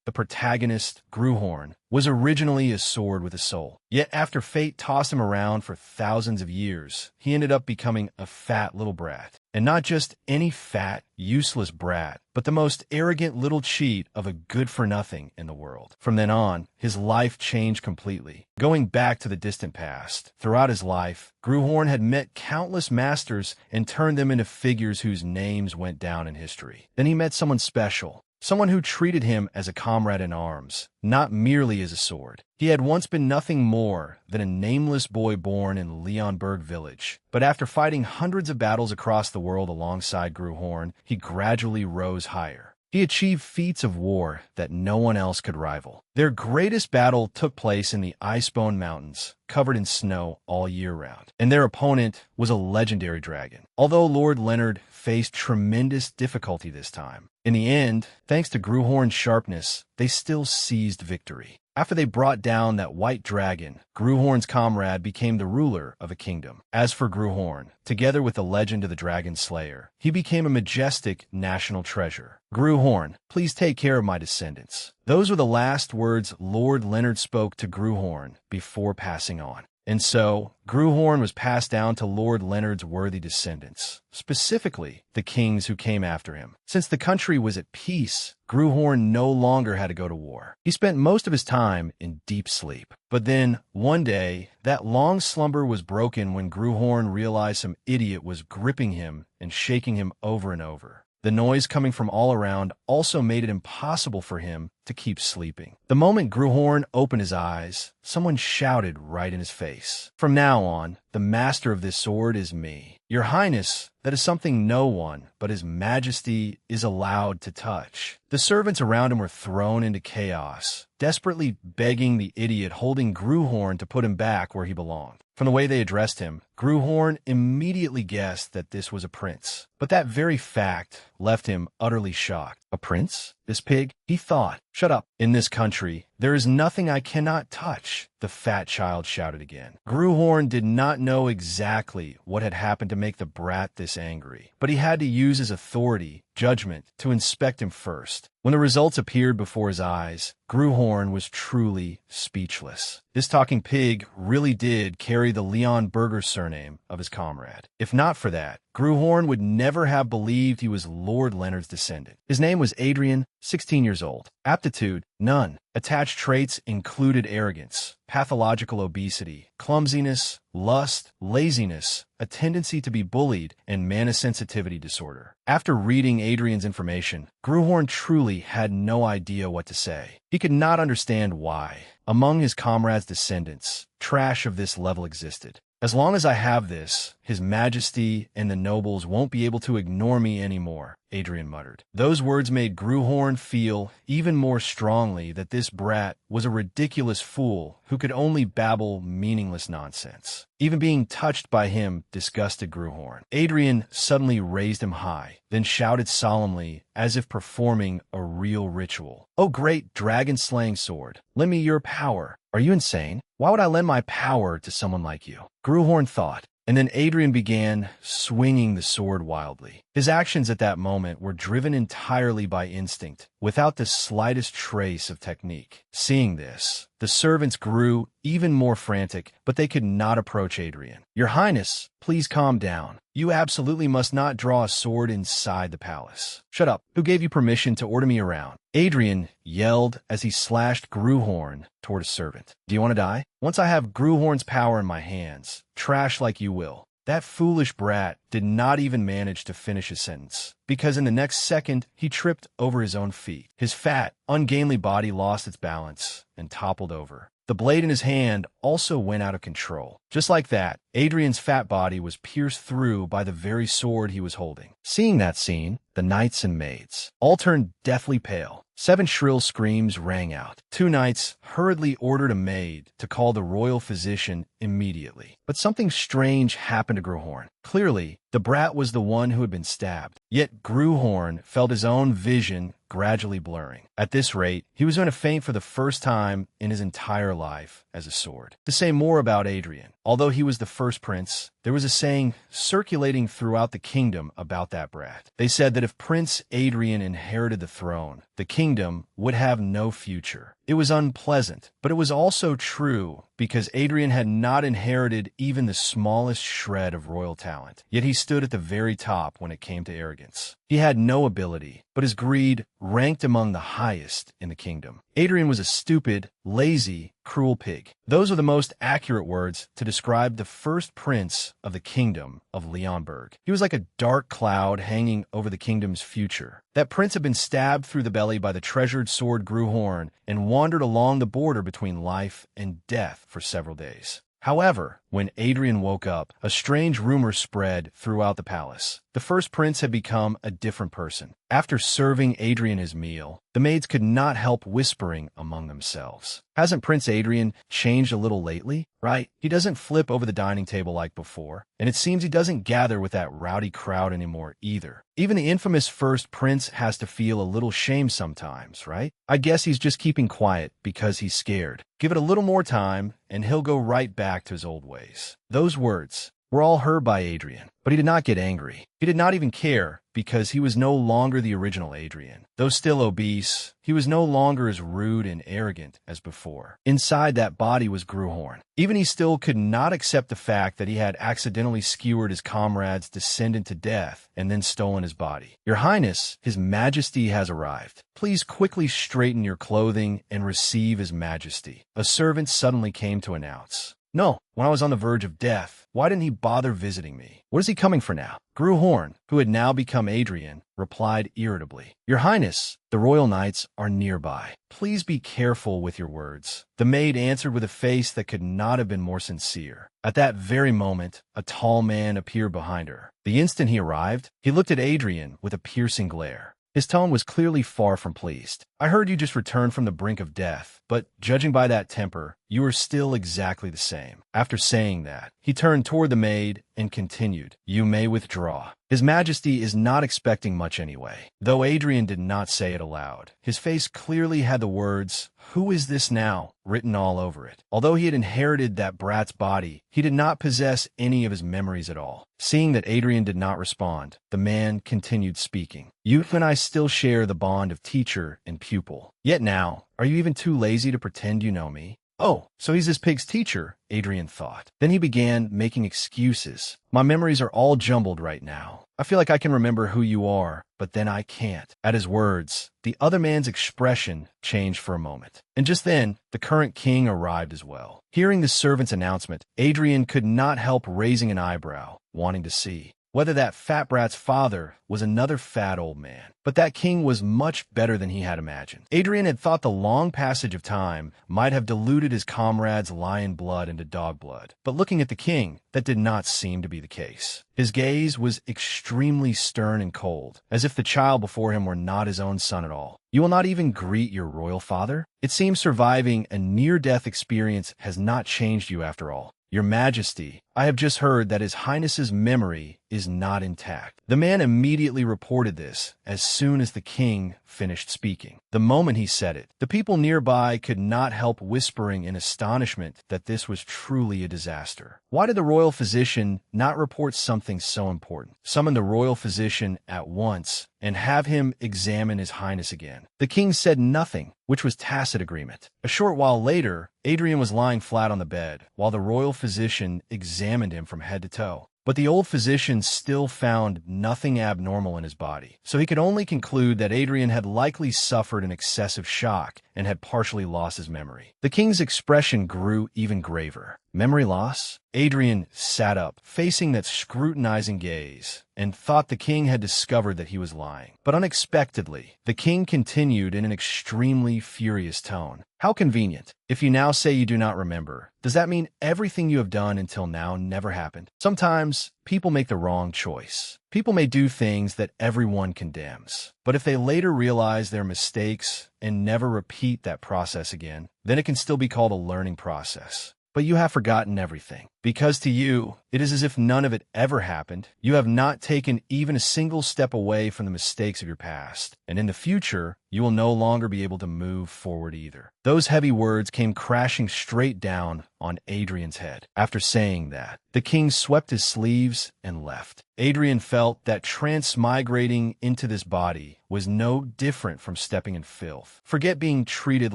the protagonist, Gruhorn, was originally a sword with a soul. Yet after fate tossed him around for thousands of years, he ended up becoming a fat little brat. And not just any fat, useless brat, but the most arrogant little cheat of a good-for-nothing in the world. From then on, his life changed completely. Going back to the distant past, throughout his life, Gruhorn had met countless masters and turned them into figures whose names went down in history. Then he met someone special. Someone who treated him as a comrade in arms, not merely as a sword. He had once been nothing more than a nameless boy born in Leonberg village. But after fighting hundreds of battles across the world alongside Gruhorn, he gradually rose higher. He achieved feats of war that no one else could rival. Their greatest battle took place in the Icebone Mountains, covered in snow all year round. And their opponent was a legendary dragon. Although Lord Leonard faced tremendous difficulty this time, in the end, thanks to Gruhorn's sharpness, they still seized victory. After they brought down that white dragon, Gruhorn's comrade became the ruler of a kingdom. As for Gruhorn, together with the legend of the Dragon Slayer, he became a majestic national treasure. Gruhorn, please take care of my descendants. Those were the last words Lord Leonard spoke to Gruhorn before passing on. And so, Gruhorn was passed down to Lord Leonard's worthy descendants, specifically the kings who came after him. Since the country was at peace, Gruhorn no longer had to go to war. He spent most of his time in deep sleep. But then, one day, that long slumber was broken when Gruhorn realized some idiot was gripping him and shaking him over and over. The noise coming from all around also made it impossible for him to keep sleeping. The moment Gruhorn opened his eyes, someone shouted right in his face. "From now on, the master of this sword is me. Your Highness, that is something no one but His Majesty is allowed to touch." The servants around him were thrown into chaos, desperately begging the idiot holding Gruhorn to put him back where he belonged. From the way they addressed him, Gruhorn immediately guessed that this was a prince. But that very fact left him utterly shocked. A prince? This pig? He thought. "Shut up. In this country, there is nothing I cannot touch," the fat child shouted again. Gruhorn did not know exactly what had happened to make the brat this angry, but he had to use his authority, judgment, to inspect him first. When the results appeared before his eyes, Gruhorn was truly speechless. This talking pig really did carry the Leon Berger surname of his comrade. If not for that, Gruhorn would never have believed he was Lord Leonard's descendant. His name was Adrian, 16 years old. Aptitude, none. Attached traits included arrogance, pathological obesity, clumsiness, lust, laziness, a tendency to be bullied, and mana sensitivity disorder. After reading Adrian's information, Gruhorn truly had no idea what to say. He could not understand why, among his comrades' descendants, trash of this level existed. "As long as I have this, His Majesty and the nobles won't be able to ignore me anymore," Adrian muttered. Those words made Gruhorn feel even more strongly that this brat was a ridiculous fool who could only babble meaningless nonsense. Even being touched by him disgusted Gruhorn. Adrian suddenly raised him high, then shouted solemnly, as if performing a real ritual. "Oh great dragon-slaying sword, lend me your power." "Are you insane? Why would I lend my power to someone like you?" Gruhorn thought. And then Adrian began swinging the sword wildly. His actions at that moment were driven entirely by instinct, without the slightest trace of technique. Seeing this, the servants grew even more frantic, but they could not approach Adrian. "Your Highness, please calm down. You absolutely must not draw a sword inside the palace." "Shut up. Who gave you permission to order me around?" Adrian yelled as he slashed Gruhorn toward a servant. "Do you want to die? Once I have Gruhorn's power in my hands, trash like you will." That foolish brat did not even manage to finish his sentence, because in the next second, he tripped over his own feet. His fat, ungainly body lost its balance and toppled over. The blade in his hand also went out of control. Just like that, Adrian's fat body was pierced through by the very sword he was holding. Seeing that scene, the knights and maids all turned deathly pale. 7 shrill screams rang out. 2 knights hurriedly ordered a maid to call the royal physician immediately. But something strange happened to Gruhorn. Clearly, the brat was the one who had been stabbed. Yet Gruhorn felt his own vision gradually blurring. At this rate, he was going to faint for the first time in his entire life as a sword. To say more about Adrian, although he was the first prince, there was a saying circulating throughout the kingdom about that brat. They said that if Prince Adrian inherited the throne, the kingdom would have no future. It was unpleasant, but it was also true because Adrian had not inherited even the smallest shred of royal talent. Yet he stood at the very top when it came to arrogance. He had no ability, but his greed ranked among the highest in the kingdom. Adrian was a stupid, lazy, cruel pig. Those are the most accurate words to describe the first prince of the kingdom of Leonberg. He was like a dark cloud hanging over the kingdom's future. That prince had been stabbed through the belly by the treasured sword Gruhorn and wandered along the border between life and death for several days. However, when Adrian woke up, a strange rumor spread throughout the palace. The first prince had become a different person. After serving Adrian his meal, the maids could not help whispering among themselves. Hasn't Prince Adrian changed a little lately? Right? He doesn't flip over the dining table like before, and it seems he doesn't gather with that rowdy crowd anymore either. Even the infamous first prince has to feel a little shame sometimes, right? I guess he's just keeping quiet because he's scared. Give it a little more time, and he'll go right back to his old ways. Those words were all heard by Adrian, but he did not get angry. He did not even care because he was no longer the original Adrian. Though still obese, he was no longer as rude and arrogant as before. Inside that body was Gruhorn. Even he still could not accept the fact that he had accidentally skewered his comrade's descendant to death and then stolen his body. Your Highness, His Majesty has arrived. Please quickly straighten your clothing and receive His Majesty. A servant suddenly came to announce. No, when I was on the verge of death, why didn't he bother visiting me? What is he coming for now? Gruhorn, who had now become Adrian, replied irritably. Your Highness, the royal knights are nearby. Please be careful with your words. The maid answered with a face that could not have been more sincere. At that very moment, a tall man appeared behind her. The instant he arrived, he looked at Adrian with a piercing glare. His tone was clearly far from pleased. I heard you just returned from the brink of death, but judging by that temper, you are still exactly the same. After saying that, he turned toward the maid and continued, You may withdraw. His Majesty is not expecting much anyway. Though Adrian did not say it aloud, his face clearly had the words, Who is this now? Written all over it. Although he had inherited that brat's body, he did not possess any of his memories at all. Seeing that Adrian did not respond, the man continued speaking. You and I still share the bond of teacher and pupil. Yet now, are you even too lazy to pretend you know me? Oh, so he's this pig's teacher, Adrian thought. Then he began making excuses. My memories are all jumbled right now. I feel like I can remember who you are, but then I can't. At his words, the other man's expression changed for a moment. And just then, the current king arrived as well. Hearing the servant's announcement, Adrian could not help raising an eyebrow, wanting to see whether that fat brat's father was another fat old man. But that king was much better than he had imagined. Adrian had thought the long passage of time might have diluted his comrade's lion blood into dog blood. But looking at the king, that did not seem to be the case. His gaze was extremely stern and cold, as if the child before him were not his own son at all. You will not even greet your royal father? It seems surviving a near-death experience has not changed you after all. Your Majesty, I have just heard that His Highness's memory is not intact. The man immediately reported this as soon as the king finished speaking. The moment he said it, the people nearby could not help whispering in astonishment that this was truly a disaster. Why did the royal physician not report something so important? Summon the royal physician at once and have him examine His Highness again. The king said nothing, which was tacit agreement. A short while later, Adrian was lying flat on the bed, while the royal physician examined him from head to toe. But the old physician still found nothing abnormal in his body, so he could only conclude that Adrian had likely suffered an excessive shock and had partially lost his memory. The king's expression grew even graver. Memory loss? Adrian sat up, facing that scrutinizing gaze, and thought the king had discovered that he was lying. But unexpectedly, the king continued in an extremely furious tone. How convenient. If you now say you do not remember, does that mean everything you have done until now never happened? Sometimes, people make the wrong choice. People may do things that everyone condemns, but if they later realize their mistakes and never repeat that process again, then it can still be called a learning process. but you have forgotten everything. Because to you, it is as if none of it ever happened. You have not taken even a single step away from the mistakes of your past, and in the future, you will no longer be able to move forward either. Those heavy words came crashing straight down on Adrian's head. After saying that, the king swept his sleeves and left. Adrian felt that transmigrating into this body was no different from stepping in filth. Forget being treated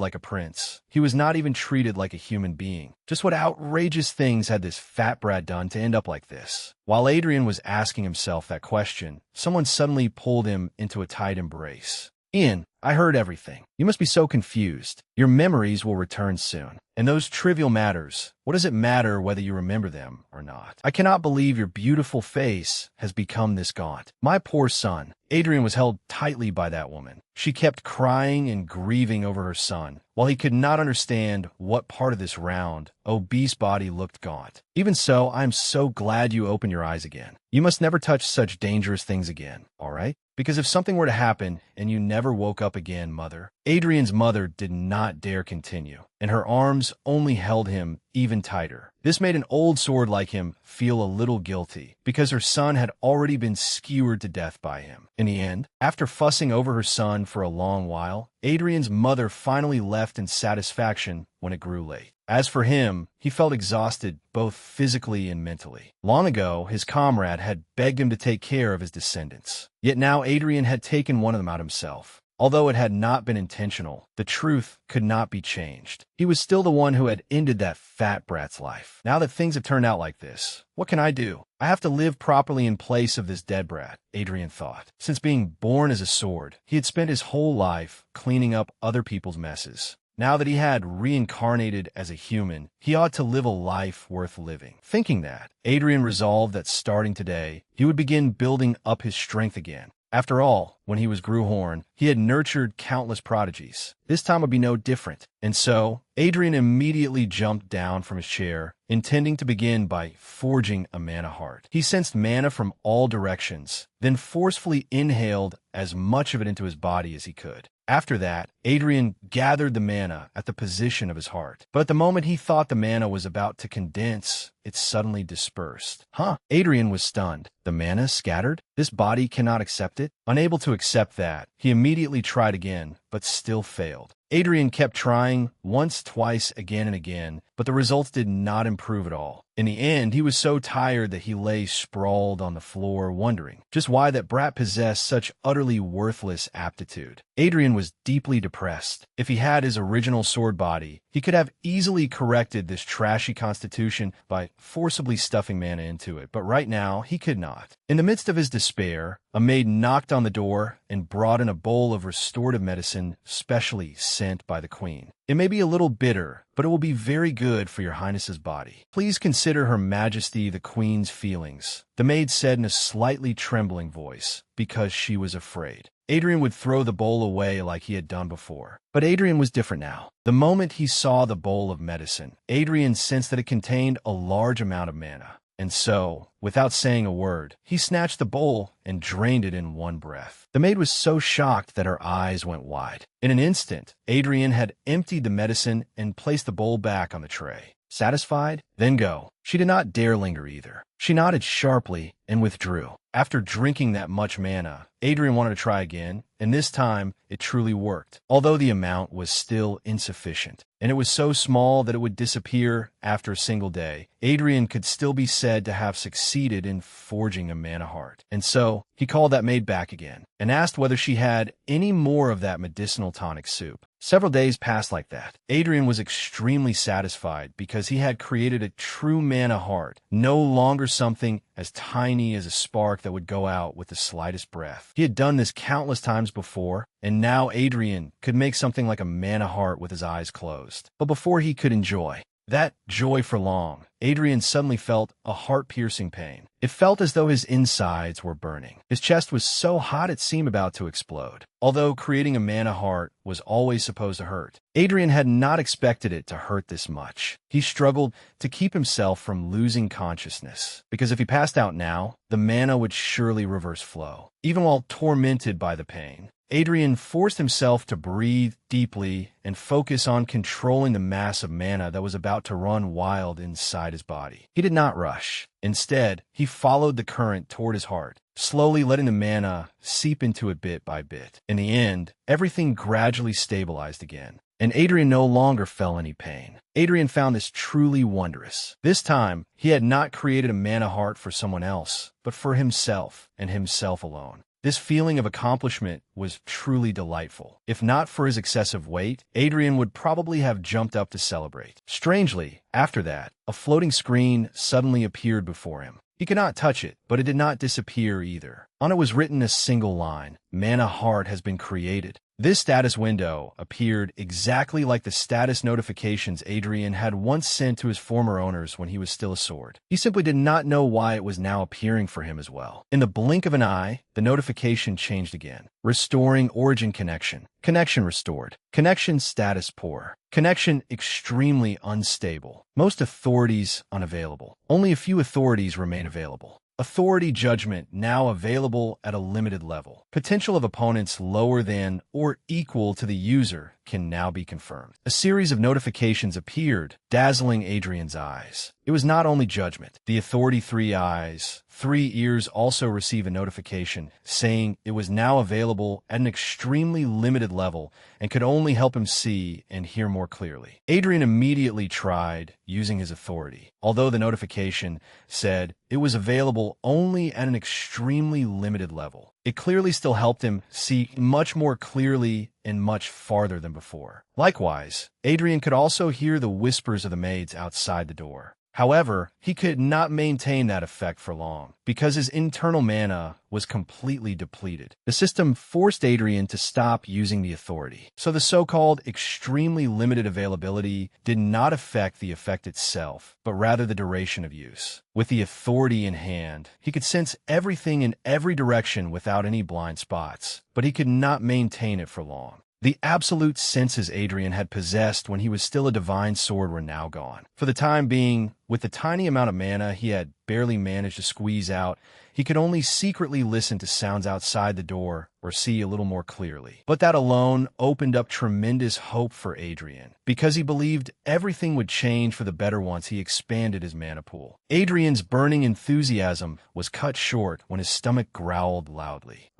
like a prince. He was not even treated like a human being. Just what outrageous things had this fat brat done to end up like this? While Adrian was asking himself that question, someone suddenly pulled him into a tight embrace. Ian, I heard everything. You must be so confused. Your memories will return soon. And those trivial matters, what does it matter whether you remember them or not? I cannot believe your beautiful face has become this gaunt. My poor son. Adrian was held tightly by that woman. She kept crying and grieving over her son, while he could not understand what part of this round, obese body looked gaunt. Even so, I am so glad you opened your eyes again. You must never touch such dangerous things again, all right? Because if something were to happen and you never woke up again, mother. Adrian's mother did not dare continue, and her arms only held him even tighter. This made an old sword like him feel a little guilty, because her son had already been skewered to death by him. In the end, after fussing over her son for a long while, Adrian's mother finally left in satisfaction when it grew late. As for him, he felt exhausted both physically and mentally. Long ago, his comrade had begged him to take care of his descendants. Yet now Adrian had taken one of them out himself. Although it had not been intentional, the truth could not be changed. He was still the one who had ended that fat brat's life. Now that things have turned out like this, what can I do? I have to live properly in place of this dead brat, Adrian thought. Since being born as a sword, he had spent his whole life cleaning up other people's messes. Now that he had reincarnated as a human, he ought to live a life worth living. Thinking that, Adrian resolved that starting today, he would begin building up his strength again. After all, when he was Grewhorn, he had nurtured countless prodigies. This time would be no different. And so, Adrian immediately jumped down from his chair, intending to begin by forging a mana heart. He sensed mana from all directions, then forcefully inhaled as much of it into his body as he could. After that, Adrian gathered the mana at the position of his heart. But at the moment he thought the mana was about to condense, it suddenly dispersed. Adrian was stunned. The mana scattered? This body cannot accept it? Unable to accept that, he immediately tried again, but still failed. Adrian kept trying once, twice, again and again, but the results did not improve at all. In the end, he was so tired that he lay sprawled on the floor, wondering just why that brat possessed such utterly worthless aptitude. Adrian was deeply depressed. If he had his original sword body, he could have easily corrected this trashy constitution by forcibly stuffing mana into it, but right now, he could not. In the midst of his despair, a maid knocked on the door and brought in a bowl of restorative medicine specially sent by the queen. It may be a little bitter, but it will be very good for your highness's body. Please consider Her Majesty the Queen's feelings, the maid said in a slightly trembling voice, because she was afraid. Adrian would throw the bowl away like he had done before. But Adrian was different now. The moment he saw the bowl of medicine, Adrian sensed that it contained a large amount of mana. And so, without saying a word, he snatched the bowl and drained it in one breath. The maid was so shocked that her eyes went wide. In an instant, Adrian had emptied the medicine and placed the bowl back on the tray. Satisfied? Then go. She did not dare linger either. She nodded sharply and withdrew. After drinking that much mana, Adrian wanted to try again, and this time it truly worked, although the amount was still insufficient. And it was so small that it would disappear after a single day. Adrian could still be said to have succeeded in forging a mana heart. And so, he called that maid back again, and asked whether she had any more of that medicinal tonic soup. Several days passed like that. Adrian was extremely satisfied because he had created a true mana heart, no longer something as tiny as a spark that would go out with the slightest breath. He had done this countless times before, and now Adrian could make something like a mana heart with his eyes closed. But before he could enjoy that joy for long, Adrian suddenly felt a heart-piercing pain. It felt as though his insides were burning. His chest was so hot it seemed about to explode. Although creating a mana heart was always supposed to hurt, Adrian had not expected it to hurt this much. He struggled to keep himself from losing consciousness, because if he passed out now, the mana would surely reverse flow. Even while tormented by the pain, Adrian forced himself to breathe deeply and focus on controlling the mass of mana that was about to run wild inside his body. He did not rush. Instead, he followed the current toward his heart, slowly letting the mana seep into it bit by bit. In the end, everything gradually stabilized again, and Adrian no longer felt any pain. Adrian found this truly wondrous. This time, he had not created a mana heart for someone else, but for himself and himself alone. This feeling of accomplishment was truly delightful. If not for his excessive weight, Adrian would probably have jumped up to celebrate. Strangely, after that, a floating screen suddenly appeared before him. He could not touch it, but it did not disappear either. On it was written a single line: "Mana Heart has been created." This status window appeared exactly like the status notifications Adrian had once sent to his former owners when he was still a sword. He simply did not know why it was now appearing for him as well. In the blink of an eye, the notification changed again. Restoring origin connection. Connection restored. Connection status poor. Connection extremely unstable. Most authorities unavailable. Only a few authorities remain available. Authority judgment now available at a limited level. Potential of opponents lower than or equal to the user can now be confirmed. A series of notifications appeared, dazzling Adrian's eyes. It was not only judgment. The authority 3 eyes, 3 ears also receive a notification saying it was now available at an extremely limited level and could only help him see and hear more clearly. Adrian immediately tried using his authority, although the notification said it was available only at an extremely limited level. It clearly still helped him see much more clearly and much farther than before. Likewise, Adrian could also hear the whispers of the maids outside the door. However, he could not maintain that effect for long, because his internal mana was completely depleted. The system forced Adrian to stop using the authority, so the so-called extremely limited availability did not affect the effect itself, but rather the duration of use. With the authority in hand, he could sense everything in every direction without any blind spots, but he could not maintain it for long. The absolute senses Adrian had possessed when he was still a divine sword were now gone. For the time being, with the tiny amount of mana he had barely managed to squeeze out, he could only secretly listen to sounds outside the door or see a little more clearly. But that alone opened up tremendous hope for Adrian, because he believed everything would change for the better once he expanded his mana pool. Adrian's burning enthusiasm was cut short when his stomach growled loudly.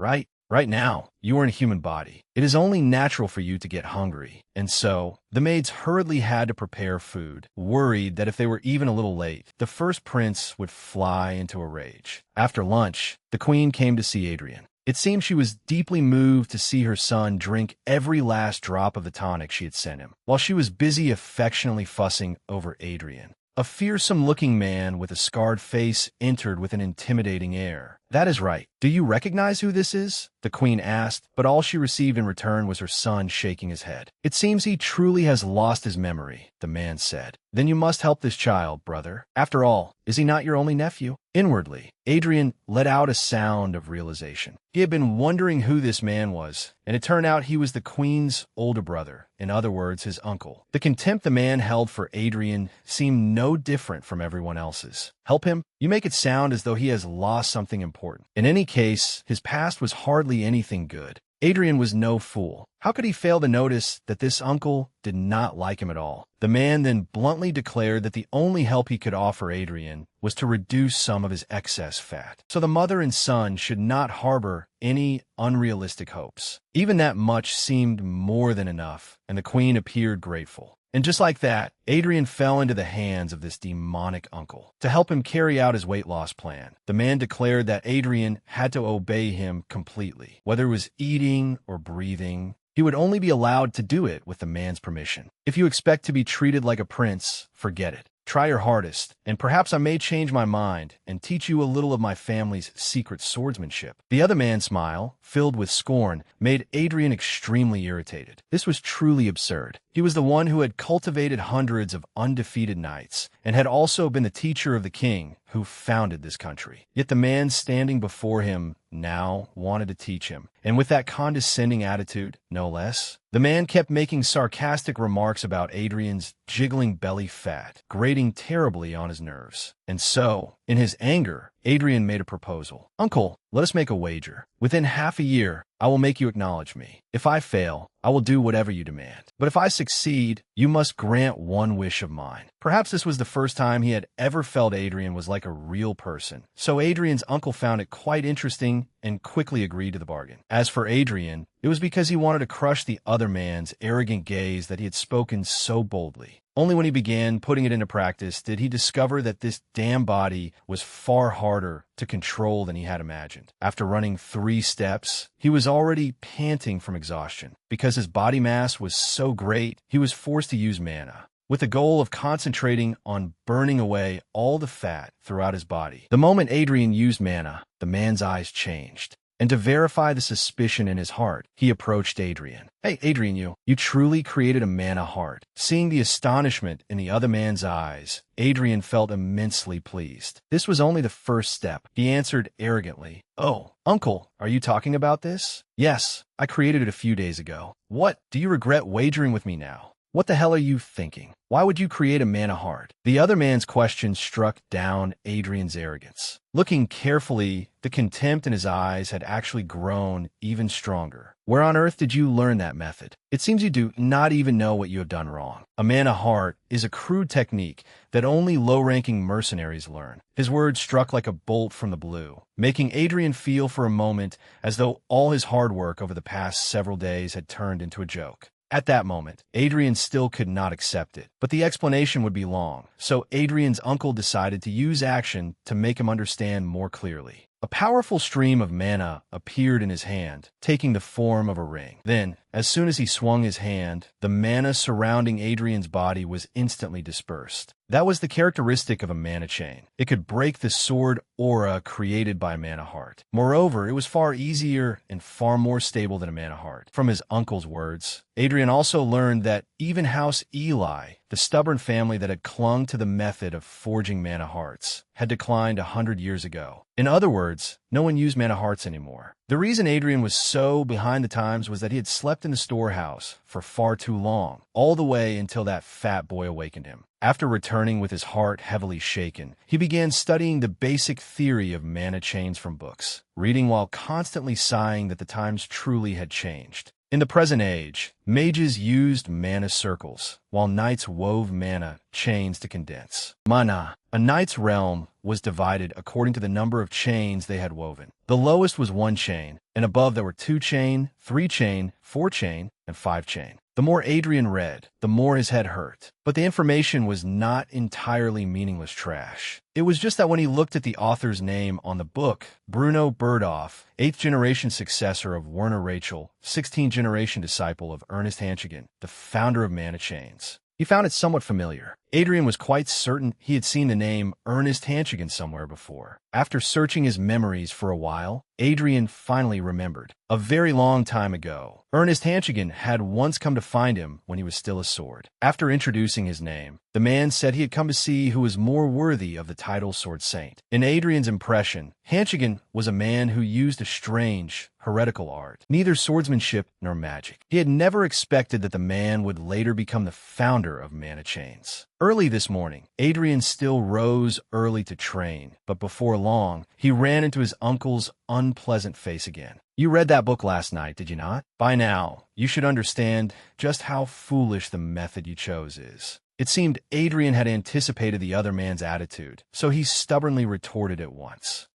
Right now, you are in a human body. It is only natural for you to get hungry. And so, the maids hurriedly had to prepare food, worried that if they were even a little late, the first prince would fly into a rage. After lunch, the queen came to see Adrian. It seemed she was deeply moved to see her son drink every last drop of the tonic she had sent him, while she was busy affectionately fussing over Adrian. A fearsome-looking man with a scarred face entered with an intimidating air. "That is right. Do you recognize who this is?" the queen asked, but all she received in return was her son shaking his head. "It seems he truly has lost his memory," the man said. "Then you must help this child, brother. After all, is he not your only nephew?" Inwardly, Adrian let out a sound of realization. He had been wondering who this man was, and it turned out he was the queen's older brother, in other words, his uncle. The contempt the man held for Adrian seemed no different from everyone else's. Help him? You make it sound as though he has lost something important. In any case, his past was hardly anything good. Adrian was no fool. How could he fail to notice that this uncle did not like him at all? The man then bluntly declared that the only help he could offer Adrian was to reduce some of his excess fat. So the mother and son should not harbor any unrealistic hopes. Even that much seemed more than enough, and the queen appeared grateful. And just like that, Adrian fell into the hands of this demonic uncle. To help him carry out his weight loss plan, the man declared that Adrian had to obey him completely. Whether it was eating or breathing, he would only be allowed to do it with the man's permission. If you expect to be treated like a prince, forget it. Try your hardest, and perhaps I may change my mind and teach you a little of my family's secret swordsmanship. The other man's smile, filled with scorn, made Adrian extremely irritated. This was truly absurd. He was the one who had cultivated hundreds of undefeated knights, and had also been the teacher of the king who founded this country. Yet the man standing before him now wanted to teach him, and with that condescending attitude, no less. The man kept making sarcastic remarks about Adrian's jiggling belly fat, grating terribly on his nerves. And so, in his anger, Adrian made a proposal. "Uncle, let us make a wager. Within half a year, I will make you acknowledge me. If I fail, I will do whatever you demand. But if I succeed, you must grant one wish of mine." Perhaps this was the first time he had ever felt Adrian was like a real person. So Adrian's uncle found it quite interesting and quickly agreed to the bargain. As for Adrian, it was because he wanted to crush the other man's arrogant gaze that he had spoken so boldly. Only when he began putting it into practice did he discover that this damn body was far harder to control than he had imagined. After running 3 steps, he was already panting from exhaustion. Because his body mass was so great, he was forced to use mana, with the goal of concentrating on burning away all the fat throughout his body. The moment Adrian used mana, the man's eyes changed. And to verify the suspicion in his heart, he approached Adrian. "Hey, Adrian, you truly created a mana heart." Seeing the astonishment in the other man's eyes, Adrian felt immensely pleased. This was only the first step. He answered arrogantly, "Oh, uncle, are you talking about this?" "Yes, I created it a few days ago." "What? Do you regret wagering with me now?" "What the hell are you thinking? Why would you create a mana heart?" The other man's question struck down Adrian's arrogance. Looking carefully, the contempt in his eyes had actually grown even stronger. "Where on earth did you learn that method? It seems you do not even know what you have done wrong. A mana heart is a crude technique that only low-ranking mercenaries learn." His words struck like a bolt from the blue, making Adrian feel for a moment as though all his hard work over the past several days had turned into a joke. At that moment, Adrian still could not accept it, but the explanation would be long, so Adrian's uncle decided to use action to make him understand more clearly. A powerful stream of mana appeared in his hand, taking the form of a ring. Then, as soon as he swung his hand, the mana surrounding Adrian's body was instantly dispersed. That was the characteristic of a mana chain. It could break the sword aura created by a mana heart. Moreover, it was far easier and far more stable than a mana heart. From his uncle's words, Adrian also learned that even House Eli, the stubborn family that had clung to the method of forging mana hearts, had declined 100 years ago. In other words, no one used mana hearts anymore. The reason Adrian was so behind the times was that he had slept in the storehouse for far too long, all the way until that fat boy awakened him. After returning with his heart heavily shaken, he began studying the basic theory of mana chains from books, reading while constantly sighing that the times truly had changed. In the present age, mages used mana circles, while knights wove mana chains to condense. Mana, a knight's realm, was divided according to the number of chains they had woven. The lowest was 1 chain, and above there were 2 chain, 3 chain, 4 chain, and 5 chain. The more Adrian read, the more his head hurt. But the information was not entirely meaningless trash. It was just that when he looked at the author's name on the book, Bruno Berdoff, 8th generation successor of Werner Rachel, 16th generation disciple of Ernest Hanchigan, the founder of Mana Chains, he found it somewhat familiar. Adrian was quite certain he had seen the name Ernest Hanchigan somewhere before. After searching his memories for a while, Adrian finally remembered. A very long time ago, Ernest Hanchigan had once come to find him when he was still a sword. After introducing his name, the man said he had come to see who was more worthy of the title Sword Saint. In Adrian's impression, Hanchigan was a man who used a strange, heretical art, neither swordsmanship nor magic. He had never expected that the man would later become the founder of Mana Chains. Early this morning, Adrian still rose early to train, but before long, he ran into his uncle's unpleasant face again. "You read that book last night, did you not? By now, you should understand just how foolish the method you chose is." It seemed Adrian had anticipated the other man's attitude, so he stubbornly retorted at once.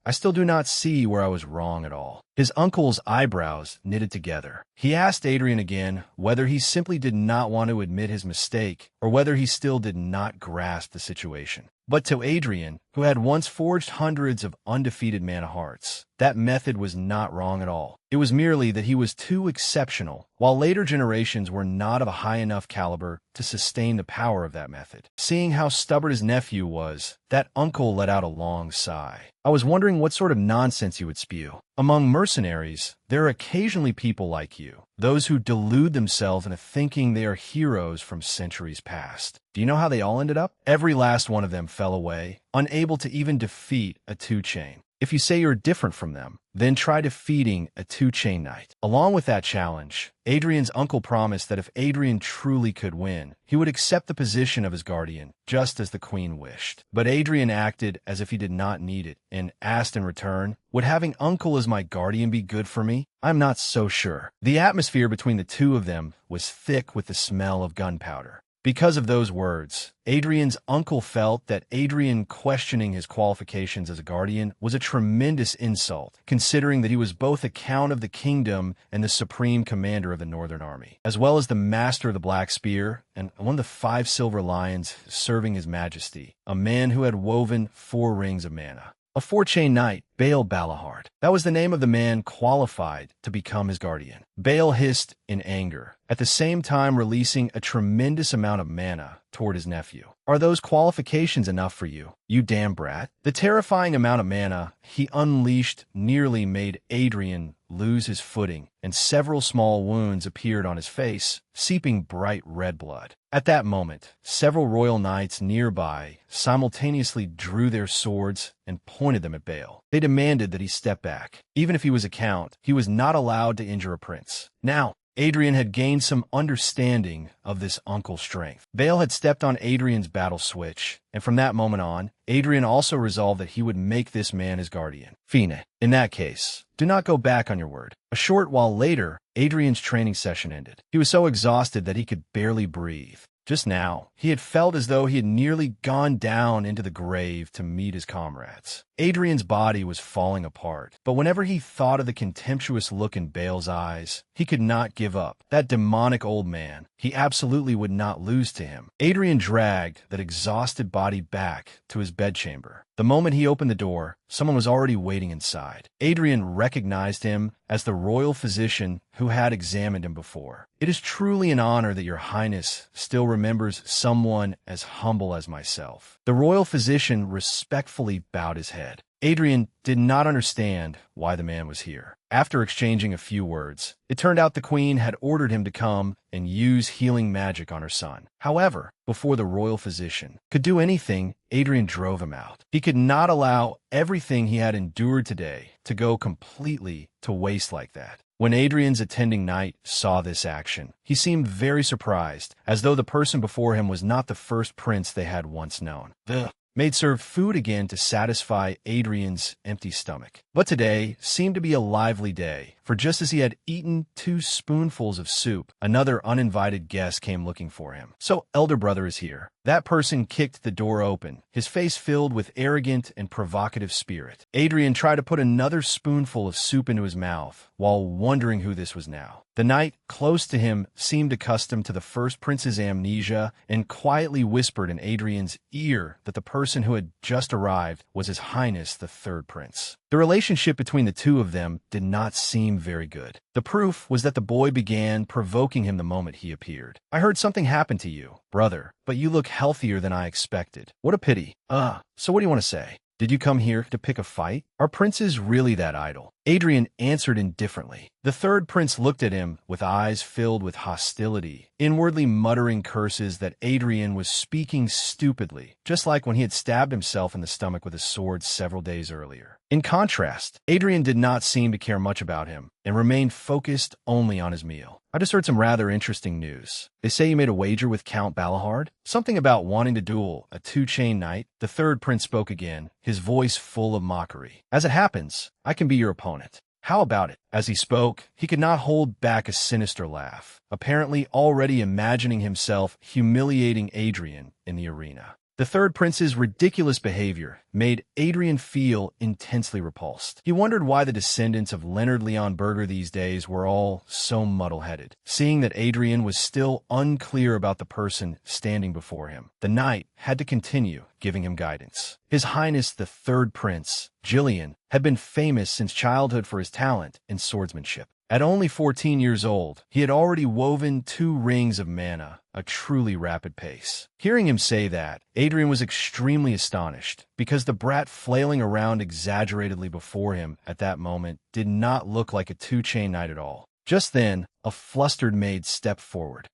I still do not see where I was wrong at all." His uncle's eyebrows knitted together. He asked Adrian again whether he simply did not want to admit his mistake or whether he still did not grasp the situation. But to Adrian, who had once forged hundreds of undefeated mana hearts, that method was not wrong at all. It was merely that he was too exceptional, while later generations were not of a high enough caliber to sustain the power of that method. Seeing how stubborn his nephew was, that uncle let out a long sigh. "I was wondering what sort of nonsense you would spew. Among mercenaries, there are occasionally people like you, those who delude themselves into thinking they are heroes from centuries past. Do you know how they all ended up? Every last one of them fell away, unable to even defeat a 2-chain. If you say you're different from them, then try defeating a two-chain knight. Along with that challenge, Adrian's uncle promised that if Adrian truly could win, he would accept the position of his guardian, just as the queen wished. But Adrian acted as if he did not need it, and asked in return, "Would having uncle as my guardian be good for me? I'm not so sure." The atmosphere between the two of them was thick with the smell of gunpowder. Because of those words, Adrian's uncle felt that Adrian questioning his qualifications as a guardian was a tremendous insult, considering that he was both a count of the kingdom and the supreme commander of the Northern Army, as well as the master of the Black Spear and one of the 5 silver lions serving his majesty, a man who had woven 4 rings of mana. A 4-chain knight, Baal Balahard. That was the name of the man qualified to become his guardian. Baal hissed in anger, at the same time releasing a tremendous amount of mana toward his nephew. "Are those qualifications enough for you, you damn brat?" The terrifying amount of mana he unleashed nearly made Adrian lose his footing, and several small wounds appeared on his face, seeping bright red blood. At that moment, several royal knights nearby simultaneously drew their swords and pointed them at Baal. They demanded that he step back. Even if he was a count, he was not allowed to injure a prince. Now, Adrian had gained some understanding of this uncle's strength. Baal had stepped on Adrian's battle switch, and from that moment on, Adrian also resolved that he would make this man his guardian. Fine. In that case, do not go back on your word. A short while later, Adrian's training session ended. He was so exhausted that he could barely breathe. Just now, he had felt as though he had nearly gone down into the grave to meet his comrades. Adrian's body was falling apart, but whenever he thought of the contemptuous look in Baal's eyes, he could not give up. That demonic old man, he absolutely would not lose to him. Adrian dragged that exhausted body back to his bedchamber. The moment he opened the door, someone was already waiting inside. Adrian recognized him as the royal physician who had examined him before. "It is truly an honor that your highness still remembers someone as humble as myself." The royal physician respectfully bowed his head. Adrian did not understand why the man was here. After exchanging a few words, it turned out the queen had ordered him to come and use healing magic on her son. However, before the royal physician could do anything, Adrian drove him out. He could not allow everything he had endured today to go completely to waste like that. When Adrian's attending knight saw this action, he seemed very surprised, as though the person before him was not the first prince they had once known. The maid served food again to satisfy Adrian's empty stomach. But today seemed to be a lively day, for just as he had eaten 2 spoonfuls of soup, another uninvited guest came looking for him. "So, elder brother is here." That person kicked the door open, his face filled with arrogant and provocative spirit. Adrian tried to put another spoonful of soup into his mouth, while wondering who this was now. The knight close to him seemed accustomed to the first prince's amnesia and quietly whispered in Adrian's ear that the person who had just arrived was His Highness the Third Prince. The relationship between the two of them did not seem very good. The proof was that the boy began provoking him the moment he appeared. "I heard something happened to you, brother, but you look healthier than I expected. What a pity. So what do you want to say? Did you come here to pick a fight? Are princes really that idle?" Adrian answered indifferently. The third prince looked at him with eyes filled with hostility, inwardly muttering curses that Adrian was speaking stupidly, just like when he had stabbed himself in the stomach with a sword several days earlier. In contrast, Adrian did not seem to care much about him and remained focused only on his meal. "I just heard some rather interesting news. They say you made a wager with Count Balahard? Something about wanting to duel a 2-chain knight?" The third prince spoke again, his voice full of mockery. "As it happens, I can be your opponent. How about it?" As he spoke, he could not hold back a sinister laugh, apparently already imagining himself humiliating Adrian in the arena. The third prince's ridiculous behavior made Adrian feel intensely repulsed. He wondered why the descendants of Leonard Leon Berger these days were all so muddle-headed. Seeing that Adrian was still unclear about the person standing before him, the knight had to continue giving him guidance. His Highness the Third Prince, Gillian, had been famous since childhood for his talent in swordsmanship. At only 14 years old, he had already woven 2 rings of mana, a truly rapid pace. Hearing him say that, Adrian was extremely astonished, because the brat flailing around exaggeratedly before him at that moment did not look like a 2-chain knight at all. Just then, a flustered maid stepped forward.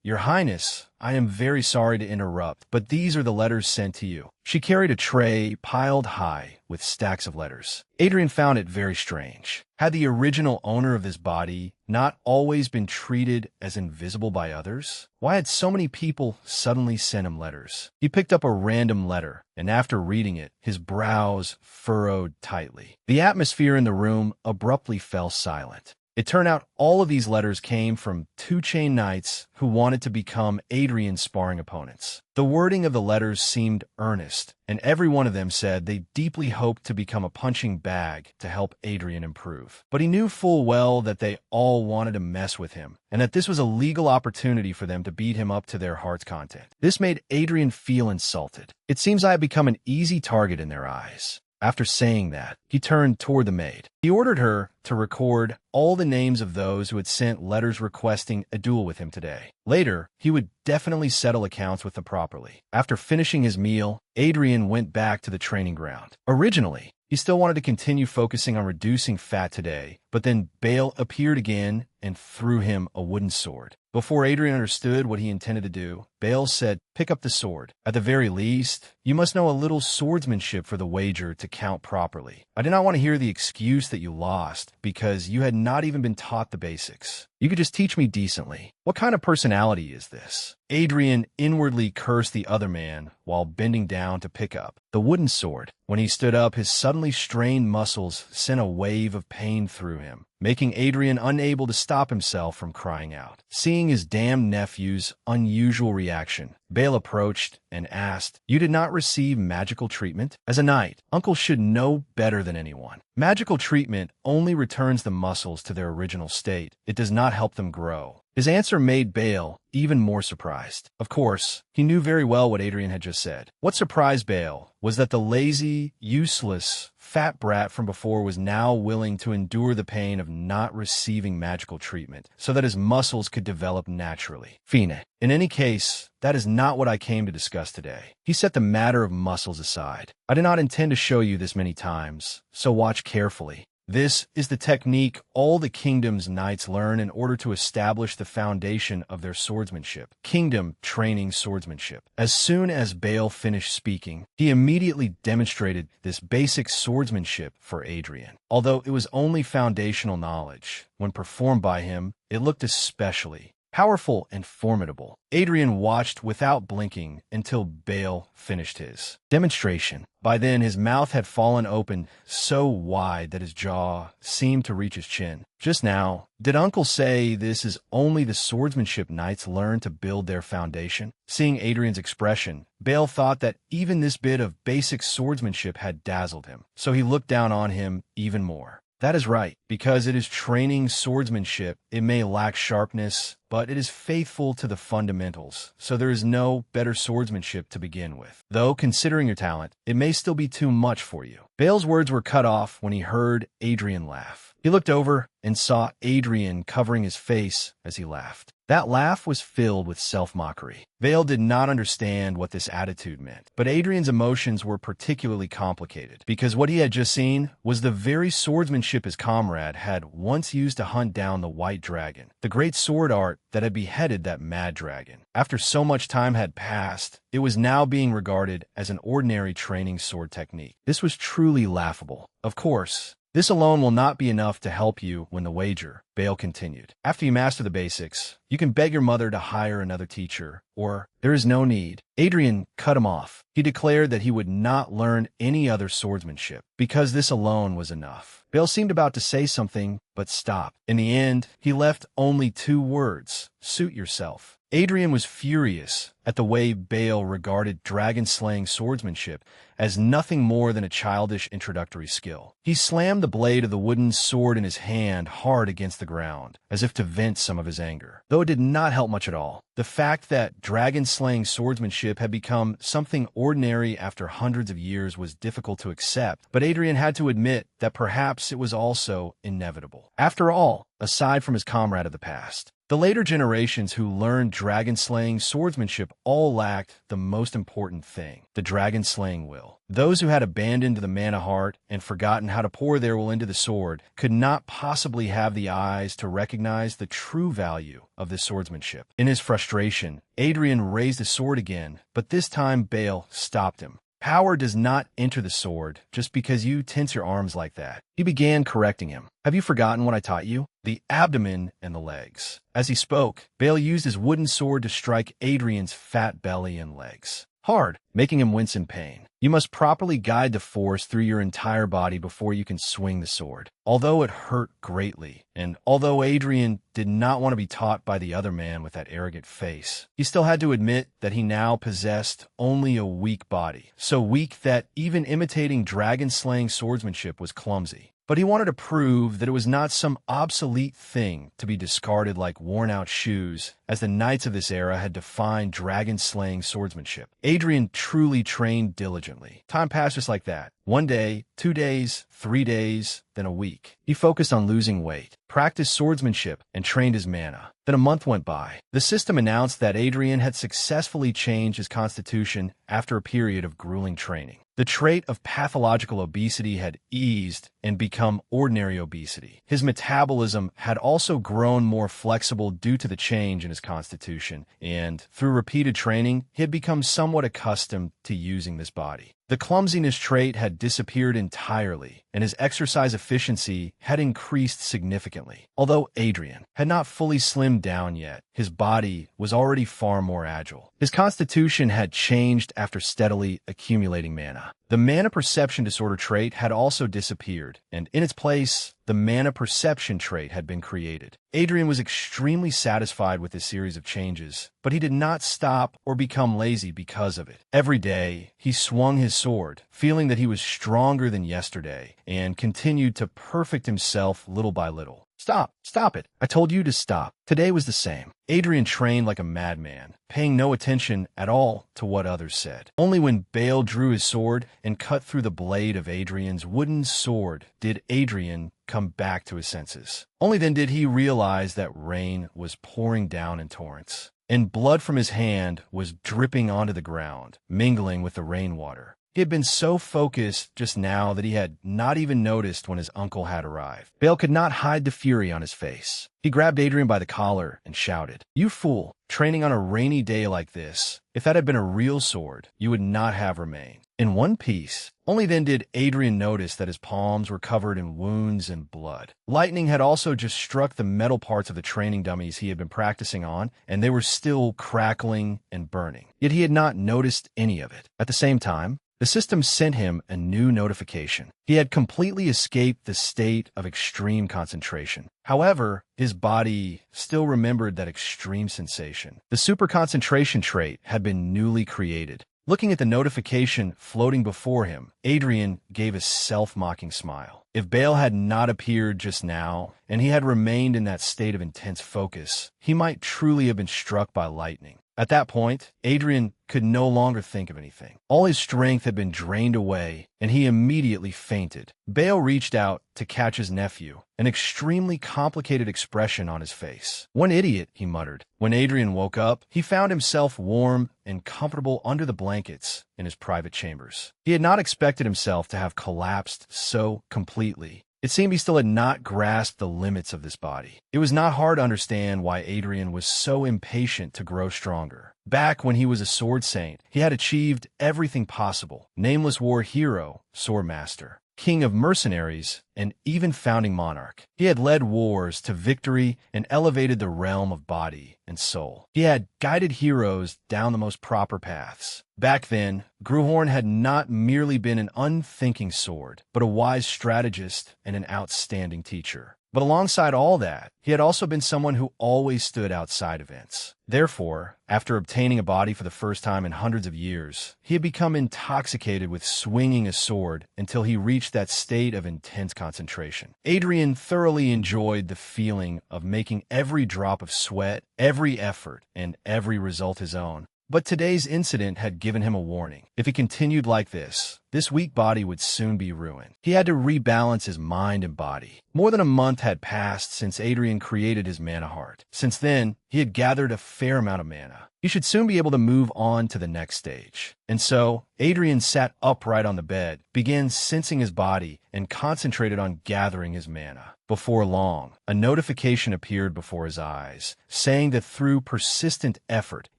Your Highness, I am very sorry to interrupt, but these are the letters sent to you. She carried a tray piled high with stacks of letters. Adrian found it very strange. Had the original owner of this body not always been treated as invisible by others? Why had so many people suddenly sent him letters? He picked up a random letter, and after reading it, his brows furrowed tightly. The atmosphere in the room abruptly fell silent. It turned out all of these letters came from two chain knights who wanted to become Adrian's sparring opponents. The wording of the letters seemed earnest, and every one of them said they deeply hoped to become a punching bag to help Adrian improve. But he knew full well that they all wanted to mess with him, and that this was a legal opportunity for them to beat him up to their heart's content. This made Adrian feel insulted. It seems I have become an easy target in their eyes. After saying that, he turned toward the maid. He ordered her to record all the names of those who had sent letters requesting a duel with him today. Later, he would definitely settle accounts with them properly. After finishing his meal, Adrian went back to the training ground. Originally, he still wanted to continue focusing on reducing fat today, but then Bale appeared again and threw him a wooden sword. Before Adrian understood what he intended to do, Bale said, "Pick up the sword. At the very least, you must know a little swordsmanship for the wager to count properly. I did not want to hear the excuse that you lost, because you had not even been taught the basics. You could just teach me decently. What kind of personality is this?" Adrian inwardly cursed the other man while bending down to pick up the wooden sword. When he stood up, his suddenly strained muscles sent a wave of pain through him, making Adrian unable to stop himself from crying out. Seeing his damned nephew's unusual reaction, Bale approached and asked, "You did not receive magical treatment? As a knight, Uncle should know better than anyone. Magical treatment only returns the muscles to their original state. It does not help them grow." His answer made Bale even more surprised. Of course, he knew very well what Adrian had just said. What surprised Bale was that the lazy, useless, fat brat from before was now willing to endure the pain of not receiving magical treatment so that his muscles could develop naturally. Fine. In any case, that is not what I came to discuss today. He set the matter of muscles aside. I did not intend to show you this many times, so watch carefully. This is the technique all the kingdom's knights learn in order to establish the foundation of their swordsmanship. Kingdom training swordsmanship. As soon as Bale finished speaking, he immediately demonstrated this basic swordsmanship for Adrian. Although it was only foundational knowledge, when performed by him, it looked especially powerful and formidable. Adrian watched without blinking until Bale finished his demonstration. By then, his mouth had fallen open so wide that his jaw seemed to reach his chin. Just now, did Uncle say this is only the swordsmanship knights learn to build their foundation? Seeing Adrian's expression, Bale thought that even this bit of basic swordsmanship had dazzled him, so he looked down on him even more. That is right. Because it is training swordsmanship, it may lack sharpness, but it is faithful to the fundamentals, so there is no better swordsmanship to begin with. Though, considering your talent, it may still be too much for you. Bale's words were cut off when he heard Adrian laugh. He looked over and saw Adrian covering his face as he laughed. That laugh was filled with self-mockery. Bale did not understand what this attitude meant, but Adrian's emotions were particularly complicated, because what he had just seen was the very swordsmanship his comrade had once used to hunt down the White Dragon, the great sword art that had beheaded that mad dragon. After so much time had passed, it was now being regarded as an ordinary training sword technique. This was truly laughable. Of course, this alone will not be enough to help you win the wager, Bale continued. After you master the basics, you can beg your mother to hire another teacher, or there is no need. Adrian cut him off. He declared that he would not learn any other swordsmanship, because this alone was enough. Bale seemed about to say something, but stopped. In the end, he left only 2 words: suit yourself. Adrian was furious at the way Bale regarded dragon-slaying swordsmanship as nothing more than a childish introductory skill. He slammed the blade of the wooden sword in his hand hard against the ground, as if to vent some of his anger. Though it did not help much at all. The fact that dragon-slaying swordsmanship had become something ordinary after hundreds of years was difficult to accept, but Adrian had to admit that perhaps it was also inevitable. After all, aside from his comrade of the past, The later generations who learned dragon-slaying swordsmanship all lacked the most important thing, the dragon-slaying will. Those who had abandoned the mana heart and forgotten how to pour their will into the sword could not possibly have the eyes to recognize the true value of this swordsmanship. In his frustration, Adrian raised his sword again, but this time Bale stopped him. Power does not enter the sword just because you tense your arms like that. He began correcting him. Have you forgotten what I taught you? The abdomen and the legs. As he spoke, Bale used his wooden sword to strike Adrian's fat belly and legs hard, making him wince in pain. You must properly guide the force through your entire body before you can swing the sword. Although it hurt greatly, and although Adrian did not want to be taught by the other man with that arrogant face, he still had to admit that he now possessed only a weak body, so weak that even imitating dragon-slaying swordsmanship was clumsy. But he wanted to prove that it was not some obsolete thing to be discarded like worn-out shoes, as the knights of this era had defined dragon-slaying swordsmanship. Adrian truly trained diligently. Time passed just like that. 1 day, 2 days, 3 days, then a week. He focused on losing weight, practiced swordsmanship, and trained his mana. Then a month went by. The system announced that Adrian had successfully changed his constitution after a period of grueling training. The trait of pathological obesity had eased and become ordinary obesity. His metabolism had also grown more flexible due to the change in his constitution, and through repeated training, he had become somewhat accustomed to using this body. The clumsiness trait had disappeared entirely, and his exercise efficiency had increased significantly. Although Adrian had not fully slimmed down yet, his body was already far more agile. His constitution had changed after steadily accumulating mana. The mana perception disorder trait had also disappeared, and in its place, the mana perception trait had been created. Adrian was extremely satisfied with this series of changes, but he did not stop or become lazy because of it. Every day, he swung his sword, feeling that he was stronger than yesterday, and continued to perfect himself little by little. Stop it. I told you to stop. Today was the same. Adrian trained like a madman, paying no attention at all to what others said. Only when Bale drew his sword and cut through the blade of Adrian's wooden sword did Adrian come back to his senses. Only then did he realize that rain was pouring down in torrents, and blood from his hand was dripping onto the ground, mingling with the rainwater. He had been so focused just now that he had not even noticed when his uncle had arrived. Bale could not hide the fury on his face. He grabbed Adrian by the collar and shouted, "You fool, training on a rainy day like this. If that had been a real sword, you would not have remained in one piece." Only then did Adrian notice that his palms were covered in wounds and blood. Lightning had also just struck the metal parts of the training dummies he had been practicing on, and they were still crackling and burning. Yet he had not noticed any of it. At the same time, the system sent him a new notification. He had completely escaped the state of extreme concentration. However, his body still remembered that extreme sensation. The super concentration trait had been newly created. Looking at the notification floating before him, Adrian gave a self-mocking smile. If Bale had not appeared just now, and he had remained in that state of intense focus, he might truly have been struck by lightning. At that point, Adrian could no longer think of anything. All his strength had been drained away, and he immediately fainted. Bale reached out to catch his nephew, an extremely complicated expression on his face. "One idiot," he muttered. When Adrian woke up, he found himself warm and comfortable under the blankets in his private chambers. He had not expected himself to have collapsed so completely. It seemed he still had not grasped the limits of this body. It was not hard to understand why Adrian was so impatient to grow stronger. Back when he was a sword saint, he had achieved everything possible. Nameless war hero, sword master, king of mercenaries, and even founding monarch. He had led wars to victory and elevated the realm of body and soul. He had guided heroes down the most proper paths. Back then, Gruhorn had not merely been an unthinking sword, but a wise strategist and an outstanding teacher. But alongside all that, he had also been someone who always stood outside events. Therefore, after obtaining a body for the first time in hundreds of years, he had become intoxicated with swinging a sword until he reached that state of intense concentration. Adrian thoroughly enjoyed the feeling of making every drop of sweat, every effort, and every result his own. But today's incident had given him a warning. If he continued like this weak body would soon be ruined. He had to rebalance his mind and body. More than a month had passed since Adrian created his mana heart. Since then, he had gathered a fair amount of mana. He should soon be able to move on to the next stage. And so, Adrian sat upright on the bed, began sensing his body, and concentrated on gathering his mana. Before long, a notification appeared before his eyes, saying that through persistent effort,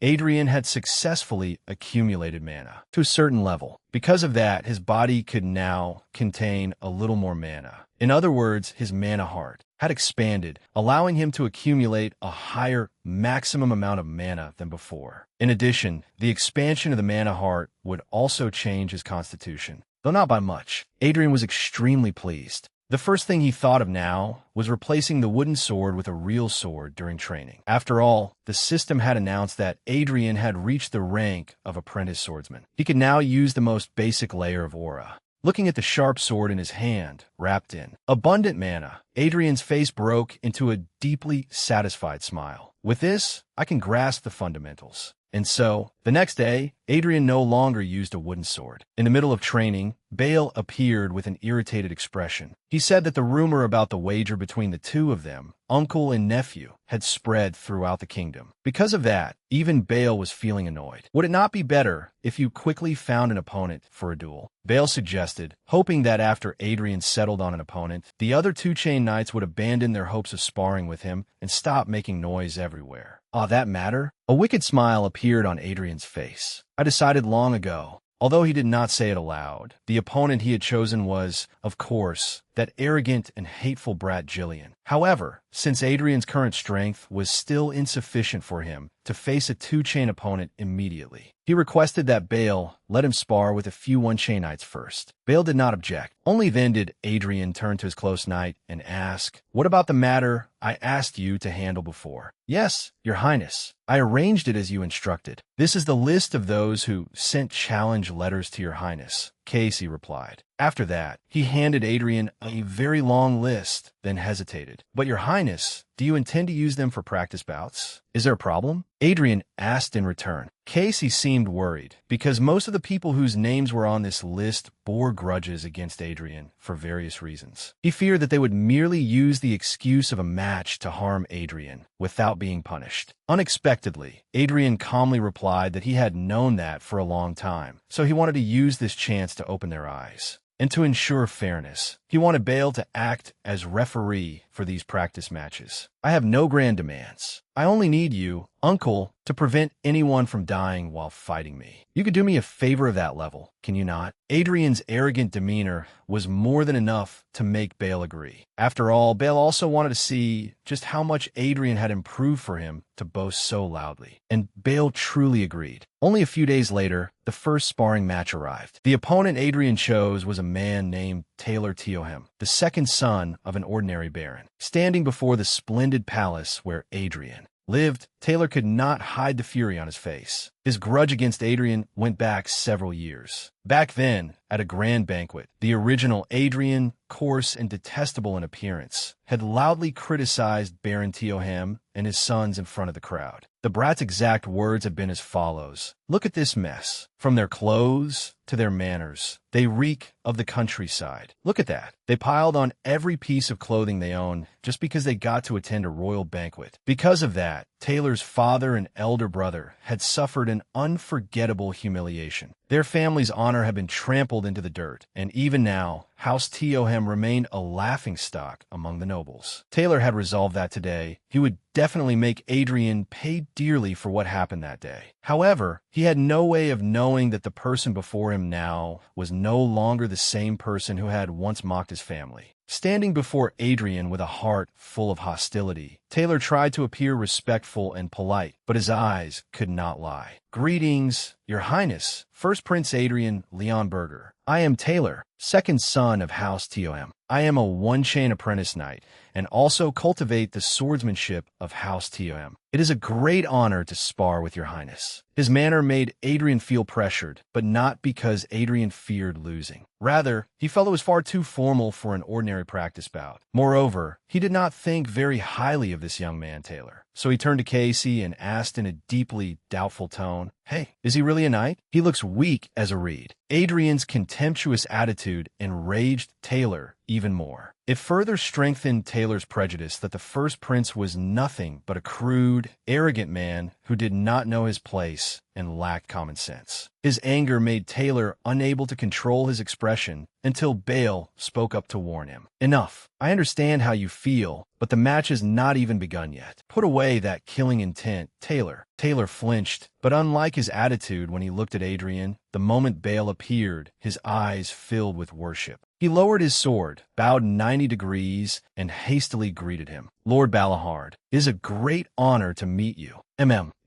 Adrian had successfully accumulated mana to a certain level. Because of that, his body could now contain a little more mana. In other words, his mana heart had expanded, allowing him to accumulate a higher maximum amount of mana than before. In addition, the expansion of the mana heart would also change his constitution, though not by much. Adrian was extremely pleased. The first thing he thought of now was replacing the wooden sword with a real sword during training. After all, the system had announced that Adrian had reached the rank of apprentice swordsman. He could now use the most basic layer of aura. Looking at the sharp sword in his hand, wrapped in abundant mana, Adrian's face broke into a deeply satisfied smile. With this, I can grasp the fundamentals. And so, the next day, Adrian no longer used a wooden sword. In the middle of training, Bale appeared with an irritated expression. He said that the rumor about the wager between the two of them, uncle and nephew, had spread throughout the kingdom. Because of that, even Bale was feeling annoyed. Would it not be better if you quickly found an opponent for a duel? Bale suggested, hoping that after Adrian settled on an opponent, the other two chain knights would abandon their hopes of sparring with him and stop making noise everywhere. That matter? A wicked smile appeared on Adrian's face. I decided long ago, although he did not say it aloud, the opponent he had chosen was, of course, that arrogant and hateful brat Jillian. However, since Adrian's current strength was still insufficient for him to face a two-chain opponent immediately, he requested that Bale let him spar with a few one-chain knights first. Bale did not object. Only then did Adrian turn to his close knight and ask, "What about the matter I asked you to handle before?" "Yes, your highness. I arranged it as you instructed. This is the list of those who sent challenge letters to your highness," Casey replied. After that, he handed Adrian a very long list, then hesitated. "But your highness, do you intend to use them for practice bouts? Is there a problem?" Adrian asked in return. Casey seemed worried, because most of the people whose names were on this list bore grudges against Adrian for various reasons. He feared that they would merely use the excuse of a match to harm Adrian without being punished. Unexpectedly, Adrian calmly replied that he had known that for a long time, so he wanted to use this chance to open their eyes. And to ensure fairness, he wanted Bale to act as referee for these practice matches. "I have no grand demands. I only need you, uncle, to prevent anyone from dying while fighting me. You could do me a favor of that level, can you not?" Adrian's arrogant demeanor was more than enough to make Bale agree. After all, Bale also wanted to see just how much Adrian had improved for him to boast so loudly. And Bale truly agreed. Only a few days later, the first sparring match arrived. The opponent Adrian chose was a man named Taylor Teohem, the second son of an ordinary baron. Standing before the splendid palace where Adrian lived, Taylor could not hide the fury on his face. His grudge against Adrian went back several years. Back then, at a grand banquet, the original Adrian, coarse and detestable in appearance, had loudly criticized Baron Teohem and his sons in front of the crowd. The brat's exact words had been as follows: "Look at this mess. From their clothes to their manners, they reek of the countryside. Look at that. They piled on every piece of clothing they own just because they got to attend a royal banquet." Because of that, Taylor's father and elder brother had suffered an unforgettable humiliation. Their family's honor had been trampled into the dirt, and even now, House Teohem remained a laughingstock among the nobles. Taylor had resolved that today he would definitely make Adrian pay dearly for what happened that day. However, he had no way of knowing that the person before him now was no longer the same person who had once mocked his family. Standing before Adrian with a heart full of hostility, Taylor tried to appear respectful and polite, but his eyes could not lie. "Greetings, your highness, First Prince Adrian Leon Berger. I am Taylor, second son of House Teohem. I am a one-chain apprentice knight, and also cultivate the swordsmanship of House Teohem. It is a great honor to spar with your highness." His manner made Adrian feel pressured, but not because Adrian feared losing. Rather, he felt it was far too formal for an ordinary practice bout. Moreover, he did not think very highly of this young man, Taylor. so he turned to Casey and asked in a deeply doubtful tone, "Hey, is he really a knight? He looks weak as a reed." Adrian's contemptuous attitude enraged Taylor even more. It further strengthened Taylor's prejudice that the first prince was nothing but a crude, arrogant man who did not know his place and lacked common sense. His anger made Taylor unable to control his expression until Bale spoke up to warn him. "Enough. I understand how you feel, but the match has not even begun yet. Put away that killing intent, Taylor." Taylor flinched, but unlike his attitude when he looked at Adrian, the moment Bale appeared, his eyes filled with worship. He lowered his sword, bowed 90 degrees, and hastily greeted him. "Lord Balahard, it is a great honor to meet you."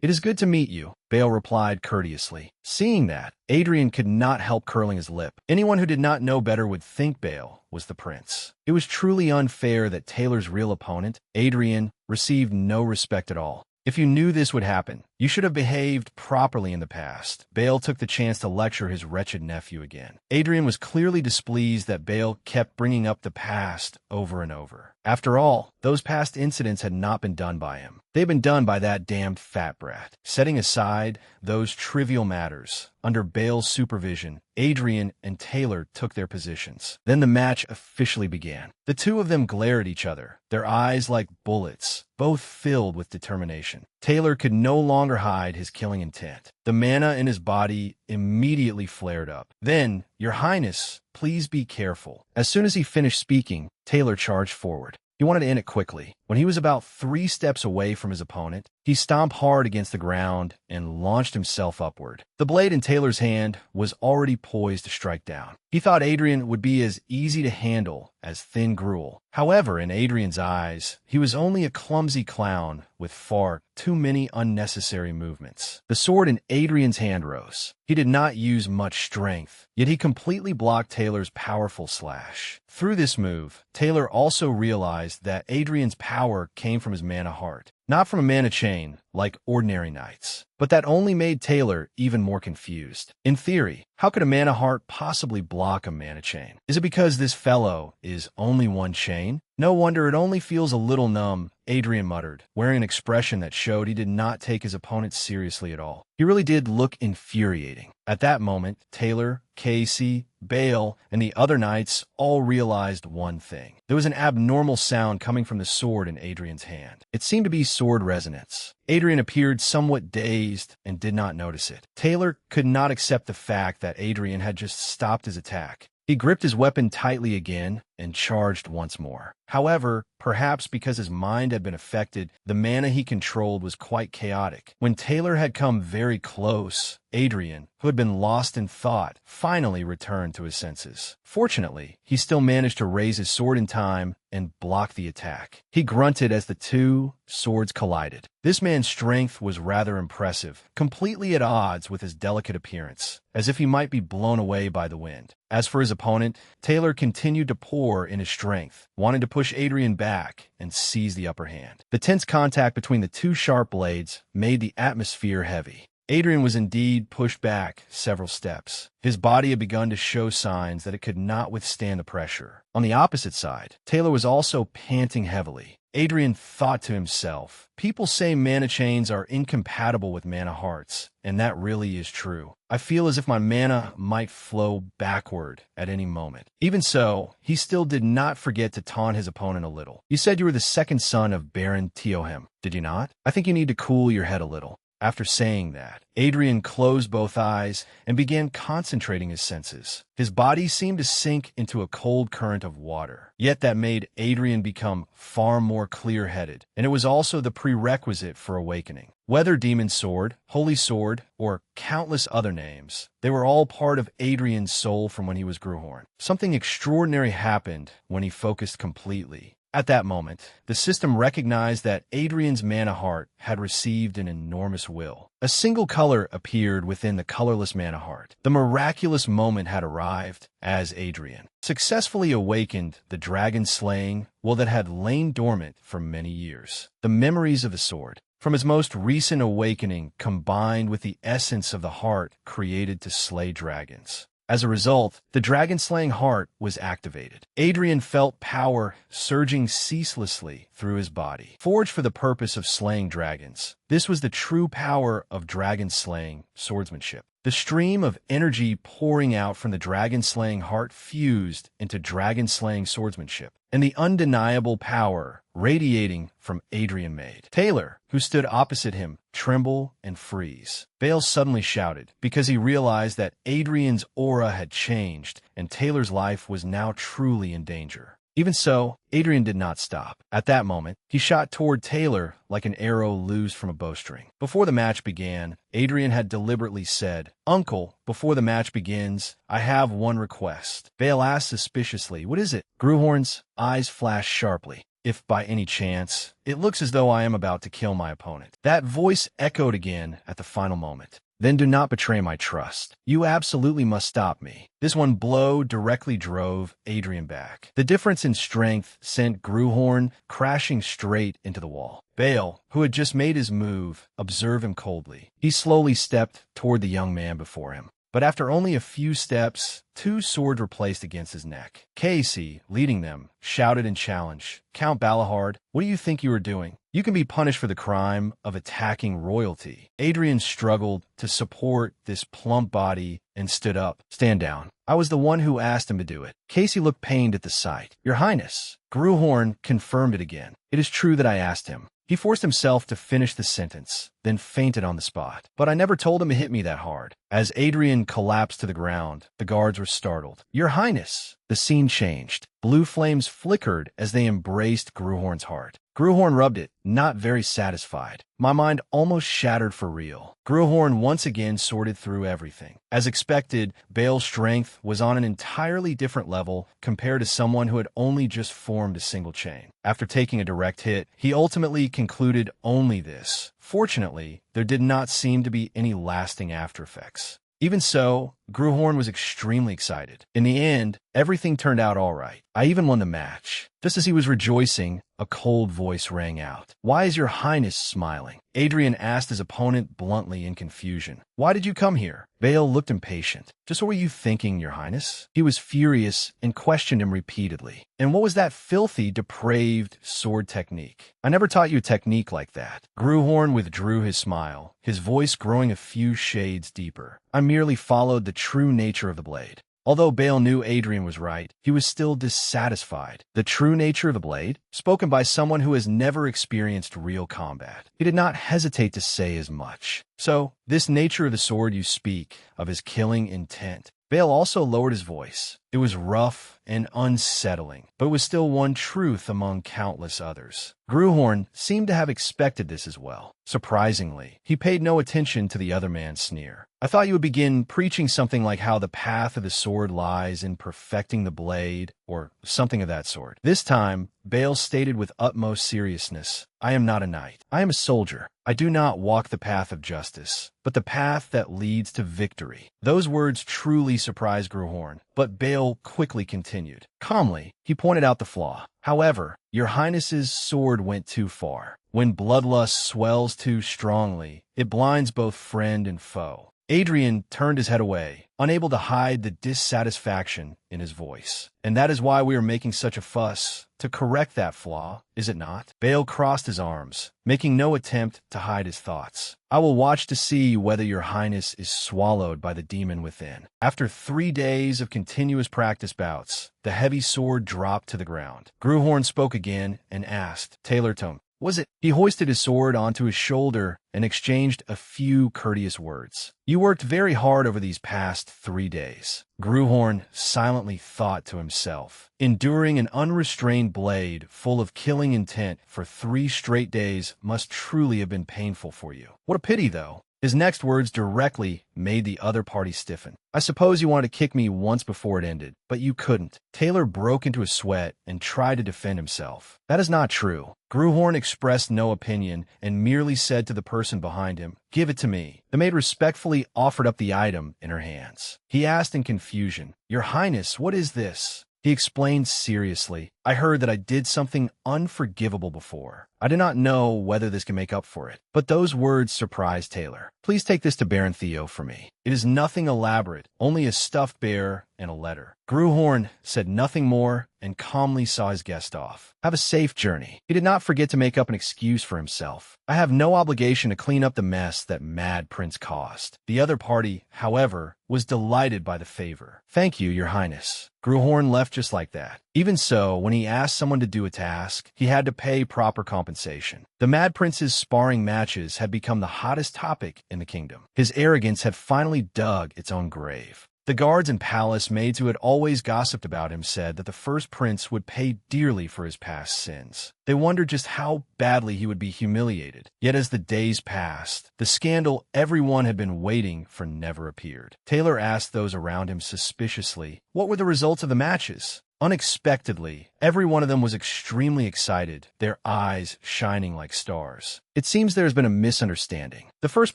It is good to meet you," Bale replied courteously. Seeing that, Adrian could not help curling his lip. Anyone who did not know better would think Bale was the prince. It was truly unfair that Taylor's real opponent, Adrian, received no respect at all. "If you knew this would happen, you should have behaved properly in the past." Bale took the chance to lecture his wretched nephew again. Adrian was clearly displeased that Bale kept bringing up the past over and over. After all, those past incidents had not been done by him. They'd been done by that damned fat brat. Setting aside those trivial matters, under Bale's supervision, Adrian and Taylor took their positions. Then the match officially began. The two of them glared at each other, their eyes like bullets, both filled with determination. Taylor could no longer hide his killing intent. The mana in his body immediately flared up. Then, "Your Highness, please be careful." As soon as he finished speaking, Taylor charged forward. He wanted to end it quickly. When he was about 3 steps away from his opponent, he stomped hard against the ground and launched himself upward. The blade in Taylor's hand was already poised to strike down. He thought Adrian would be as easy to handle as thin gruel. However, in Adrian's eyes, he was only a clumsy clown with far too many unnecessary movements. The sword in Adrian's hand rose. He did not use much strength, yet he completely blocked Taylor's powerful slash. Through this move, Taylor also realized that Adrian's power came from his mana heart, not from a mana chain like ordinary knights. But that only made Taylor even more confused. In theory, how could a mana heart possibly block a mana chain? Is it because this fellow is only one chain? No wonder it only feels a little numb, Adrian muttered, wearing an expression that showed he did not take his opponent seriously at all. He really did look infuriating. At that moment, Taylor, Casey, Bale, and the other knights all realized one thing. There was an abnormal sound coming from the sword in Adrian's hand. It seemed to be sword resonance. Adrian appeared somewhat dazed and did not notice it. Taylor could not accept the fact that Adrian had just stopped his attack. He gripped his weapon tightly again and charged once more. However, perhaps because his mind had been affected, the mana he controlled was quite chaotic. When Taylor had come very close, Adrian, who had been lost in thought, finally returned to his senses. Fortunately, he still managed to raise his sword in time and block the attack. He grunted as the two swords collided. This man's strength was rather impressive, completely at odds with his delicate appearance, as if he might be blown away by the wind. As for his opponent, Taylor continued to pour in his strength, wanting to push Adrian back and seize the upper hand. The tense contact between the two sharp blades made the atmosphere heavy. Adrian was indeed pushed back several steps. His body had begun to show signs that it could not withstand the pressure. On the opposite side, Taylor was also panting heavily. Adrian thought to himself, "People say mana chains are incompatible with mana hearts, and that really is true. I feel as if my mana might flow backward at any moment." Even so, he still did not forget to taunt his opponent a little. "You said you were the second son of Baron Teohem, did you not? I think you need to cool your head a little." After saying that, Adrian closed both eyes and began concentrating his senses. His body seemed to sink into a cold current of water. Yet that made Adrian become far more clear-headed, and it was also the prerequisite for awakening. Whether Demon Sword, Holy Sword, or countless other names, they were all part of Adrian's soul from when he was Gruhorn. Something extraordinary happened when he focused completely. At that moment, the system recognized that Adrian's mana heart had received an enormous will. A single color appeared within the colorless mana heart. The miraculous moment had arrived as Adrian successfully awakened the dragon slaying will that had lain dormant for many years. The memories of the sword, from his most recent awakening, combined with the essence of the heart created to slay dragons. As a result, the dragon-slaying heart was activated. Adrian felt power surging ceaselessly through his body. Forged for the purpose of slaying dragons, this was the true power of dragon-slaying swordsmanship. The stream of energy pouring out from the dragon-slaying heart fused into dragon-slaying swordsmanship, and the undeniable power radiating from Adrian made Taylor, who stood opposite him, tremble and freeze. Bale suddenly shouted because he realized that Adrian's aura had changed and Taylor's life was now truly in danger. Even so, Adrian did not stop. At that moment, he shot toward Taylor like an arrow loosed from a bowstring. Before the match began, Adrian had deliberately said, "Uncle, before the match begins, I have one request." Bale asked suspiciously, "What is it?" Gruhorn's eyes flashed sharply. "If by any chance, it looks as though I am about to kill my opponent." That voice echoed again at the final moment. "Then do not betray my trust. You absolutely must stop me." This one blow directly drove Adrian back. The difference in strength sent Gruhorn crashing straight into the wall. Bale, who had just made his move, observed him coldly. He slowly stepped toward the young man before him. But after only a few steps, two swords were placed against his neck. Casey, leading them, shouted and challenged, "Count Balahard, what do you think you are doing? You can be punished for the crime of attacking royalty." Adrian struggled to support this plump body and stood up. "Stand down. I was the one who asked him to do it." Casey looked pained at the sight. "Your Highness." Gruhorn confirmed it again. "It is true that I asked him." He forced himself to finish the sentence, then fainted on the spot. "But I never told him to hit me that hard." As Adrian collapsed to the ground, the guards were startled. "Your Highness!" The scene changed. Blue flames flickered as they embraced Gruhorn's heart. Gruhorn rubbed it, not very satisfied. "My mind almost shattered for real." Gruhorn once again sorted through everything. As expected, Bale's strength was on an entirely different level compared to someone who had only just formed a single chain. After taking a direct hit, he ultimately concluded only this. Fortunately, there did not seem to be any lasting after effects. Even so, Gruhorn was extremely excited. In the end, everything turned out all right. "I even won the match." Just as he was rejoicing, a cold voice rang out. "Why is your Highness smiling?" Adrian asked his opponent bluntly in confusion. "Why did you come here?" Bale looked impatient. "Just what were you thinking, your Highness?" He was furious and questioned him repeatedly. "And what was that filthy, depraved sword technique? I never taught you a technique like that." Gruhorn withdrew his smile, his voice growing a few shades deeper. "I merely followed the true nature of the blade." Although Bale knew Adrian was right, he was still dissatisfied. The true nature of the blade? Spoken by someone who has never experienced real combat. He did not hesitate to say as much. "So, this nature of the sword you speak of his killing intent." Bale also lowered his voice. It was rough and unsettling, but it was still one truth among countless others. Gruhorn seemed to have expected this as well. Surprisingly, he paid no attention to the other man's sneer. "I thought you would begin preaching something like how the path of the sword lies in perfecting the blade, or something of that sort." This time, Bale stated with utmost seriousness, "I am not a knight. I am a soldier. I do not walk the path of justice, but the path that leads to victory." Those words truly surprised Gruhorn, but Bale quickly continued. Calmly, he pointed out the flaw. "However, your Highness's sword went too far. When bloodlust swells too strongly, it blinds both friend and foe." Adrian turned his head away, unable to hide the dissatisfaction in his voice. "And that is why we are making such a fuss, to correct that flaw, is it not?" Bale crossed his arms, making no attempt to hide his thoughts. "I will watch to see whether your Highness is swallowed by the demon within." After 3 days of continuous practice bouts, the heavy sword dropped to the ground. Gruhorn spoke again and asked, "Taylor Tone, was it?" He hoisted his sword onto his shoulder and exchanged a few courteous words. "You worked very hard over these past 3 days." Gruhorn silently thought to himself. Enduring an unrestrained blade full of killing intent for 3 straight days must truly have been painful for you. What a pity, though. His next words directly made the other party stiffen. "I suppose you wanted to kick me once before it ended, but you couldn't." Taylor broke into a sweat and tried to defend himself. "That is not true." Gruhorn expressed no opinion and merely said to the person behind him, "Give it to me." The maid respectfully offered up the item in her hands. He asked in confusion, "Your Highness, what is this?" He explained seriously, I heard that I did something unforgivable before. I do not know whether this can make up for it, but those words surprised Taylor. Please take this to Baron Theo for me. It is nothing elaborate, only a stuffed bear and a letter. Gruhorn said nothing more and calmly saw his guest off. Have a safe journey. He did not forget to make up an excuse for himself. I have no obligation to clean up the mess that Mad Prince caused. The other party, however, was delighted by the favor. Thank you, Your Highness. Gruhorn left just like that. Even so, when he asked someone to do a task, he had to pay proper compensation. The Mad Prince's sparring matches had become the hottest topic in the kingdom. His arrogance had finally dug its own grave. The guards and palace maids who had always gossiped about him said that the first prince would pay dearly for his past sins. They wondered just how badly he would be humiliated. Yet as the days passed, the scandal everyone had been waiting for never appeared. Taylor asked those around him suspiciously, what were the results of the matches? Unexpectedly, every one of them was extremely excited, their eyes shining like stars. It seems there has been a misunderstanding. The first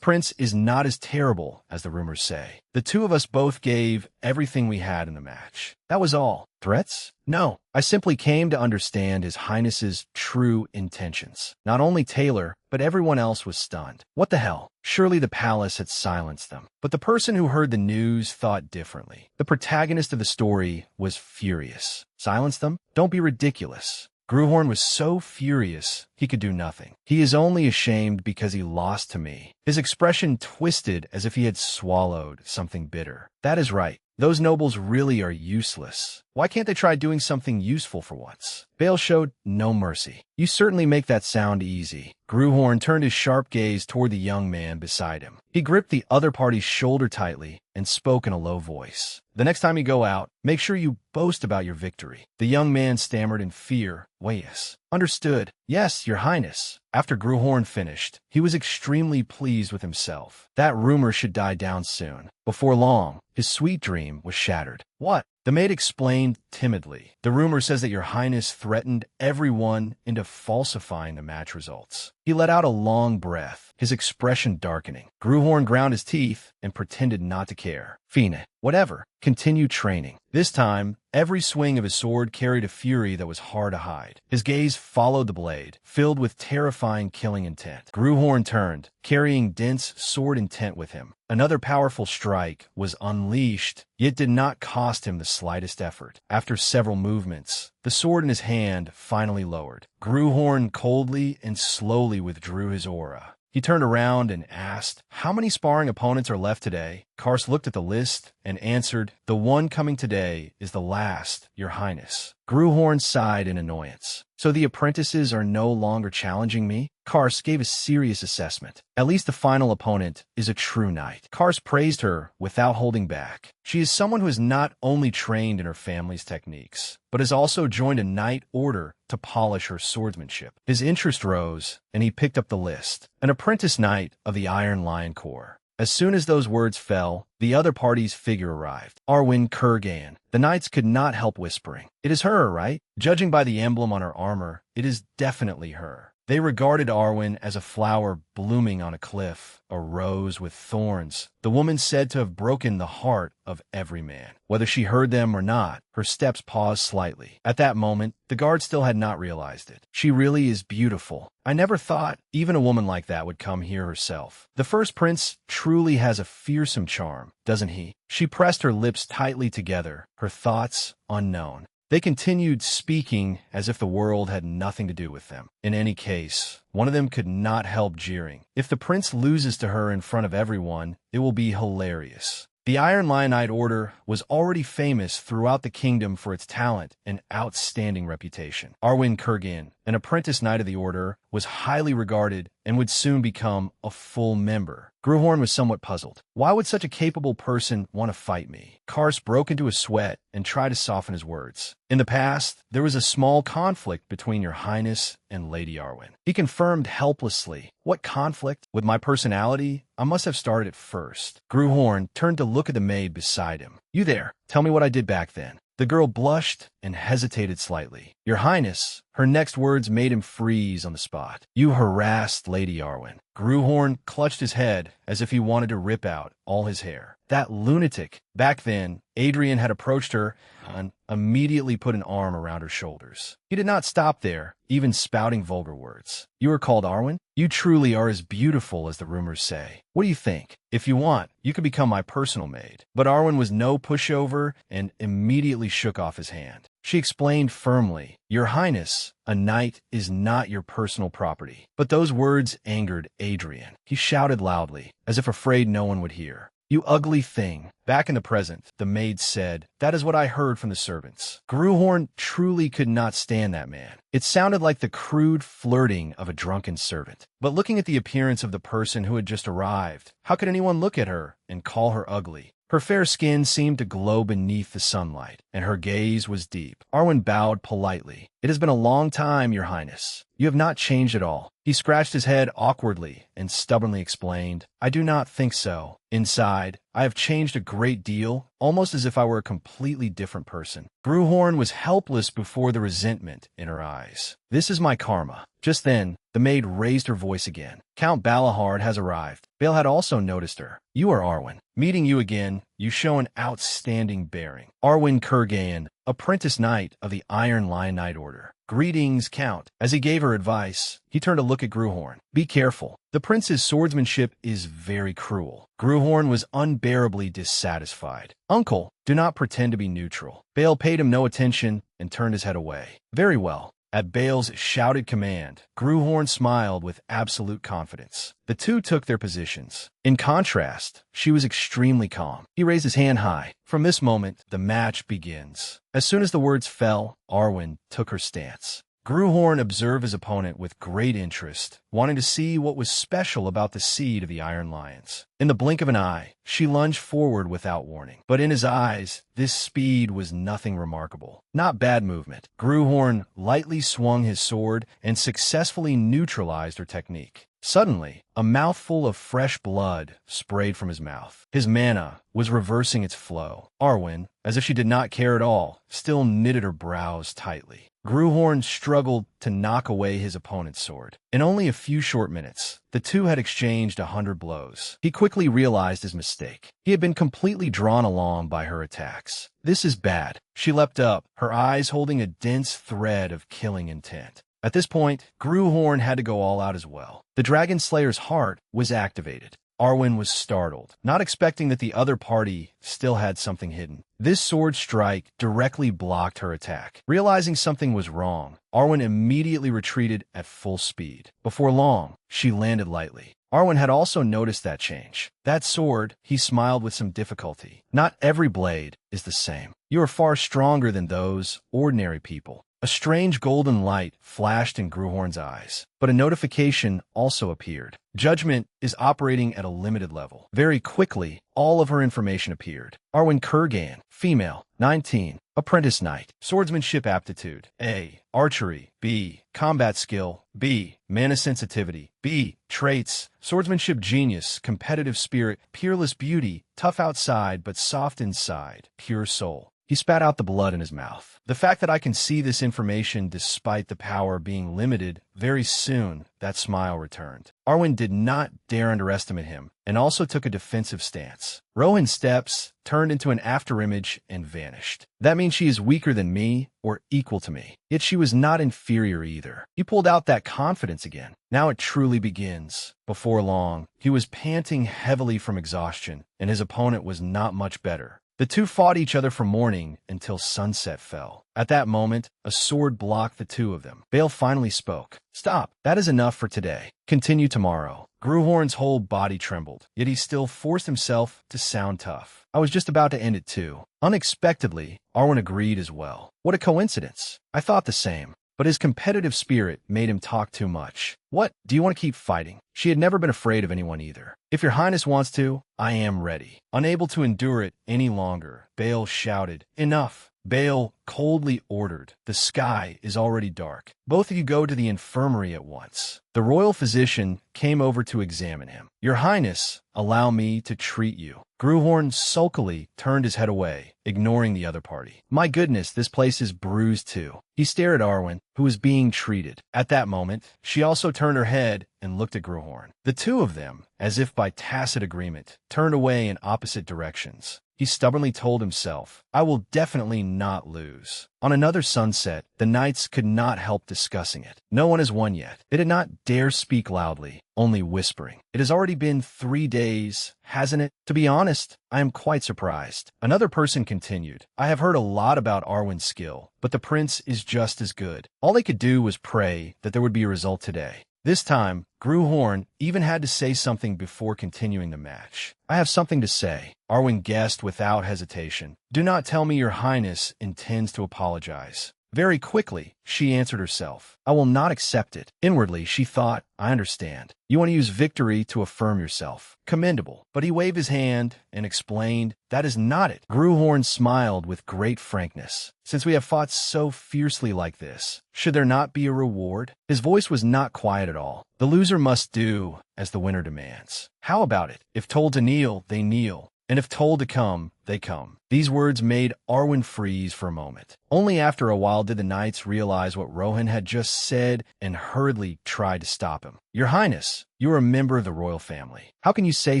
prince is not as terrible as the rumors say. The two of us both gave everything we had in the match. That was all. Threats? No. I simply came to understand His Highness's true intentions. Not only Taylor, but everyone else was stunned. What the hell? Surely the palace had silenced them. But the person who heard the news thought differently. The protagonist of the story was furious. Silence them? Don't be ridiculous. Gruhorn was so furious, he could do nothing. He is only ashamed because he lost to me. His expression twisted as if he had swallowed something bitter. That is right. Those nobles really are useless. Why can't they try doing something useful for once? Bale showed no mercy. You certainly make that sound easy. Gruhorn turned his sharp gaze toward the young man beside him. He gripped the other party's shoulder tightly and spoke in a low voice. The next time you go out, make sure you boast about your victory. The young man stammered in fear. Wait, yes. Understood. Yes, Your Highness. After Gruhorn finished, he was extremely pleased with himself. That rumor should die down soon. Before long, his sweet dream was shattered. What? The maid explained timidly. The rumor says that Your Highness threatened everyone into falsifying the match results. He let out a long breath, his expression darkening. Gruhorn ground his teeth and pretended not to care. Fine. Whatever. Continue training. This time, every swing of his sword carried a fury that was hard to hide. His gaze followed the blade, filled with terrifying killing intent. Gruhorn turned, carrying dense sword intent with him. Another powerful strike was unleashed, yet did not cost him the slightest effort. After several movements, the sword in his hand finally lowered. Gruhorn coldly and slowly withdrew his aura. He turned around and asked, how many sparring opponents are left today? Kars looked at the list and answered, the one coming today is the last, Your Highness. Gruhorn sighed in annoyance. So the apprentices are no longer challenging me? Kars gave a serious assessment. At least the final opponent is a true knight. Kars praised her without holding back. She is someone who is not only trained in her family's techniques, but has also joined a knight order to polish her swordsmanship. His interest rose, and he picked up the list. An apprentice knight of the Iron Lion Corps. As soon as those words fell, the other party's figure arrived. Arwen Kurgan. The knights could not help whispering. It is her, right? Judging by the emblem on her armor, it is definitely her. They regarded Arwen as a flower blooming on a cliff, a rose with thorns. The woman said to have broken the heart of every man. Whether she heard them or not, her steps paused slightly. At that moment, the guard still had not realized it. She really is beautiful. I never thought even a woman like that would come here herself. The first prince truly has a fearsome charm, doesn't he? She pressed her lips tightly together, her thoughts unknown. They continued speaking as if the world had nothing to do with them. In any case, one of them could not help jeering. If the prince loses to her in front of everyone, it will be hilarious. The Iron Lionite Order was already famous throughout the kingdom for its talent and outstanding reputation. Arwen Kurgan, an apprentice knight of the order, was highly regarded and would soon become a full member. Gruhorn was somewhat puzzled. Why would such a capable person want to fight me? Kars broke into a sweat and tried to soften his words. In the past, there was a small conflict between Your Highness and Lady Arwen. He confirmed helplessly. What conflict? With my personality? I must have started it first. Gruhorn turned to look at the maid beside him. You there, tell me what I did back then. The girl blushed and hesitated slightly. Your Highness, Her next words made him freeze on the spot. "You harassed Lady Arwen." Gruhorn clutched his head as if he wanted to rip out all his hair. That lunatic! Back then, Adrian had approached her and immediately put an arm around her shoulders. He did not stop there, even spouting vulgar words. "You are called Arwen? You truly are as beautiful as the rumors say. What do you think? If you want, you could become my personal maid." But Arwen was no pushover and immediately shook off his hand. She explained firmly, "Your Highness, a knight is not your personal property." But those words angered Adrian. He shouted loudly, as if afraid no one would hear. "You ugly thing." Back in the present, the maid said, "That is what I heard from the servants." Gruhorn truly could not stand that man. It sounded like the crude flirting of a drunken servant. But looking at the appearance of the person who had just arrived, how could anyone look at her and call her ugly? Her fair skin seemed to glow beneath the sunlight, and her gaze was deep. Arwen bowed politely. "It has been a long time, Your Highness. You have not changed at all." He scratched his head awkwardly and stubbornly explained, "I do not think so. Inside, I have changed a great deal, almost as if I were a completely different person." Gruhorn was helpless before the resentment in her eyes. "This is my karma." Just then, the maid raised her voice again. "Count Balahard has arrived." Bale had also noticed her. "You are Arwen. Meeting you again, you show an outstanding bearing." Arwen Kurgan, apprentice knight of the Iron Lion Knight Order. "Greetings, Count." As he gave her advice, he turned to look at Gruhorn. "Be careful. The prince's swordsmanship is very cruel." Gruhorn was unbearably dissatisfied. "Uncle, do not pretend to be neutral." Bale paid him no attention and turned his head away. "Very well." At Bale's shouted command, Gruhorn smiled with absolute confidence. The two took their positions. In contrast, she was extremely calm. He raised his hand high. "From this moment, the match begins." As soon as the words fell, Arwen took her stance. Gruhorn observed his opponent with great interest, wanting to see what was special about the seed of the Iron Lions. In the blink of an eye, she lunged forward without warning. But in his eyes, this speed was nothing remarkable. Not bad movement. Gruhorn lightly swung his sword and successfully neutralized her technique. Suddenly, a mouthful of fresh blood sprayed from his mouth. His mana was reversing its flow. Arwen, as if she did not care at all, still knitted her brows tightly. Gruhorn struggled to knock away his opponent's sword. In only a few short minutes, the two had exchanged 100 blows. He quickly realized his mistake. He had been completely drawn along by her attacks. "This is bad." She leapt up, her eyes holding a dense thread of killing intent. At this point, Gruhorn had to go all out as well. The Dragon Slayer's heart was activated. Arwen was startled, not expecting that the other party still had something hidden. This sword strike directly blocked her attack. Realizing something was wrong, Arwen immediately retreated at full speed. Before long, she landed lightly. Arwen had also noticed that change. "That sword," he smiled with some difficulty. "Not every blade is the same. You are far stronger than those ordinary people." A strange golden light flashed in Gruhorn's eyes, but a notification also appeared. Judgment is operating at a limited level. Very quickly, all of her information appeared. Arwen Kurgan, female, 19, apprentice knight, swordsmanship aptitude, A, archery, B, combat skill, B, mana sensitivity, B, traits, swordsmanship genius, competitive spirit, peerless beauty, tough outside but soft inside, pure soul. He spat out the blood in his mouth. "The fact that I can see this information despite the power being limited, very soon that smile returned." Arwen did not dare underestimate him, and also took a defensive stance. Rohan's steps turned into an afterimage and vanished. "That means she is weaker than me, or equal to me." Yet she was not inferior either. He pulled out that confidence again. Now it truly begins. Before long, he was panting heavily from exhaustion, and his opponent was not much better. The two fought each other from morning until sunset fell. At that moment, a sword blocked the two of them. Bale finally spoke. "Stop. That is enough for today. Continue tomorrow." Gruhorn's whole body trembled, yet he still forced himself to sound tough. "I was just about to end it too." Unexpectedly, Arwen agreed as well. "What a coincidence. I thought the same." But his competitive spirit made him talk too much. "What? Do you want to keep fighting?" She had never been afraid of anyone either. "If your highness wants to, I am ready." Unable to endure it any longer, Bale shouted, "Enough." Baal coldly ordered. The sky is already dark. Both of you go to the infirmary at once. The royal physician came over to examine him. Your Highness, allow me to treat you. Gruhorn sulkily turned his head away, ignoring the other party. My goodness, this place is bruised too. He stared at Arwen, who was being treated. At that moment, she also turned her head and looked at Gruhorn. The two of them, as if by tacit agreement, turned away in opposite directions. He stubbornly told himself, I will definitely not lose. On another sunset, the knights could not help discussing it. No one has won yet. They did not dare speak loudly, only whispering. It has already been 3 days, hasn't it? To be honest, I am quite surprised. Another person continued, I have heard a lot about Arwen's skill, but the prince is just as good. All they could do was pray that there would be a result today. This time, Gruhorn even had to say something before continuing the match. I have something to say. Arwen guessed without hesitation. Do not tell me your Highness intends to apologize. Very quickly, she answered herself. I will not accept it. Inwardly, she thought, I understand. You want to use victory to affirm yourself. Commendable. But he waved his hand and explained, that is not it. Gruhorn smiled with great frankness. Since we have fought so fiercely like this, should there not be a reward? His voice was not quiet at all. The loser must do as the winner demands. How about it? If told to kneel, they kneel. And if told to come, they come. These words made Arwen freeze for a moment. Only after a while did the knights realize what Rohan had just said and hurriedly tried to stop him. Your Highness, you are a member of the royal family. How can you say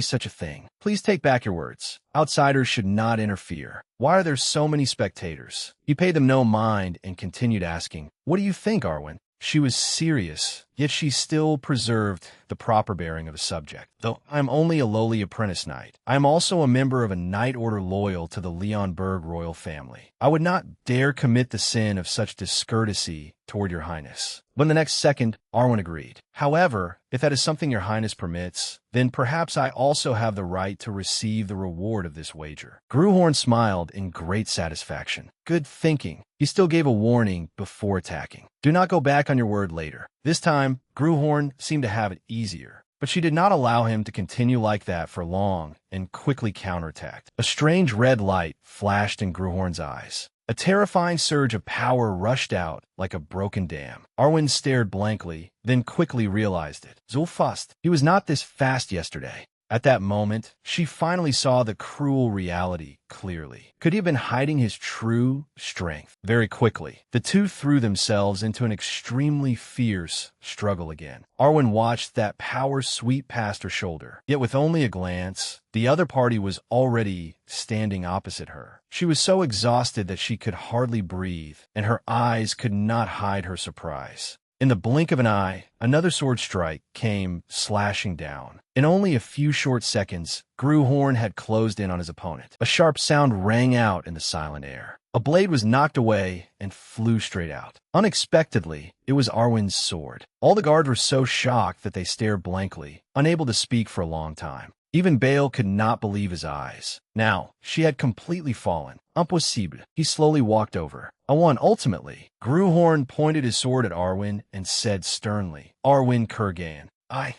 such a thing? Please take back your words. Outsiders should not interfere. Why are there so many spectators? He paid them no mind and continued asking, What do you think, Arwen? She was serious, yet she still preserved the proper bearing of a subject. Though I am only a lowly apprentice knight, I am also a member of a knight order loyal to the Leonberg royal family. I would not dare commit the sin of such discourtesy toward your Highness. But in the next second, Arwen agreed. However, if that is something your Highness permits, then perhaps I also have the right to receive the reward of this wager. Gruhorn smiled in great satisfaction. Good thinking. He still gave a warning before attacking. Do not go back on your word later. This time, Gruhorn seemed to have it easier. But she did not allow him to continue like that for long and quickly counterattacked. A strange red light flashed in Gruhorn's eyes. A terrifying surge of power rushed out like a broken dam. Arwen stared blankly, then quickly realized it. Zulfast, he was not this fast yesterday. At that moment, she finally saw the cruel reality clearly. Could he have been hiding his true strength? Very quickly, the two threw themselves into an extremely fierce struggle again. Arwen watched that power sweep past her shoulder, yet with only a glance, the other party was already standing opposite her. She was so exhausted that she could hardly breathe, and her eyes could not hide her surprise. In the blink of an eye, another sword strike came slashing down. In only a few short seconds, Gruhorn had closed in on his opponent. A sharp sound rang out in the silent air. A blade was knocked away and flew straight out. Unexpectedly, it was Arwen's sword. All the guards were so shocked that they stared blankly, unable to speak for a long time. Even Baal could not believe his eyes. Now, she had completely fallen. Impossible. He slowly walked over. I won ultimately. Gruhorn pointed his sword at Arwen and said sternly, Arwen Kurgan.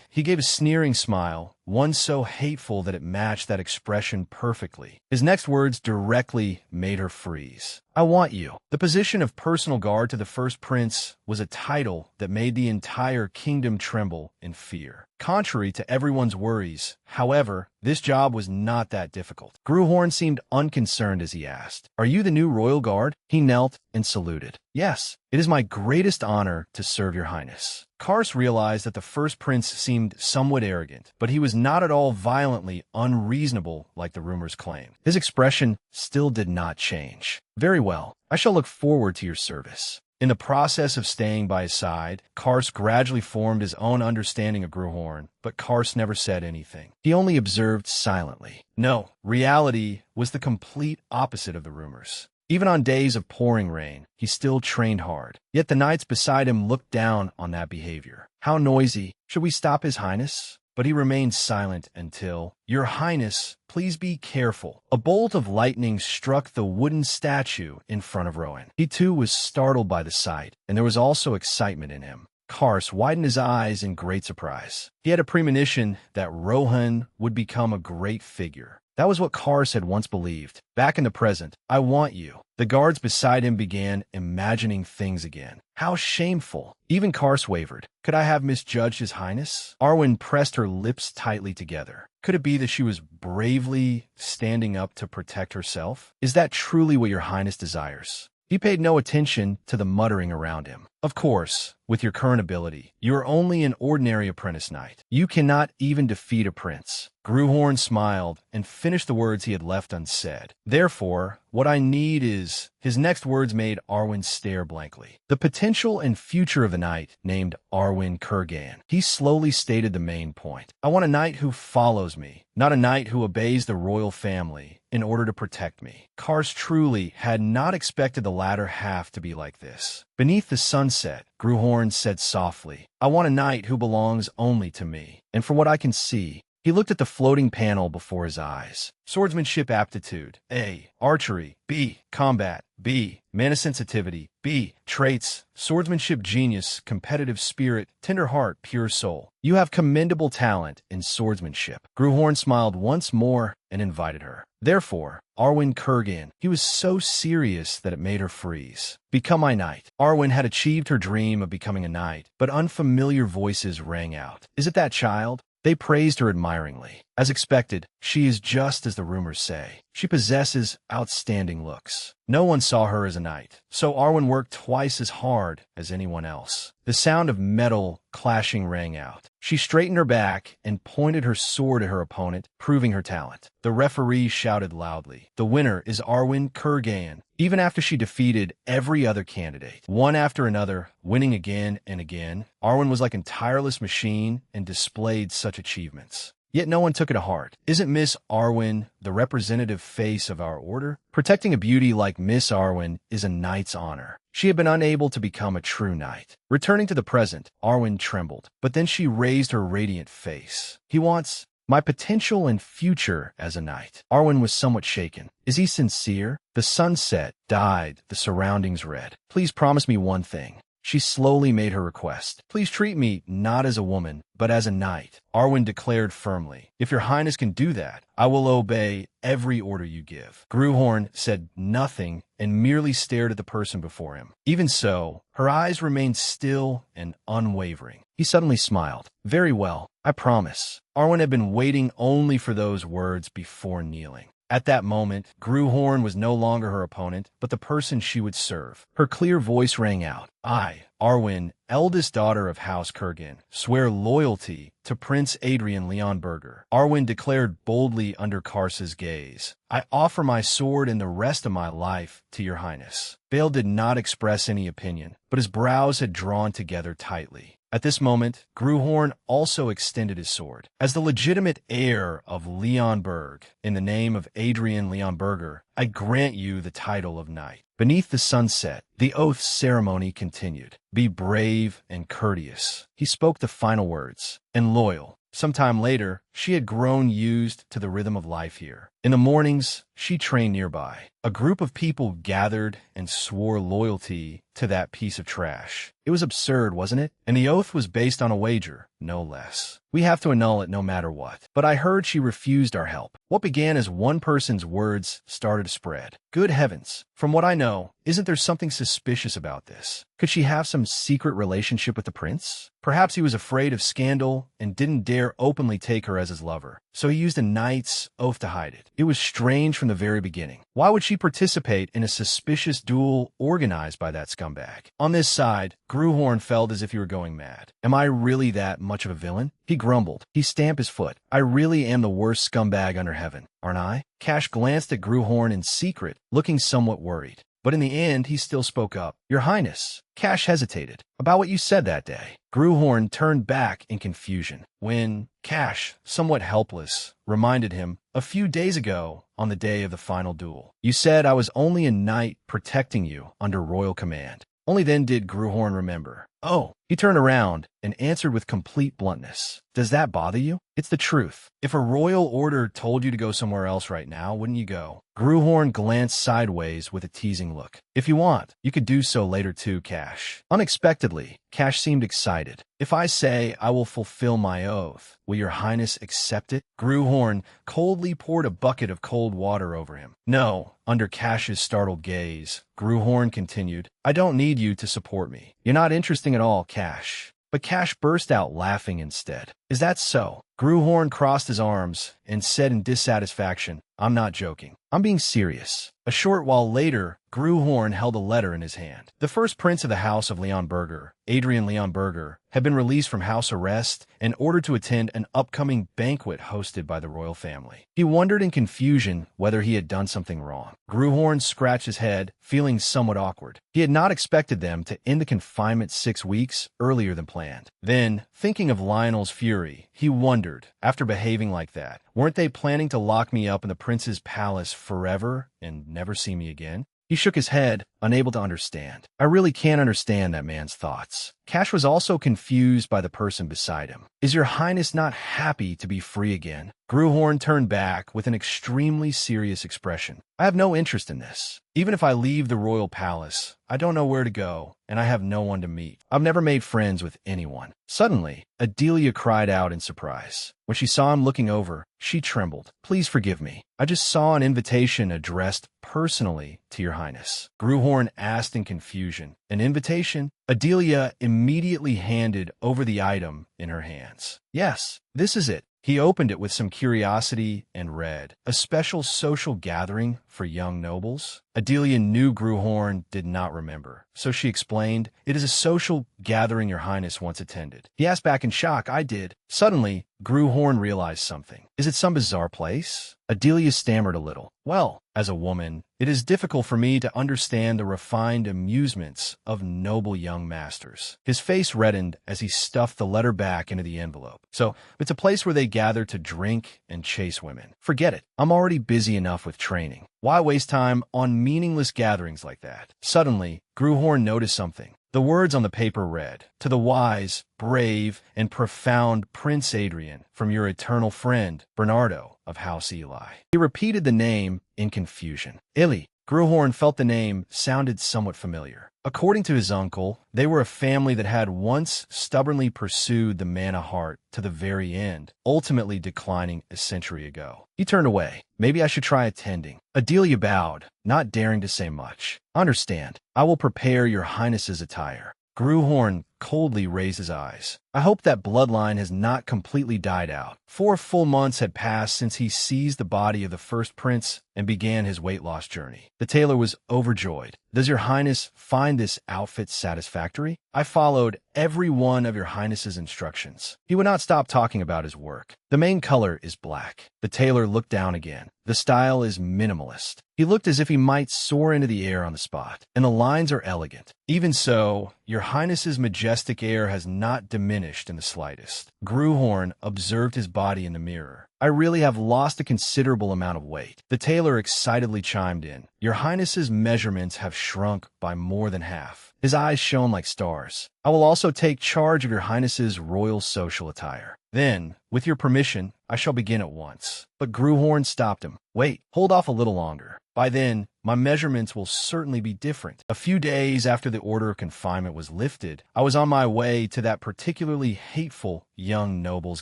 He gave a sneering smile, one so hateful that it matched that expression perfectly. His next words directly made her freeze. I want you. The position of personal guard to the first prince was a title that made the entire kingdom tremble in fear. Contrary to everyone's worries, however, this job was not that difficult. Gruhorn seemed unconcerned as he asked, Are you the new royal guard? He knelt and saluted. Yes, it is my greatest honor to serve your Highness. Kars realized that the first prince seemed somewhat arrogant, but he was not at all violently unreasonable like the rumors claimed. His expression still did not change. Very well, I shall look forward to your service. In the process of staying by his side, Kars gradually formed his own understanding of Gruhorn, but Kars never said anything. He only observed silently. No, reality was the complete opposite of the rumors. Even on days of pouring rain, he still trained hard. Yet the knights beside him looked down on that behavior. How noisy. Should we stop his Highness? But he remained silent until, Your Highness, please be careful. A bolt of lightning struck the wooden statue in front of Rohan. He too was startled by the sight, and there was also excitement in him. Kars widened his eyes in great surprise. He had a premonition that Rohan would become a great figure. That was what Kars had once believed. Back in the present, I want you. The guards beside him began imagining things again. How shameful. Even Kars wavered. Could I have misjudged His Highness? Arwen pressed her lips tightly together. Could it be that she was bravely standing up to protect herself? Is that truly what Your Highness desires? He paid no attention to the muttering around him. Of course, with your current ability, you are only an ordinary apprentice knight. You cannot even defeat a prince. Gruhorn smiled and finished the words he had left unsaid. Therefore, what I need is... His next words made Arwen stare blankly. The potential and future of the knight named Arwen Kurgan. He slowly stated the main point. I want a knight who follows me, not a knight who obeys the royal family in order to protect me. Kars truly had not expected the latter half to be like this. Beneath the sunset, Gruhorn said softly, I want a knight who belongs only to me. And from what I can see, he looked at the floating panel before his eyes. Swordsmanship aptitude, A. Archery, B. Combat, B. Mana sensitivity, B. Traits, swordsmanship genius, competitive spirit, tender heart, pure soul. You have commendable talent in swordsmanship. Gruhorn smiled once more and invited her. Therefore, Arwen Kurgan, he was so serious that it made her freeze. Become my knight. Arwen had achieved her dream of becoming a knight, but unfamiliar voices rang out. Is it that child? They praised her admiringly. As expected, she is just as the rumors say. She possesses outstanding looks. No one saw her as a knight, so Arwen worked twice as hard as anyone else. The sound of metal clashing rang out. She straightened her back and pointed her sword at her opponent, proving her talent. The referee shouted loudly, the winner is Arwen Kurgan. Even after she defeated every other candidate, one after another, winning again and again, Arwen was like a tireless machine and displayed such achievements. Yet no one took it to heart. Isn't Miss Arwen the representative face of our order? Protecting a beauty like Miss Arwen is a knight's honor. She had been unable to become a true knight. Returning to the present, Arwen trembled, but then she raised her radiant face. He wants my potential and future as a knight. Arwen was somewhat shaken. Is he sincere? The sunset died, the surroundings red. Please promise me one thing. She slowly made her request. Please treat me not as a woman, but as a knight. Arwen declared firmly, if your highness can do that, I will obey every order you give. Gruhorn said nothing and merely stared at the person before him. Even so, her eyes remained still and unwavering. He suddenly smiled. Very well, I promise. Arwen had been waiting only for those words before kneeling. At that moment, Gruhorn was no longer her opponent, but the person she would serve. Her clear voice rang out. I, Arwen, eldest daughter of House Kurgan, swear loyalty to Prince Adrian Leonberger. Arwen declared boldly under Kars's gaze. I offer my sword and the rest of my life to your highness. Bale did not express any opinion, but his brows had drawn together tightly. At this moment, Gruhorn also extended his sword. As the legitimate heir of Leonberg, in the name of Adrian Leonberger, I grant you the title of knight. Beneath the sunset, the oath ceremony continued. Be brave and courteous. He spoke the final words. And loyal. Sometime later, she had grown used to the rhythm of life here. In the mornings, she trained nearby. A group of people gathered and swore loyalty to that piece of trash. It was absurd, wasn't it? And the oath was based on a wager, no less. We have to annul it no matter what. But I heard she refused our help. What began as one person's words started to spread. Good heavens. From what I know, isn't there something suspicious about this? Could she have some secret relationship with the prince? Perhaps he was afraid of scandal and didn't dare openly take her as his lover. So he used a knight's oath to hide it. It was strange from the very beginning. Why would she participate in a suspicious duel organized by that scumbag? On this side, Gruhorn felt as if he were going mad. Am I really that much of a villain? He grumbled. He stamped his foot. I really am the worst scumbag under heaven, aren't I? Cash glanced at Gruhorn in secret, looking somewhat worried. But in the end, he still spoke up. Your Highness. Cash hesitated. About what you said that day. Gruhorn turned back in confusion when Cash, somewhat helpless, reminded him, a few days ago, on the day of the final duel, you said I was only a knight protecting you under royal command. Only then did Gruhorn remember. Oh, he turned around and answered with complete bluntness. Does that bother you? It's the truth. If a royal order told you to go somewhere else right now, wouldn't you go? Gruhorn glanced sideways with a teasing look. If you want, you could do so later too, Cash. Unexpectedly, Cash seemed excited. If I say I will fulfill my oath, will your highness accept it? Gruhorn coldly poured a bucket of cold water over him. No, under Cash's startled gaze, Gruhorn continued, I don't need you to support me. You're not interesting at all, Cash. But Cash burst out laughing instead. Is that so? Gruhorn crossed his arms and said in dissatisfaction, I'm not joking. I'm being serious. A short while later, Gruhorn held a letter in his hand. The first prince of the House of Leonberger, Adrian Leonberger, had been released from house arrest and ordered to attend an upcoming banquet hosted by the royal family. He wondered in confusion whether he had done something wrong. Gruhorn scratched his head, feeling somewhat awkward. He had not expected them to end the confinement 6 weeks earlier than planned. Then, thinking of Lionel's fury, he wondered, after behaving like that, weren't they planning to lock me up in the prince's palace forever and never see me again? He shook his head, unable to understand. I really can't understand that man's thoughts. Cash was also confused by the person beside him. Is your highness not happy to be free again? Gruhorn turned back with an extremely serious expression. I have no interest in this. Even if I leave the royal palace, I don't know where to go, and I have no one to meet. I've never made friends with anyone. Suddenly, Adelia cried out in surprise. When she saw him looking over, she trembled. Please forgive me. I just saw an invitation addressed personally to your highness. Gruhorn asked in confusion. An invitation? Adelia immediately handed over the item in her hands. Yes, this is it. He opened it with some curiosity and read, a special social gathering for young nobles. Adelia knew Gruhorn did not remember, so she explained, it is a social gathering your highness once attended. He asked back in shock, I did. Suddenly, Gruhorn realized something. Is it some bizarre place? Adelia stammered a little. Well, as a woman, it is difficult for me to understand the refined amusements of noble young masters. His face reddened as he stuffed the letter back into the envelope. So, it's a place where they gather to drink and chase women. Forget it. I'm already busy enough with training. Why waste time on meaningless gatherings like that? Suddenly, Gruhorn noticed something. The words on the paper read, to the wise, brave, and profound Prince Adrian, from your eternal friend, Bernardo of House Eli. He repeated the name in confusion. Eli. Gruhorn felt the name sounded somewhat familiar. According to his uncle, they were a family that had once stubbornly pursued the Manhwa heart to the very end, ultimately declining a century ago. He turned away. Maybe I should try attending. Adelia bowed, not daring to say much. Understand. I will prepare your highness's attire. Gruhorn coldly raised his eyes. I hope that bloodline has not completely died out. 4 full months had passed since he seized the body of the first prince and began his weight loss journey. The tailor was overjoyed. Does your highness find this outfit satisfactory? I followed every one of your highness's instructions. He would not stop talking about his work. The main color is black. The tailor looked down again. The style is minimalist. He looked as if he might soar into the air on the spot, and the lines are elegant. Even so, your highness's majestic air has not diminished in the slightest. Gruhorn observed his body in the mirror. I really have lost a considerable amount of weight. The tailor excitedly chimed in. Your highness's measurements have shrunk by more than half. His eyes shone like stars. I will also take charge of your highness's royal social attire. Then, with your permission, I shall begin at once. But Gruhorn stopped him. Wait, hold off a little longer. By then, my measurements will certainly be different. A few days after the order of confinement was lifted, I was on my way to that particularly hateful young nobles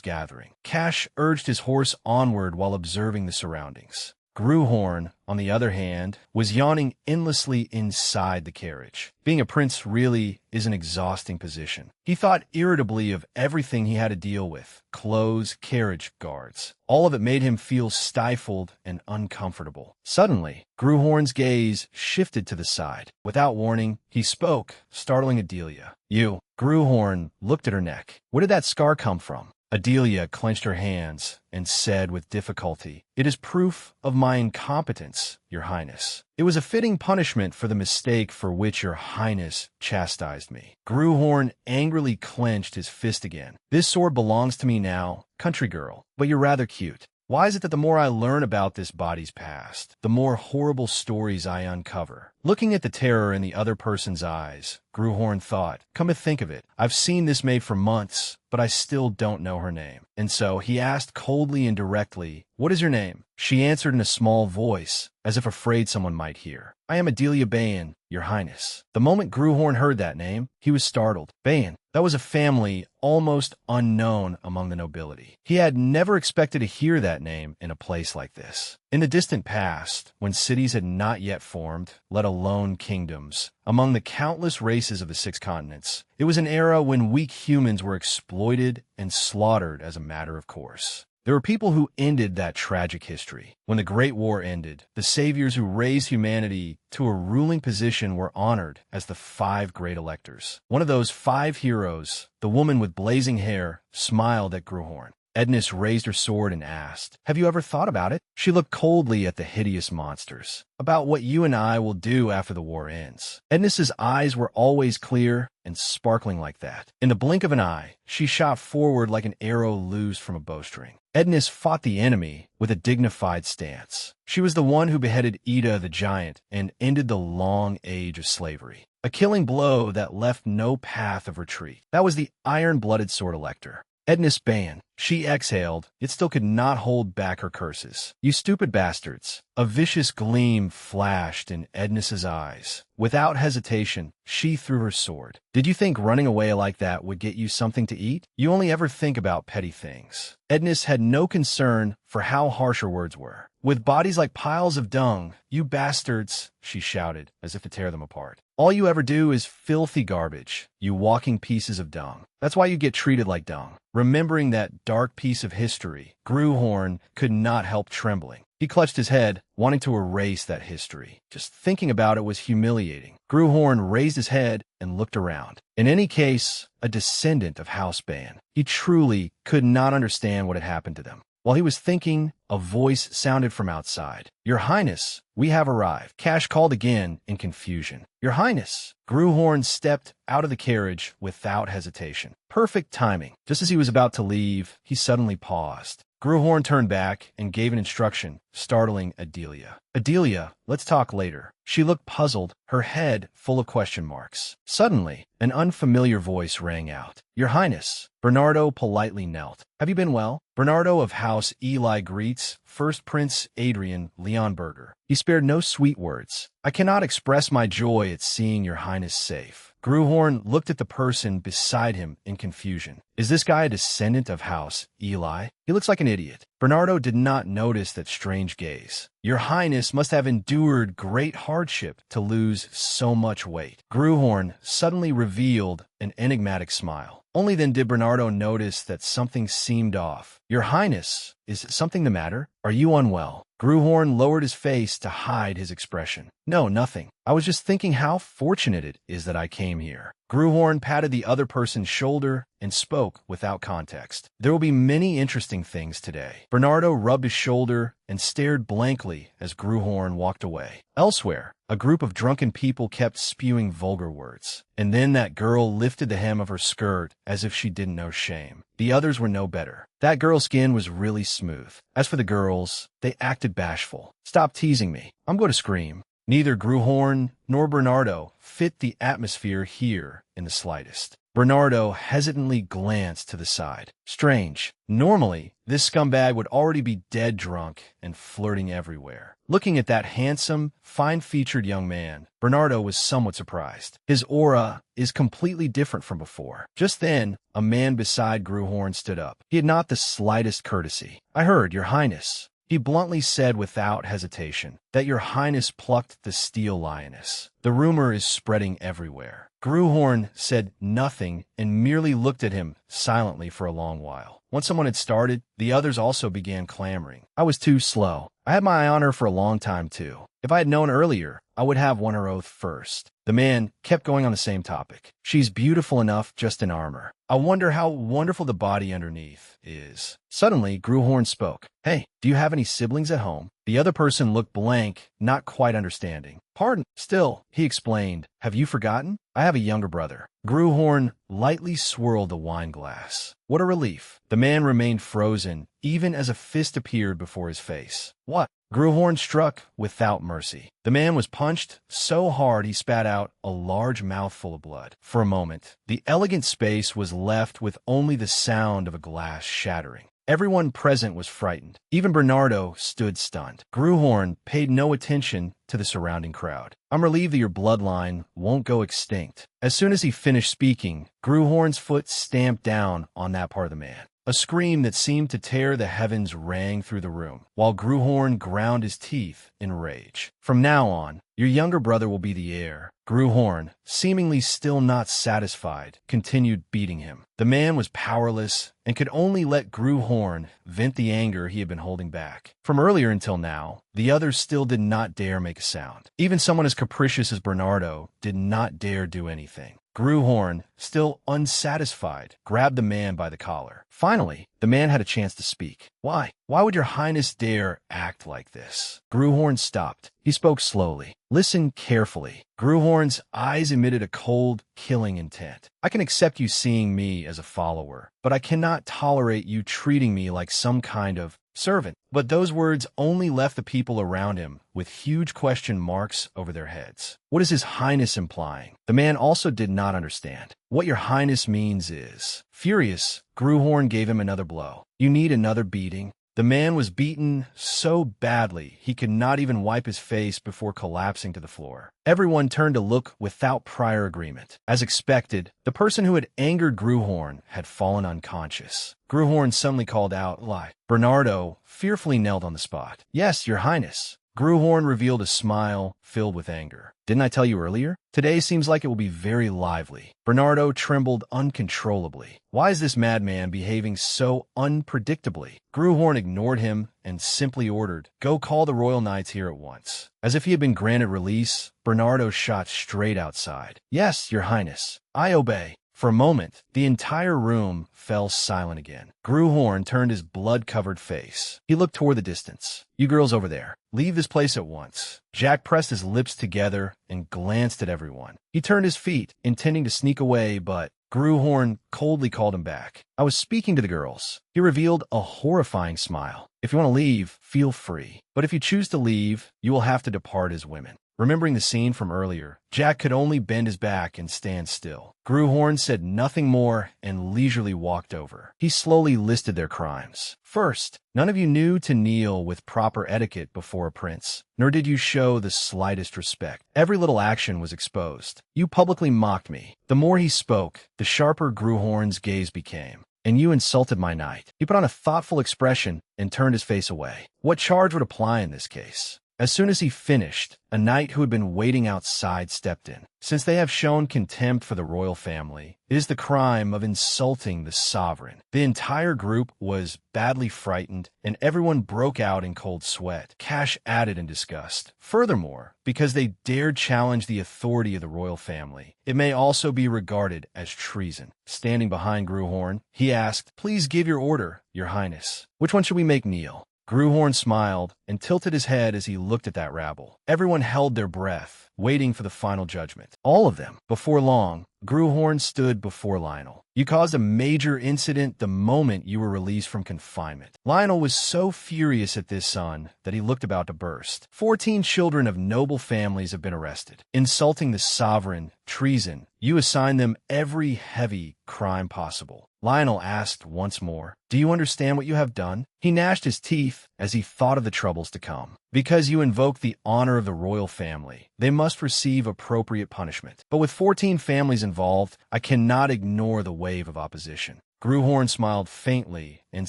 gathering. Cash urged his horse onward while observing the surroundings. Gruhorn, on the other hand, was yawning endlessly inside the carriage. Being a prince really is an exhausting position. He thought irritably of everything he had to deal with. Clothes, carriage, guards. All of it made him feel stifled and uncomfortable. Suddenly, Gruhorn's gaze shifted to the side. Without warning, he spoke, startling Adelia. You. Gruhorn looked at her neck. Where did that scar come from? Adelia clenched her hands and said with difficulty, It is proof of my incompetence, your highness. It was a fitting punishment for the mistake for which your highness chastised me. Gruhorn angrily clenched his fist again. This sword belongs to me now, country girl, but you're rather cute. Why is it that the more I learn about this body's past, the more horrible stories I uncover? Looking at the terror in the other person's eyes, Gruhorn thought, come to think of it, I've seen this maid for months, but I still don't know her name. And so he asked coldly and directly, what is your name? She answered in a small voice, as if afraid someone might hear. I am Adelia Bayan, your highness. The moment Gruhorn heard that name, he was startled. Bayan, that was a family almost unknown among the nobility. He had never expected to hear that name in a place like this. In the distant past, when cities had not yet formed, let alone kingdoms, among the countless races of the 6 continents, it was an era when weak humans were exploited and slaughtered as a matter of course. There were people who ended that tragic history. When the Great War ended, the saviors who raised humanity to a ruling position were honored as the 5 great electors. One of those 5 heroes, the woman with blazing hair, smiled at Gruhorn. Ednis raised her sword and asked, have you ever thought about it? She looked coldly at the hideous monsters. About what you and I will do after the war ends. Ednis's eyes were always clear and sparkling like that. In the blink of an eye, she shot forward like an arrow loosed from a bowstring. Ednis fought the enemy with a dignified stance. She was the one who beheaded Ida the giant and ended the long age of slavery. A killing blow that left no path of retreat. That was the iron-blooded sword elector. Ednis Bayan. She exhaled, yet still could not hold back her curses. You stupid bastards. A vicious gleam flashed in Ednis's eyes. Without hesitation, she threw her sword. Did you think running away like that would get you something to eat? You only ever think about petty things. Ednis had no concern for how harsh her words were. With bodies like piles of dung, you bastards, she shouted, as if to tear them apart. All you ever do is filthy garbage, you walking pieces of dung. That's why you get treated like dung. Remembering that dark piece of history, Gruhorn could not help trembling. He clutched his head, wanting to erase that history. Just thinking about it was humiliating. Gruhorn raised his head and looked around. In any case, a descendant of House Bayan. He truly could not understand what had happened to them. While he was thinking, a voice sounded from outside. Your Highness, we have arrived. Cash called again in confusion. Your Highness. Gruhorn stepped out of the carriage without hesitation. Perfect timing. Just as he was about to leave, he suddenly paused. Gruhorn turned back and gave an instruction, startling Adelia. Adelia, let's talk later. She looked puzzled, her head full of question marks. Suddenly, an unfamiliar voice rang out. Your Highness. Bernardo politely knelt. Have you been well? Bernardo of House Eli greets First Prince Adrian Leonberger. He spared no sweet words. I cannot express my joy at seeing your Highness safe. Gruhorn looked at the person beside him in confusion. Is this guy a descendant of House Eli? He looks like an idiot. Bernardo did not notice that strange gaze. Your Highness must have endured great hardship to lose so much weight. Gruhorn suddenly revealed an enigmatic smile. Only then did Bernardo notice that something seemed off. Your Highness, is something the matter? Are you unwell? Gruhorn lowered his face to hide his expression. No, nothing. I was just thinking how fortunate it is that I came here. Gruhorn patted the other person's shoulder and spoke without context. There will be many interesting things today. Bernardo rubbed his shoulder and stared blankly as Gruhorn walked away. Elsewhere, a group of drunken people kept spewing vulgar words. And then that girl lifted the hem of her skirt as if she didn't know shame. The others were no better. That girl's skin was really smooth. As for the girls, they acted bashful. Stop teasing me. I'm going to scream. Neither Gruhorn nor Bernardo fit the atmosphere here in the slightest. Bernardo hesitantly glanced to the side. Strange. Normally, this scumbag would already be dead drunk and flirting everywhere. Looking at that handsome, fine-featured young man, Bernardo was somewhat surprised. His aura is completely different from before. Just then, a man beside Gruhorn stood up. He had not the slightest courtesy. I heard, Your Highness. He bluntly said without hesitation that Your Highness plucked the steel lioness. The rumor is spreading everywhere. Gruhorn said nothing and merely looked at him silently for a long while. Once someone had started, the others also began clamoring. I was too slow. I had my eye on her for a long time, too. If I had known earlier, I would have won her oath first. The man kept going on the same topic. She's beautiful enough just in armor. I wonder how wonderful the body underneath is. Suddenly, Gruhorn spoke. Hey, do you have any siblings at home? The other person looked blank, not quite understanding. Pardon, still, he explained. Have you forgotten? I have a younger brother. Gruhorn lightly swirled the wine glass. What a relief. The man remained frozen, even as a fist appeared before his face. What? Gruhorn struck without mercy. The man was punched so hard he spat out a large mouthful of blood. For a moment, the elegant space was left with only the sound of a glass shattering. Everyone present was frightened. Even Bernardo stood stunned. Gruhorn paid no attention to the surrounding crowd. I'm relieved that your bloodline won't go extinct. As soon as he finished speaking, Gruhorn's foot stamped down on that part of the man. A scream that seemed to tear the heavens rang through the room, while Gruhorn ground his teeth in rage. From now on, your younger brother will be the heir. Gruhorn, seemingly still not satisfied, continued beating him. The man was powerless and could only let Gruhorn vent the anger he had been holding back. From earlier until now, the others still did not dare make a sound. Even someone as capricious as Bernardo did not dare do anything. Gruhorn, still unsatisfied, grabbed the man by the collar. Finally, the man had a chance to speak. Why? Why would your highness dare act like this? Gruhorn stopped. He spoke slowly. Listen carefully. Gruhorn's eyes emitted a cold, killing intent. I can accept you seeing me as a follower, but I cannot tolerate you treating me like some kind of servant. But those words only left the people around him with huge question marks over their heads. What is His Highness implying? The man also did not understand. What your highness means is... Furious, Gruhorn gave him another blow. You need another beating? The man was beaten so badly he could not even wipe his face before collapsing to the floor. Everyone turned to look without prior agreement. As expected, the person who had angered Gruhorn had fallen unconscious. Gruhorn suddenly called out, "Lie." Bernardo fearfully knelt on the spot. "Yes, your highness." Gruhorn revealed a smile filled with anger. "Didn't I tell you earlier? Today seems like it will be very lively." Bernardo trembled uncontrollably. Why is this madman behaving so unpredictably? Gruhorn ignored him and simply ordered, "Go call the royal knights here at once." As if he had been granted release, Bernardo shot straight outside. "Yes, your highness. I obey." For a moment, the entire room fell silent again. Gruhorn turned his blood-covered face. He looked toward the distance. "You girls over there, leave this place at once." Jack pressed his lips together and glanced at everyone. He turned his feet, intending to sneak away, but Gruhorn coldly called him back. "I was speaking to the girls." He revealed a horrifying smile. "If you want to leave, feel free. But if you choose to leave, you will have to depart as women." Remembering the scene from earlier, Jack could only bend his back and stand still. Gruhorn said nothing more and leisurely walked over. He slowly listed their crimes. First, none of you knew to kneel with proper etiquette before a prince, nor did you show the slightest respect. Every little action was exposed. You publicly mocked me. The more he spoke, the sharper Gruhorn's gaze became. "And you insulted my knight." He put on a thoughtful expression and turned his face away. What charge would apply in this case? As soon as he finished, a knight who had been waiting outside stepped in. "Since they have shown contempt for the royal family, it is the crime of insulting the sovereign." The entire group was badly frightened, and everyone broke out in cold sweat. Cash added in disgust. Furthermore, because they dared challenge the authority of the royal family, it may also be regarded as treason. Standing behind Gruhorn, he asked, "Please give your order, your highness. Which one should we make kneel?" Gruhorn smiled and tilted his head as he looked at that rabble. Everyone held their breath, waiting for the final judgment. All of them. Before long, Gruhorn stood before Lionel. "You caused a major incident the moment you were released from confinement." Lionel was so furious at this son that he looked about to burst. 14 children of noble families have been arrested. Insulting the sovereign, treason. You assign them every heavy crime possible. Lionel asked once more, "Do you understand what you have done?" He gnashed his teeth as he thought of the troubles to come. "Because you invoke the honor of the royal family, they must receive appropriate punishment. But with 14 families involved, I cannot ignore the wave of opposition." Gruhorn smiled faintly and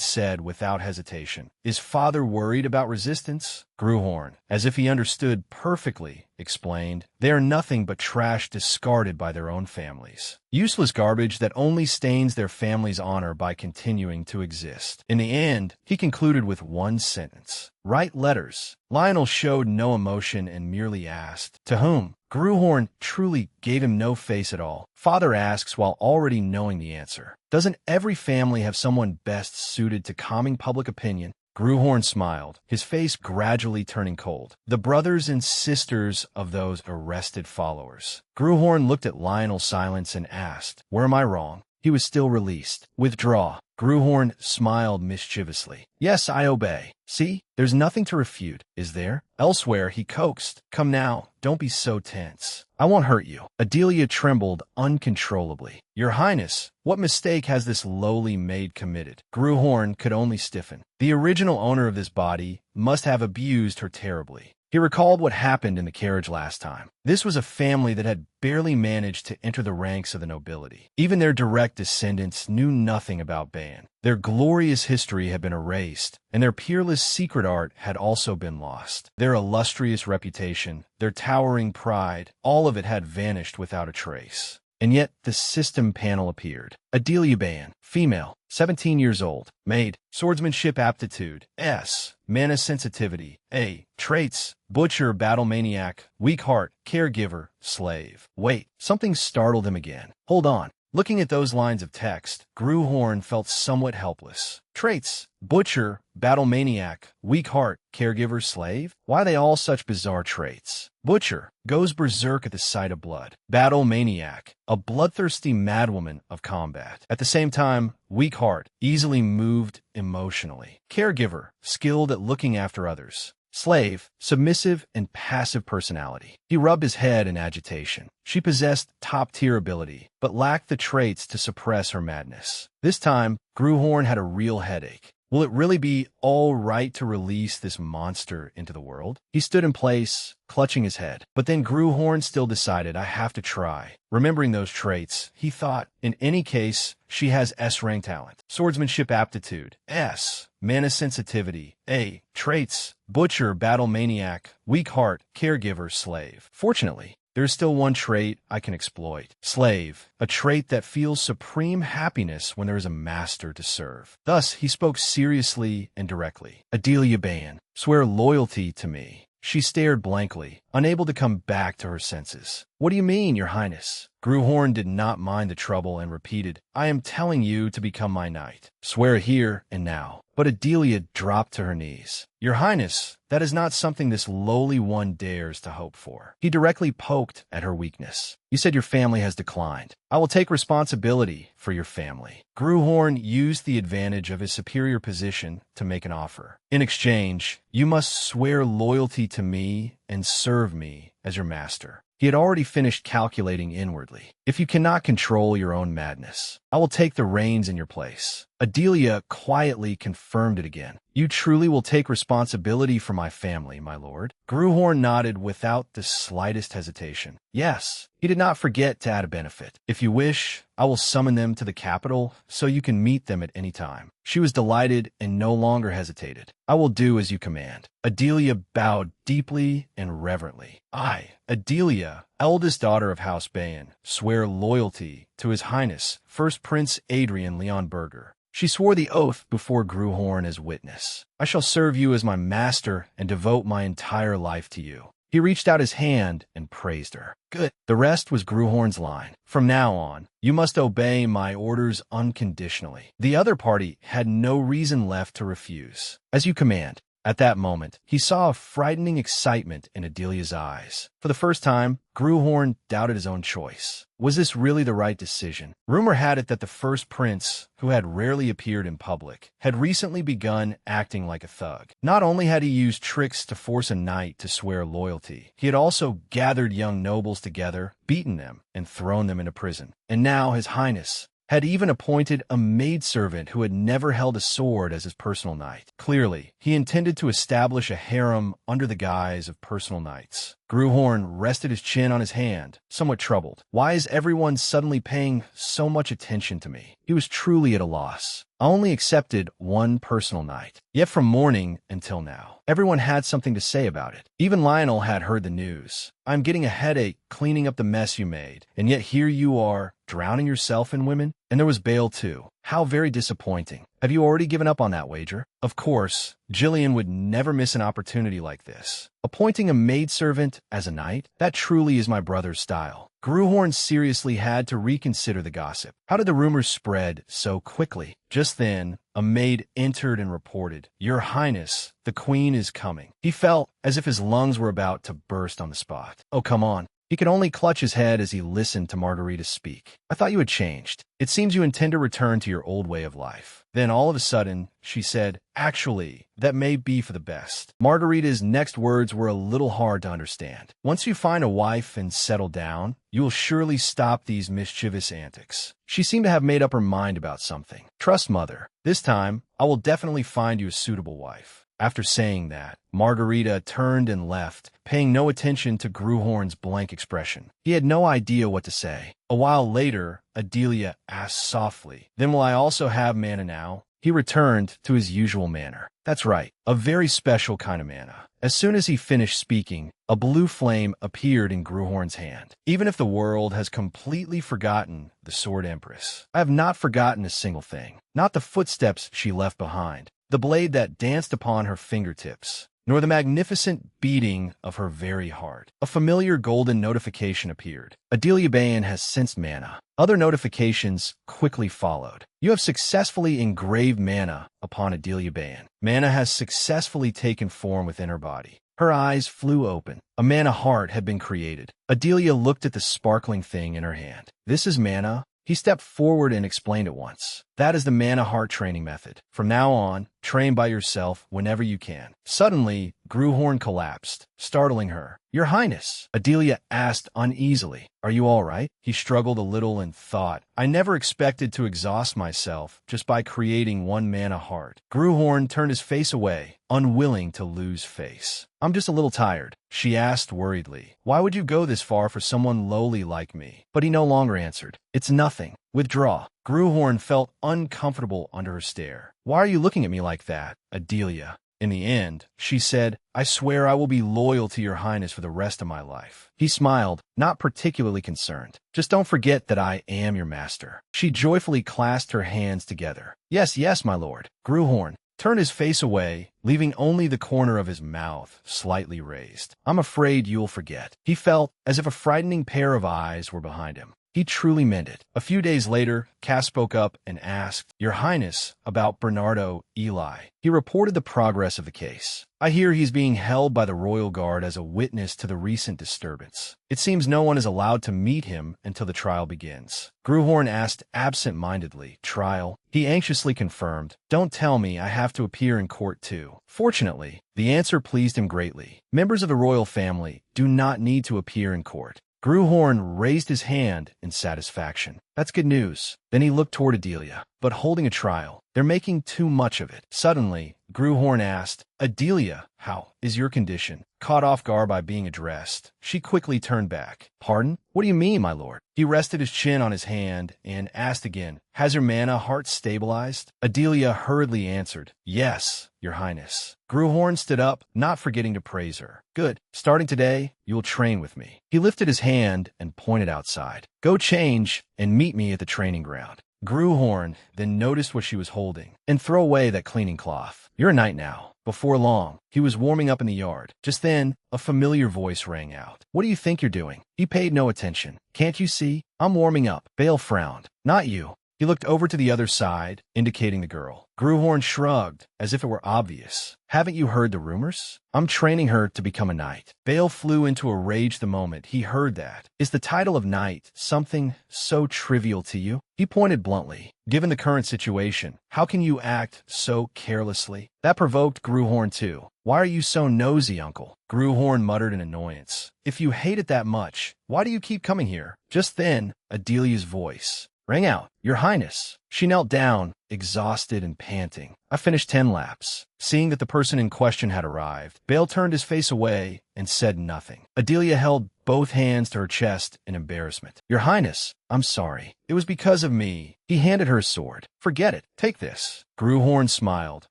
said without hesitation, "Is father worried about resistance?" Gruhorn, as if he understood perfectly, explained, "They are nothing but trash discarded by their own families. Useless garbage that only stains their family's honor by continuing to exist." In the end, he concluded with one sentence, "Write letters." Lionel showed no emotion and merely asked, "To whom?" Gruhorn truly gave him no face at all. Father asks while already knowing the answer. Doesn't every family have someone best suited to calming public opinion? Gruhorn smiled, his face gradually turning cold. The brothers and sisters of those arrested followers. Gruhorn looked at Lionel's silence and asked, "Where am I wrong?" He was still released. "Withdraw." Gruhorn smiled mischievously. "Yes, I obey. See, there's nothing to refute, is there?" Elsewhere, he coaxed, "Come now, don't be so tense. I won't hurt you." Adelia trembled uncontrollably. "Your Highness, what mistake has this lowly maid committed?" Gruhorn could only stiffen. The original owner of this body must have abused her terribly. He recalled what happened in the carriage last time. This was a family that had barely managed to enter the ranks of the nobility. Even their direct descendants knew nothing about Ban. Their glorious history had been erased, and their peerless secret art had also been lost. Their illustrious reputation, their towering pride, all of it had vanished without a trace. And yet the system panel appeared. Adelia Ban, female, 17 years old, maid, swordsmanship aptitude, S, mana sensitivity, A, traits, butcher, battle maniac, weak heart, caregiver, slave. Wait, something startled him again. Hold on. Looking at those lines of text, Gruhorn felt somewhat helpless. Traits: butcher, battle maniac, weak heart, caregiver, slave? Why are they all such bizarre traits? Butcher goes berserk at the sight of blood. Battle maniac, a bloodthirsty madwoman of combat. At the same time, weak heart, easily moved emotionally. Caregiver, skilled at looking after others. Slave, submissive and passive personality. He rubbed his head in agitation. She possessed top-tier ability, but lacked the traits to suppress her madness. This time, Gruhorn had a real headache. Will it really be all right to release this monster into the world? He stood in place, clutching his head. But then Gruhorn still decided, I have to try. Remembering those traits, he thought, in any case, she has S-rank talent. Swordsmanship aptitude, S. Mana sensitivity, A. Traits, butcher, battle maniac, weak heart, caregiver, slave. Fortunately, there's still one trait I can exploit. Slave, a trait that feels supreme happiness when there is a master to serve. Thus, he spoke seriously and directly. Adelia Ban, swear loyalty to me. She stared blankly, unable to come back to her senses. What do you mean, Your Highness? Gruhorn did not mind the trouble and repeated, I am telling you to become my knight. Swear here and now. But Adelia dropped to her knees. Your Highness, that is not something this lowly one dares to hope for. He directly poked at her weakness. You said your family has declined. I will take responsibility for your family. Gruhorn used the advantage of his superior position to make an offer. In exchange, you must swear loyalty to me and serve me as your master. He had already finished calculating inwardly. If you cannot control your own madness, I will take the reins in your place. Adelia quietly confirmed it again. You truly will take responsibility for my family, my lord? Gruhorn nodded without the slightest hesitation. Yes. He did not forget to add a benefit. If you wish, I will summon them to the capital so you can meet them at any time. She was delighted and no longer hesitated. I will do as you command. Adelia bowed deeply and reverently. I, Adelia, eldest daughter of House Bayan, swear loyalty to His Highness, First Prince Adrian Leon Berger. She swore the oath before Gruhorn as witness. I shall serve you as my master and devote my entire life to you. He reached out his hand and praised her. Good. The rest was Gruhorn's line. From now on, you must obey my orders unconditionally. The other party had no reason left to refuse. As you command. At that moment, he saw a frightening excitement in Adelia's eyes. For the first time, Gruhorn doubted his own choice. Was this really the right decision? Rumor had it that the first prince, who had rarely appeared in public, had recently begun acting like a thug. Not only had he used tricks to force a knight to swear loyalty, he had also gathered young nobles together, beaten them, and thrown them into prison. And now His Highness had even appointed a maidservant who had never held a sword as his personal knight. Clearly, he intended to establish a harem under the guise of personal knights. Gruhorn rested his chin on his hand, somewhat troubled. Why is everyone suddenly paying so much attention to me? He was truly at a loss. I only accepted one personal knight. Yet from morning until now, everyone had something to say about it. Even Lionel had heard the news. I'm getting a headache cleaning up the mess you made, and yet here you are, drowning yourself in women? And there was Bale too. How very disappointing. Have you already given up on that wager? Of course, Jillian would never miss an opportunity like this. Appointing a maidservant as a knight? That truly is my brother's style. Gruhorn seriously had to reconsider the gossip. How did the rumors spread so quickly? Just then, a maid entered and reported, "Your Highness, the Queen is coming." He felt as if his lungs were about to burst on the spot. Oh, come on. He could only clutch his head as he listened to Margarita speak. "I thought you had changed. It seems you intend to return to your old way of life." Then all of a sudden, she said, "Actually, that may be for the best." Margarita's next words were a little hard to understand. "Once you find a wife and settle down, you will surely stop these mischievous antics." She seemed to have made up her mind about something. "Trust, mother. This time, I will definitely find you a suitable wife." After saying that, Margarita turned and left, paying no attention to Gruhorn's blank expression. He had no idea what to say. A while later, Adelia asked softly, "Then will I also have manna now?" He returned to his usual manner. "That's right, a very special kind of manna." As soon as he finished speaking, a blue flame appeared in Gruhorn's hand. "Even if the world has completely forgotten the Sword Empress, I have not forgotten a single thing. Not the footsteps she left behind, the blade that danced upon her fingertips, nor the magnificent beating of her very heart." A familiar golden notification appeared. "Adelia Bayan has sensed manna." Other notifications quickly followed. "You have successfully engraved manna upon Adelia Bayan. Manna has successfully taken form within her body." Her eyes flew open. A manna heart had been created. Adelia looked at the sparkling thing in her hand. "This is manna?" He stepped forward and explained at once. "That is the manna heart training method. From now on, train by yourself whenever you can." Suddenly, Gruhorn collapsed, startling her. "Your Highness," Adelia asked uneasily. "Are you all right?" He struggled a little and thought, "I never expected to exhaust myself just by creating one manna heart." Gruhorn turned his face away, unwilling to lose face. "I'm just a little tired," she asked worriedly. "Why would you go this far for someone lowly like me?" But he no longer answered. "It's nothing. Withdraw." Gruhorn felt uncomfortable under her stare. "Why are you looking at me like that, Adelia?" In the end, she said, "I swear I will be loyal to your Highness for the rest of my life." He smiled, not particularly concerned. "Just don't forget that I am your master." She joyfully clasped her hands together. "Yes, yes, my lord." Gruhorn turned his face away, leaving only the corner of his mouth slightly raised. "I'm afraid you'll forget." He felt as if a frightening pair of eyes were behind him. He truly meant it. A few days later, Cass spoke up and asked, "Your Highness, about Bernardo Eli." He reported the progress of the case. "I hear he's being held by the royal guard as a witness to the recent disturbance. It seems no one is allowed to meet him until the trial begins." Gruhorn asked absent-mindedly, "Trial?" He anxiously confirmed, "Don't tell me I have to appear in court too." Fortunately, the answer pleased him greatly. Members of the royal family do not need to appear in court. Gruhorn raised his hand in satisfaction. "That's good news." Then he looked toward Adelia. "But holding a trial, they're making too much of it." Suddenly, Gruhorn asked, "Adelia, how is your condition?" Caught off guard by being addressed, she quickly turned back. "Pardon? What do you mean, my lord?" He rested his chin on his hand and asked again, "Has your manna heart stabilized?" Adelia hurriedly answered, "Yes, your Highness." Gruhorn stood up, not forgetting to praise her. "Good. Starting today, you will train with me." He lifted his hand and pointed outside. "Go change and meet me at the training ground." Gruhorn then noticed what she was holding. "And throw away that cleaning cloth. You're a knight now." Before long, he was warming up in the yard. Just then, a familiar voice rang out. "What do you think you're doing?" He paid no attention. "Can't you see? I'm warming up." Bale frowned. "Not you." He looked over to the other side, indicating the girl. Gruhorn shrugged, as if it were obvious. "Haven't you heard the rumors? I'm training her to become a knight." Bale flew into a rage the moment he heard that. "Is the title of knight something so trivial to you?" He pointed bluntly. "Given the current situation, how can you act so carelessly?" That provoked Gruhorn too. "Why are you so nosy, uncle?" Gruhorn muttered in annoyance. "If you hate it that much, why do you keep coming here?" Just then, Adelia's voice rang out. "Your Highness." She knelt down, exhausted and panting. "I finished 10 laps." Seeing that the person in question had arrived, Bale turned his face away and said nothing. Adelia held both hands to her chest in embarrassment. "Your Highness, I'm sorry. It was because of me." He handed her a sword. "Forget it. Take this." Gruhorn smiled,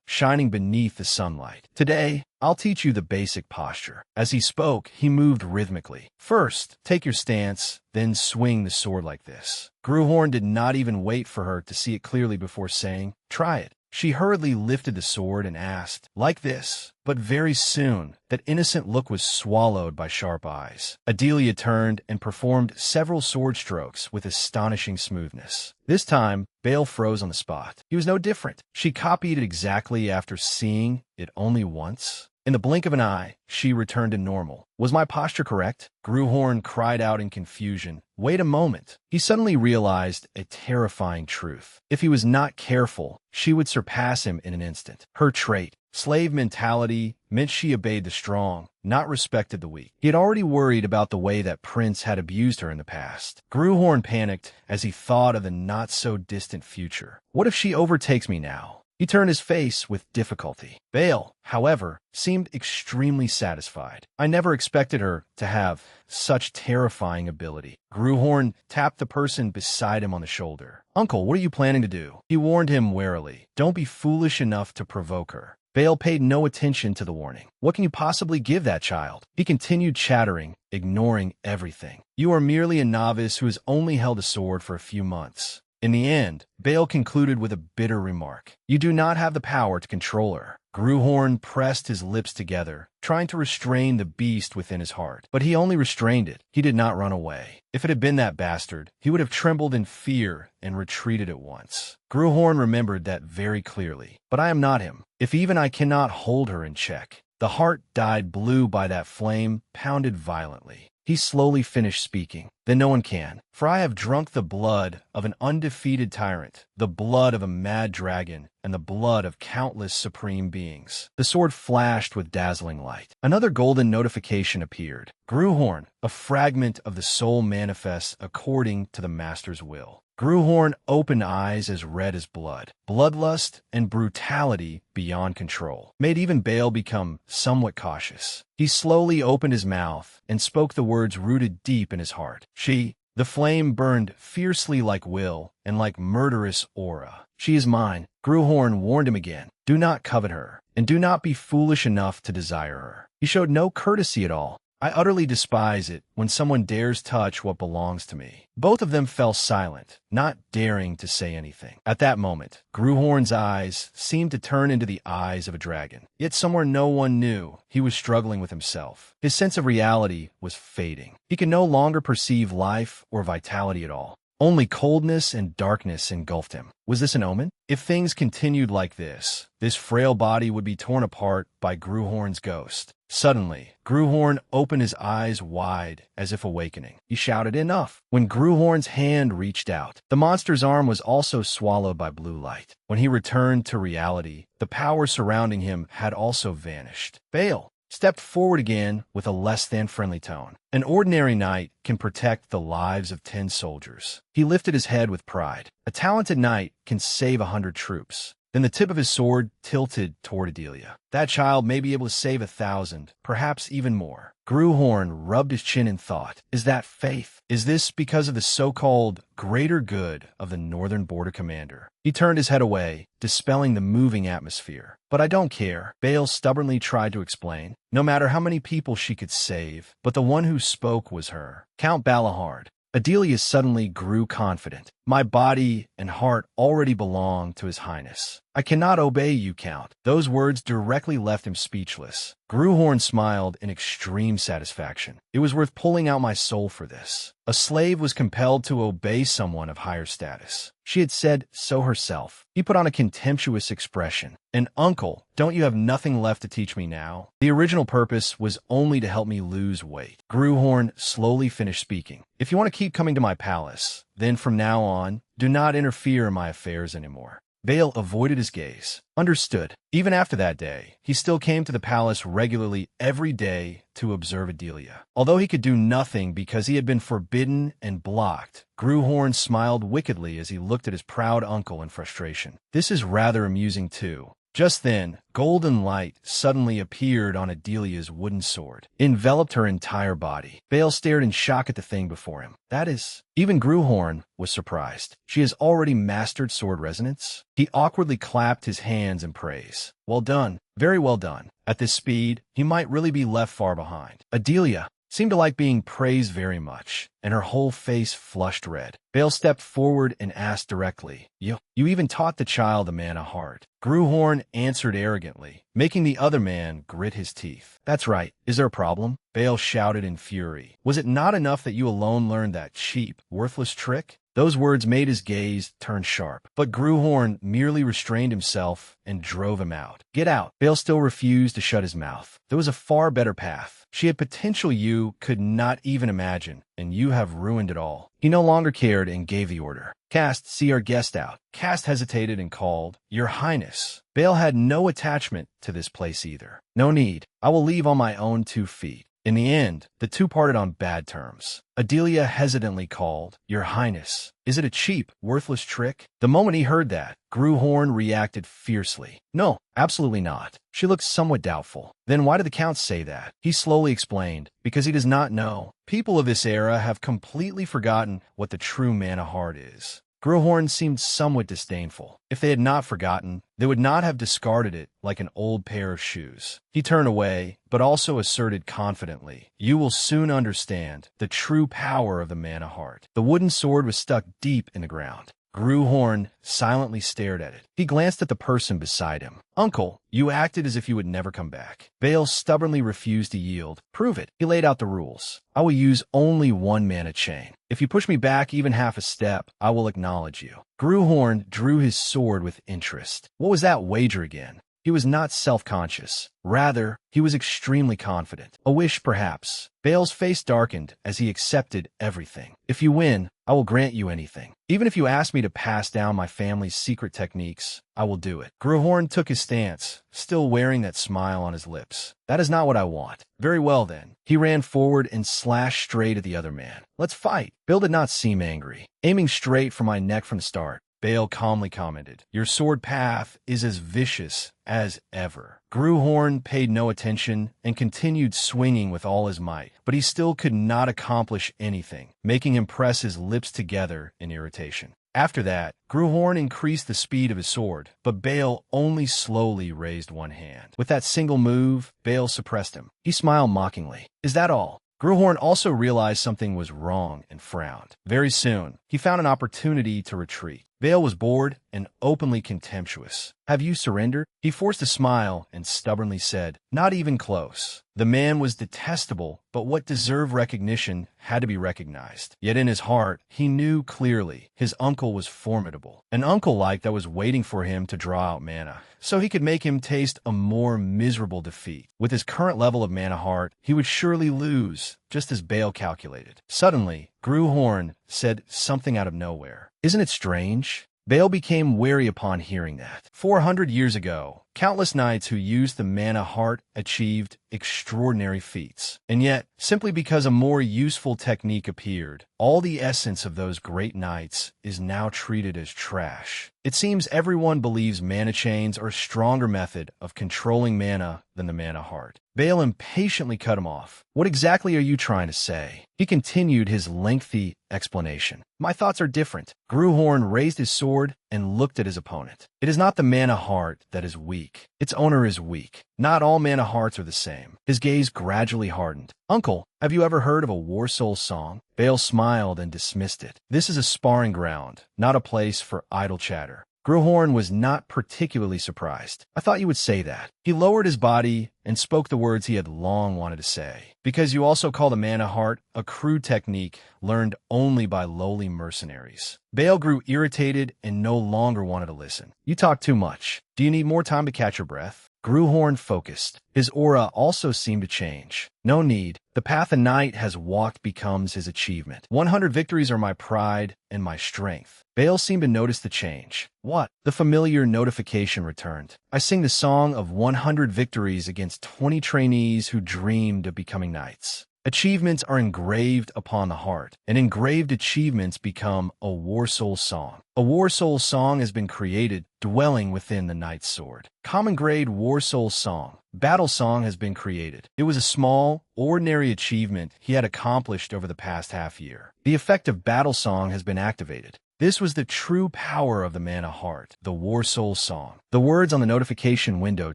shining beneath the sunlight. "Today, I'll teach you the basic posture." As he spoke, he moved rhythmically. "First, take your stance, then swing the sword like this." Gruhorn did not even wait for her to see it clearly before saying, "Try it." She hurriedly lifted the sword and asked, "Like this?" But very soon, that innocent look was swallowed by sharp eyes. Adelia turned and performed several sword strokes with astonishing smoothness. This time, Bale froze on the spot. He was no different. She copied it exactly after seeing it only once. In the blink of an eye, she returned to normal. Was my posture correct? Gruhorn cried out in confusion. Wait a moment. He suddenly realized a terrifying truth. If he was not careful, she would surpass him in an instant. Her trait, slave mentality, meant she obeyed the strong, not respected the weak. He had already worried about the way that Prince had abused her in the past. Gruhorn panicked as he thought of the not-so-distant future. What if she overtakes me now? He turned his face with difficulty. Bale, however, seemed extremely satisfied. I never expected her to have such terrifying ability. Gruhorn tapped the person beside him on the shoulder. Uncle, what are you planning to do? He warned him warily. Don't be foolish enough to provoke her. Bale paid no attention to the warning. What can you possibly give that child? He continued chattering, ignoring everything. You are merely a novice who has only held a sword for a few months. In the end, Bale concluded with a bitter remark. You do not have the power to control her. Gruhorn pressed his lips together, trying to restrain the beast within his heart. But he only restrained it. He did not run away. If it had been that bastard, he would have trembled in fear and retreated at once. Gruhorn remembered that very clearly. But I am not him. If even I cannot hold her in check. The heart dyed blue by that flame pounded violently. He slowly finished speaking. Then no one can. For I have drunk the blood of an undefeated tyrant, the blood of a mad dragon, and the blood of countless supreme beings. The sword flashed with dazzling light. Another golden notification appeared. Gruhorn, a fragment of the soul manifests according to the master's will. Gruhorn opened eyes as red as blood. Bloodlust and brutality beyond control made even Bale become somewhat cautious. He slowly opened his mouth and spoke the words rooted deep in his heart. The flame burned fiercely like will and like murderous aura. She is mine. Gruhorn warned him again. Do not covet her, and do not be foolish enough to desire her. He showed no courtesy at all. I utterly despise it when someone dares touch what belongs to me. Both of them fell silent, not daring to say anything. At that moment, Gruhorn's eyes seemed to turn into the eyes of a dragon. Yet somewhere no one knew, he was struggling with himself. His sense of reality was fading. He could no longer perceive life or vitality at all. Only coldness and darkness engulfed him. Was this an omen? If things continued like this frail body would be torn apart by Gruhorn's ghost. Suddenly, Gruhorn opened his eyes wide as if awakening. He shouted, "Enough!" When Gruhorn's hand reached out, the monster's arm was also swallowed by blue light. When he returned to reality, the power surrounding him had also vanished. Bale stepped forward again with a less-than-friendly tone. An ordinary knight can protect the lives of 10 soldiers. He lifted his head with pride. A talented knight can save 100 troops. Then the tip of his sword tilted toward Adelia. That child may be able to save 1,000, perhaps even more. Gruhorn rubbed his chin in thought. Is that faith? Is this because of the so-called greater good of the Northern Border Commander? He turned his head away, dispelling the moving atmosphere. But I don't care. Bale stubbornly tried to explain. No matter how many people she could save, but the one who spoke was her. Count Balahard. Adelia suddenly grew confident. My body and heart already belong to His Highness. I cannot obey you, Count. Those words directly left him speechless. Gruhorn smiled in extreme satisfaction. It was worth pulling out my soul for this. A slave was compelled to obey someone of higher status. She had said so herself. He put on a contemptuous expression. And uncle, don't you have nothing left to teach me now? The original purpose was only to help me lose weight. Gruhorn slowly finished speaking. If you want to keep coming to my palace, then from now on, do not interfere in my affairs anymore. Bale avoided his gaze. Understood. Even after that day, he still came to the palace regularly every day to observe Adelia. Although he could do nothing because he had been forbidden and blocked, Gruhorn smiled wickedly as he looked at his proud uncle in frustration. This is rather amusing too. Just then, golden light suddenly appeared on Adelia's wooden sword, enveloped her entire body. Bale stared in shock at the thing before him. That is... Even Gruhorn was surprised. She has already mastered sword resonance? He awkwardly clapped his hands in praise. Well done. Very well done. At this speed, he might really be left far behind. Adelia, seemed to like being praised very much, and her whole face flushed red. Bale stepped forward and asked directly, You even taught the child the mana heart. Gruhorn answered arrogantly, making the other man grit his teeth. That's right. Is there a problem? Bale shouted in fury. Was it not enough that you alone learned that cheap, worthless trick? Those words made his gaze turn sharp, but Gruhorn merely restrained himself and drove him out. Get out! Bale still refused to shut his mouth. There was a far better path. She had potential you could not even imagine, and you have ruined it all. He no longer cared and gave the order. Cast, see our guest out. Cast hesitated and called, Your Highness. Bale had no attachment to this place either. No need. I will leave on my own 2 feet. In the end, the two parted on bad terms. Adelia hesitantly called, Your Highness, is it a cheap, worthless trick? The moment he heard that, Gruhorn reacted fiercely. No, absolutely not. She looked somewhat doubtful. Then why did the Count say that? He slowly explained, because he does not know. People of this era have completely forgotten what the true mana heart is. Gruhorn seemed somewhat disdainful. If they had not forgotten, they would not have discarded it like an old pair of shoes. He turned away, but also asserted confidently, You will soon understand the true power of the mana heart. The wooden sword was stuck deep in the ground. Gruhorn silently stared at it. He glanced at the person beside him. Uncle, you acted as if you would never come back. Bale stubbornly refused to yield. Prove it. He laid out the rules. I will use only 1 mana chain. If you push me back even half a step, I will acknowledge you. Gruhorn drew his sword with interest. What was that wager again? He was not self-conscious. Rather, he was extremely confident. A wish, perhaps. Bale's face darkened as he accepted everything. If you win, I will grant you anything. Even if you ask me to pass down my family's secret techniques, I will do it. Gruhorn took his stance, still wearing that smile on his lips. That is not what I want. Very well, then. He ran forward and slashed straight at the other man. Let's fight. Bale did not seem angry. Aiming straight for my neck from the start, Bale calmly commented, Your sword path is as vicious as ever. Gruhorn paid no attention and continued swinging with all his might, but he still could not accomplish anything, making him press his lips together in irritation. After that, Gruhorn increased the speed of his sword, but Bale only slowly raised one hand. With that single move, Bale suppressed him. He smiled mockingly. Is that all? Gruhorn also realized something was wrong and frowned. Very soon, he found an opportunity to retreat. Bale was bored and openly contemptuous. Have you surrendered? He forced a smile and stubbornly said, Not even close. The man was detestable, but what deserved recognition had to be recognized. Yet in his heart, he knew clearly his uncle was formidable. An uncle-like that was waiting for him to draw out mana, so he could make him taste a more miserable defeat. With his current level of mana heart, he would surely lose, just as Bale calculated. Suddenly, Gruhorn said something out of nowhere. Isn't it strange? Bale became wary upon hearing that. 400 years ago, countless knights who used the mana heart achieved extraordinary feats. And yet, simply because a more useful technique appeared, all the essence of those great knights is now treated as trash. It seems everyone believes mana chains are a stronger method of controlling mana than the mana heart. Bale impatiently cut him off. What exactly are you trying to say? He continued his lengthy explanation. My thoughts are different. Gruhorn raised his sword and looked at his opponent. It is not the mana heart that is weak. Its owner is weak. Not all mana hearts are the same. His gaze gradually hardened. Uncle, have you ever heard of a war soul song? Bale smiled and dismissed it. This is a sparring ground, not a place for idle chatter. Gruhorn was not particularly surprised. I thought you would say that. He lowered his body and spoke the words he had long wanted to say. Because you also call the mana heart a crude technique learned only by lowly mercenaries. Bale grew irritated and no longer wanted to listen. You talk too much. Do you need more time to catch your breath? Gruhorn focused. His aura also seemed to change. No need. The path a knight has walked becomes his achievement. 100 victories are my pride and my strength. Bale seemed to notice the change. What? The familiar notification returned. I sing the song of 100 victories against 20 trainees who dreamed of becoming knights. Achievements are engraved upon the heart, and engraved achievements become a war soul song. A war soul song has been created, dwelling within the knight's sword. Common grade war soul song. Battle song has been created. It was a small, ordinary achievement he had accomplished over the past half year. The effect of battle song has been activated. This was the true power of the mana heart, the war soul song. The words on the notification window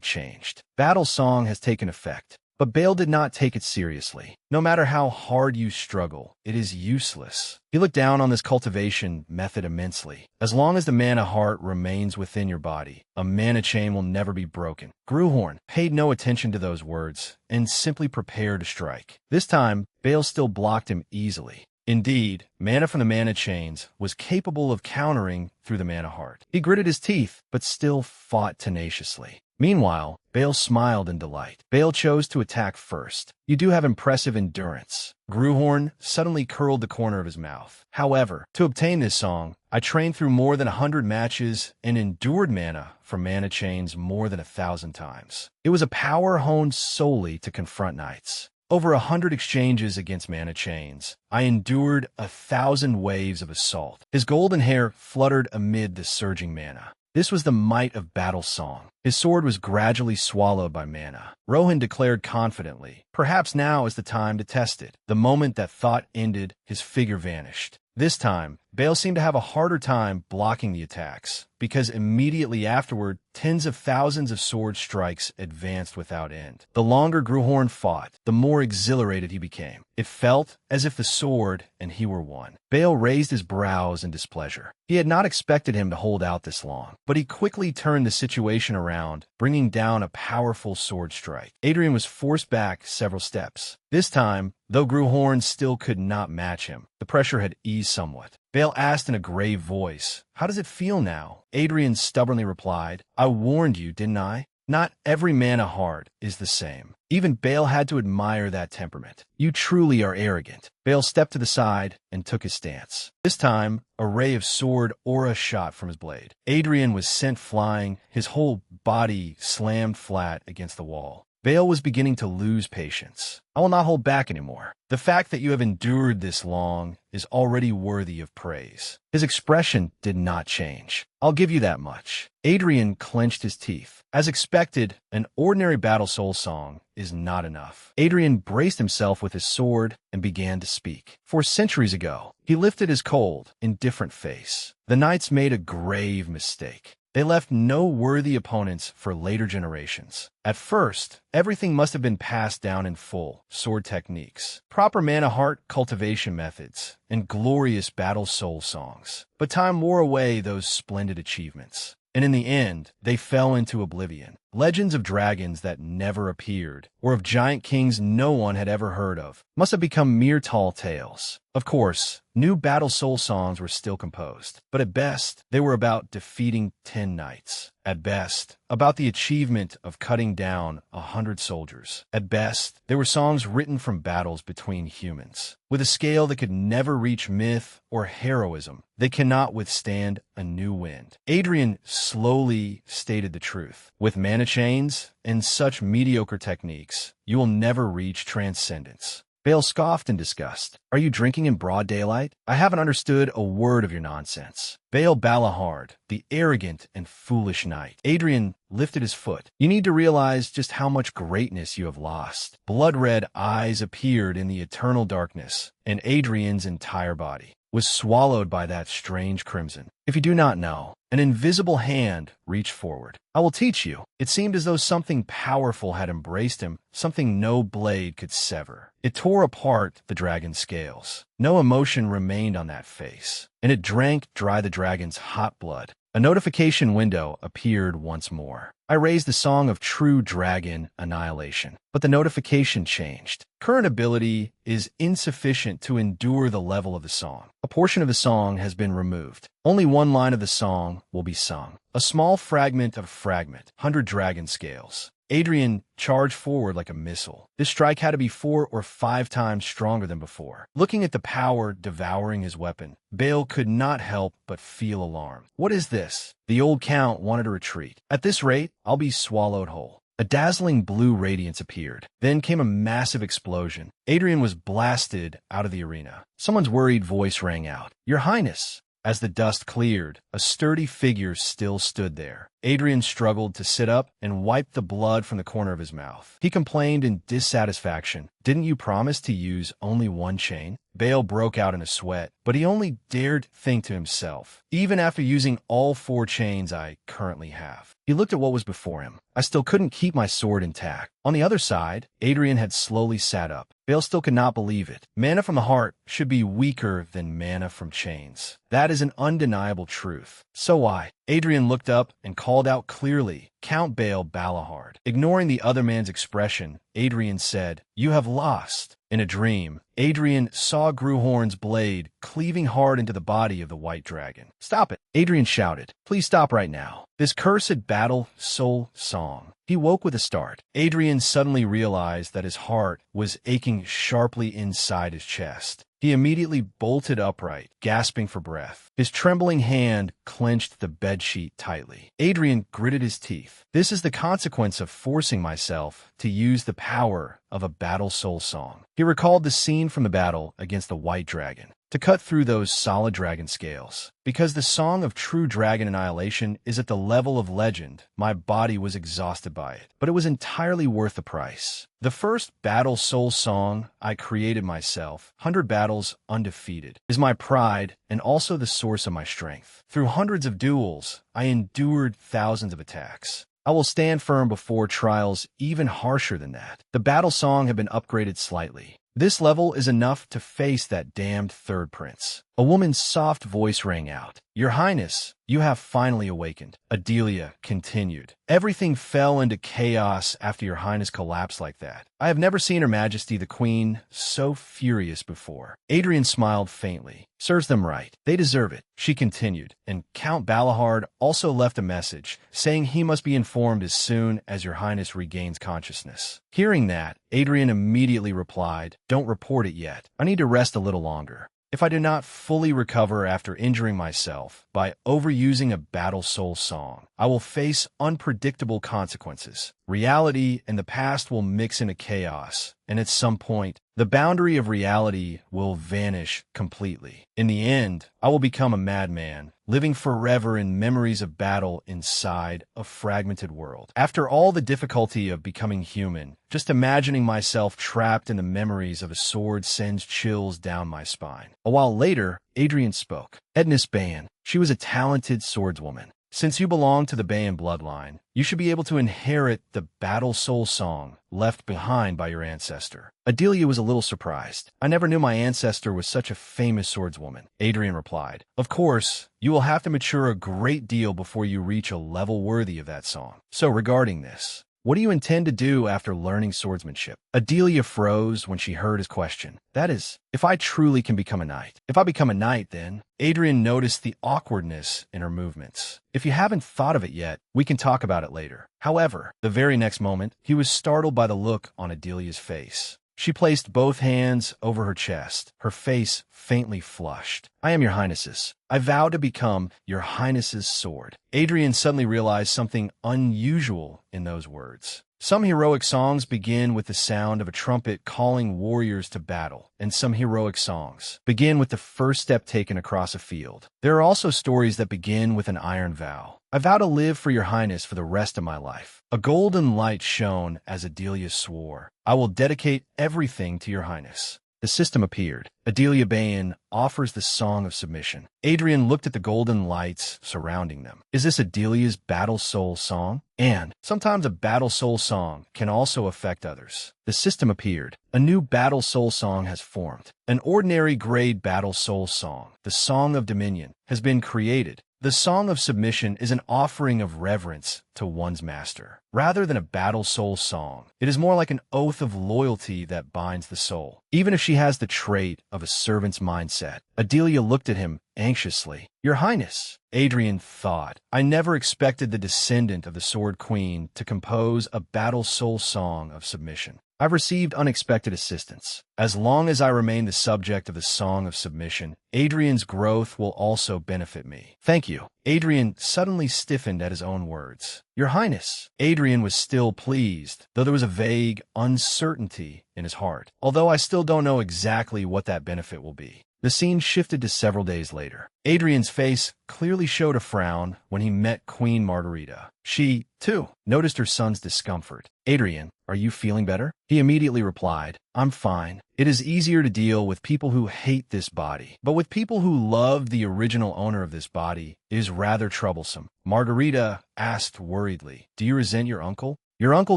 changed. Battle song has taken effect. But Bale did not take it seriously. No matter how hard you struggle, it is useless. He looked down on this cultivation method immensely. As long as the mana heart remains within your body, a mana chain will never be broken. Gruhorn paid no attention to those words and simply prepared to strike. This time, Bale still blocked him easily. Indeed, mana from the mana chains was capable of countering through the mana heart. He gritted his teeth, but still fought tenaciously. Meanwhile, Bale smiled in delight. Bale chose to attack first. You do have impressive endurance. Gruhorn suddenly curled the corner of his mouth. However, to obtain this song, I trained through more than 100 matches and endured mana from mana chains more than 1,000 times. It was a power honed solely to confront knights. Over 100 exchanges against mana chains, I endured 1,000 waves of assault. His golden hair fluttered amid the surging mana. This was the might of battle song. His sword was gradually swallowed by mana. Rohan declared confidently, "Perhaps now is the time to test it." The moment that thought ended, his figure vanished. This time, Bale seemed to have a harder time blocking the attacks, because immediately afterward, tens of thousands of sword strikes advanced without end. The longer Gruhorn fought, the more exhilarated he became. It felt as if the sword and he were one. Bale raised his brows in displeasure. He had not expected him to hold out this long, but he quickly turned the situation around, bringing down a powerful sword strike. Adrian was forced back several steps. This time, though Gruhorn still could not match him, the pressure had eased somewhat. Bale asked in a grave voice, "How does it feel now?" Adrian stubbornly replied, "I warned you, didn't I? Not every mana heart is the same." Even Bale had to admire that temperament. "You truly are arrogant." Bale stepped to the side and took his stance. This time, a ray of sword aura shot from his blade. Adrian was sent flying, his whole body slammed flat against the wall. Bale was beginning to lose patience. "I will not hold back anymore. The fact that you have endured this long is already worthy of praise." His expression did not change. "I'll give you that much." Adrian clenched his teeth. As expected, an ordinary battle soul song is not enough. Adrian braced himself with his sword and began to speak. For centuries ago, he lifted his cold, indifferent face. The knights made a grave mistake. They left no worthy opponents for later generations. At first, everything must have been passed down in full: sword techniques, proper mana heart cultivation methods, and glorious battle soul songs. But time wore away those splendid achievements. And in the end, they fell into oblivion. Legends of dragons that never appeared, or of giant kings no one had ever heard of, must have become mere tall tales. Of course, new battle soul songs were still composed, but at best, they were about defeating 10 knights. At best, about the achievement of cutting down 100 soldiers. At best, they were songs written from battles between humans. With a scale that could never reach myth or heroism, they cannot withstand a new wind. Adrian slowly stated the truth. With mana chains and such mediocre techniques, you will never reach transcendence. Bale scoffed in disgust. "Are you drinking in broad daylight? I haven't understood a word of your nonsense." Bale Balahard, the arrogant and foolish knight. Adrian lifted his foot. "You need to realize just how much greatness you have lost." Blood-red eyes appeared in the eternal darkness, and Adrian's entire body was swallowed by that strange crimson. "If you do not know," an invisible hand reached forward. "I will teach you." It seemed as though something powerful had embraced him, something no blade could sever. It tore apart the dragon's scales. No emotion remained on that face, and it drank dry the dragon's hot blood. A notification window appeared once more. I raised the song of true dragon annihilation, but the notification changed. Current ability is insufficient to endure the level of the song. A portion of the song has been removed. Only one line of the song will be sung. A small fragment of fragment, 100 dragon scales. Adrian charged forward like a missile. This strike had to be 4 or 5 times stronger than before. Looking at the power devouring his weapon, Bale could not help but feel alarmed. "What is this?" The old count wanted to retreat. "At this rate, I'll be swallowed whole." A dazzling blue radiance appeared. Then came a massive explosion. Adrian was blasted out of the arena. Someone's worried voice rang out. "Your Highness." As the dust cleared, a sturdy figure still stood there. Adrian struggled to sit up and wiped the blood from the corner of his mouth. He complained in dissatisfaction. "Didn't you promise to use only one chain?" Bale broke out in a sweat, but he only dared think to himself, "Even after using all 4 chains I currently have." He looked at what was before him. I still couldn't keep my sword intact. On the other side, Adrian had slowly sat up. Bale still could not believe it. Mana from the heart should be weaker than mana from chains. That is an undeniable truth. So Adrian looked up and called out clearly, "Count Bale Balahard." Ignoring the other man's expression, Adrian said, "You have lost." In a dream, Adrian saw Gruhorn's blade cleaving hard into the body of the white dragon. "Stop it!" Adrian shouted. "Please stop right now. This cursed battle soul song." He woke with a start. Adrian suddenly realized that his heart was aching sharply inside his chest. He immediately bolted upright, gasping for breath. His trembling hand clenched the bedsheet tightly. Adrian gritted his teeth. "This is the consequence of forcing myself to use the power of a battle soul song." He recalled the scene from the battle against the white dragon. To cut through those solid dragon scales. Because the song of true dragon annihilation is at the level of legend, my body was exhausted by it, but it was entirely worth the price. The first battle soul song I created myself, 100 battles undefeated, is my pride and also the source of my strength. Through hundreds of duels, I endured thousands of attacks. I will stand firm before trials even harsher than that. The battle song had been upgraded slightly. This level is enough to face that damned third prince. A woman's soft voice rang out. "Your Highness, you have finally awakened." Adelia continued. "Everything fell into chaos after your Highness collapsed like that. I have never seen Her Majesty the Queen so furious before." Adrian smiled faintly. "Serves them right. They deserve it," she continued, and Count Balahard also left a message, saying he must be informed as soon as your Highness regains consciousness. Hearing that, Adrian immediately replied, "Don't report it yet. I need to rest a little longer. If I do not fully recover after injuring myself by overusing a battle soul song, I will face unpredictable consequences. Reality and the past will mix into chaos, and at some point, the boundary of reality will vanish completely. In the end, I will become a madman, living forever in memories of battle inside a fragmented world. After all the difficulty of becoming human, just imagining myself trapped in the memories of a sword sends chills down my spine." A while later, Adrian spoke. "Ednis Bayan, she was a talented swordswoman. Since you belong to the Bayan bloodline, you should be able to inherit the battle soul song left behind by your ancestor." Adelia was a little surprised. "I never knew my ancestor was such a famous swordswoman," Adrian replied. "Of course, you will have to mature a great deal before you reach a level worthy of that song. So regarding this, what do you intend to do after learning swordsmanship?" Adelia froze when she heard his question. "That is, if I truly can become a knight." "If I become a knight, then?" Adrian noticed the awkwardness in her movements. "If you haven't thought of it yet, we can talk about it later." However, the very next moment, he was startled by the look on Adelia's face. She placed both hands over her chest, her face faintly flushed. "I am your Highness's. I vow to become your Highness's sword." Adrian suddenly realized something unusual in those words. Some heroic songs begin with the sound of a trumpet calling warriors to battle, and some heroic songs begin with the first step taken across a field. There are also stories that begin with an iron vow. "I vow to live for your Highness for the rest of my life." A golden light shone as Adelia swore. "I will dedicate everything to your Highness." The system appeared. Adelia Bayan offers the song of submission. Adrian looked at the golden lights surrounding them. Is this Adelia's battle soul song? And sometimes a battle soul song can also affect others. The system appeared. A new battle soul song has formed. An ordinary grade battle soul song, the Song of Dominion, has been created. The Song of Submission is an offering of reverence to one's master. Rather than a battle soul song, it is more like an oath of loyalty that binds the soul, even if she has the trait of a servant's mindset. Adelia looked at him anxiously. "Your Highness," Adrian thought, "I never expected the descendant of the Sword Queen to compose a battle soul song of submission. I've received unexpected assistance. As long as I remain the subject of the Song of Submission, Adrian's growth will also benefit me. Thank you." Adrian suddenly stiffened at his own words. "Your Highness." Adrian was still pleased, though there was a vague uncertainty in his heart. "Although I still don't know exactly what that benefit will be." The scene shifted to several days later. Adrian's face clearly showed a frown when he met Queen Margarita. She, too, noticed her son's discomfort. "Adrian, are you feeling better?" He immediately replied, "I'm fine. It is easier to deal with people who hate this body. But with people who love the original owner of this body, it is rather troublesome." Margarita asked worriedly, "Do you resent your uncle?" "Your uncle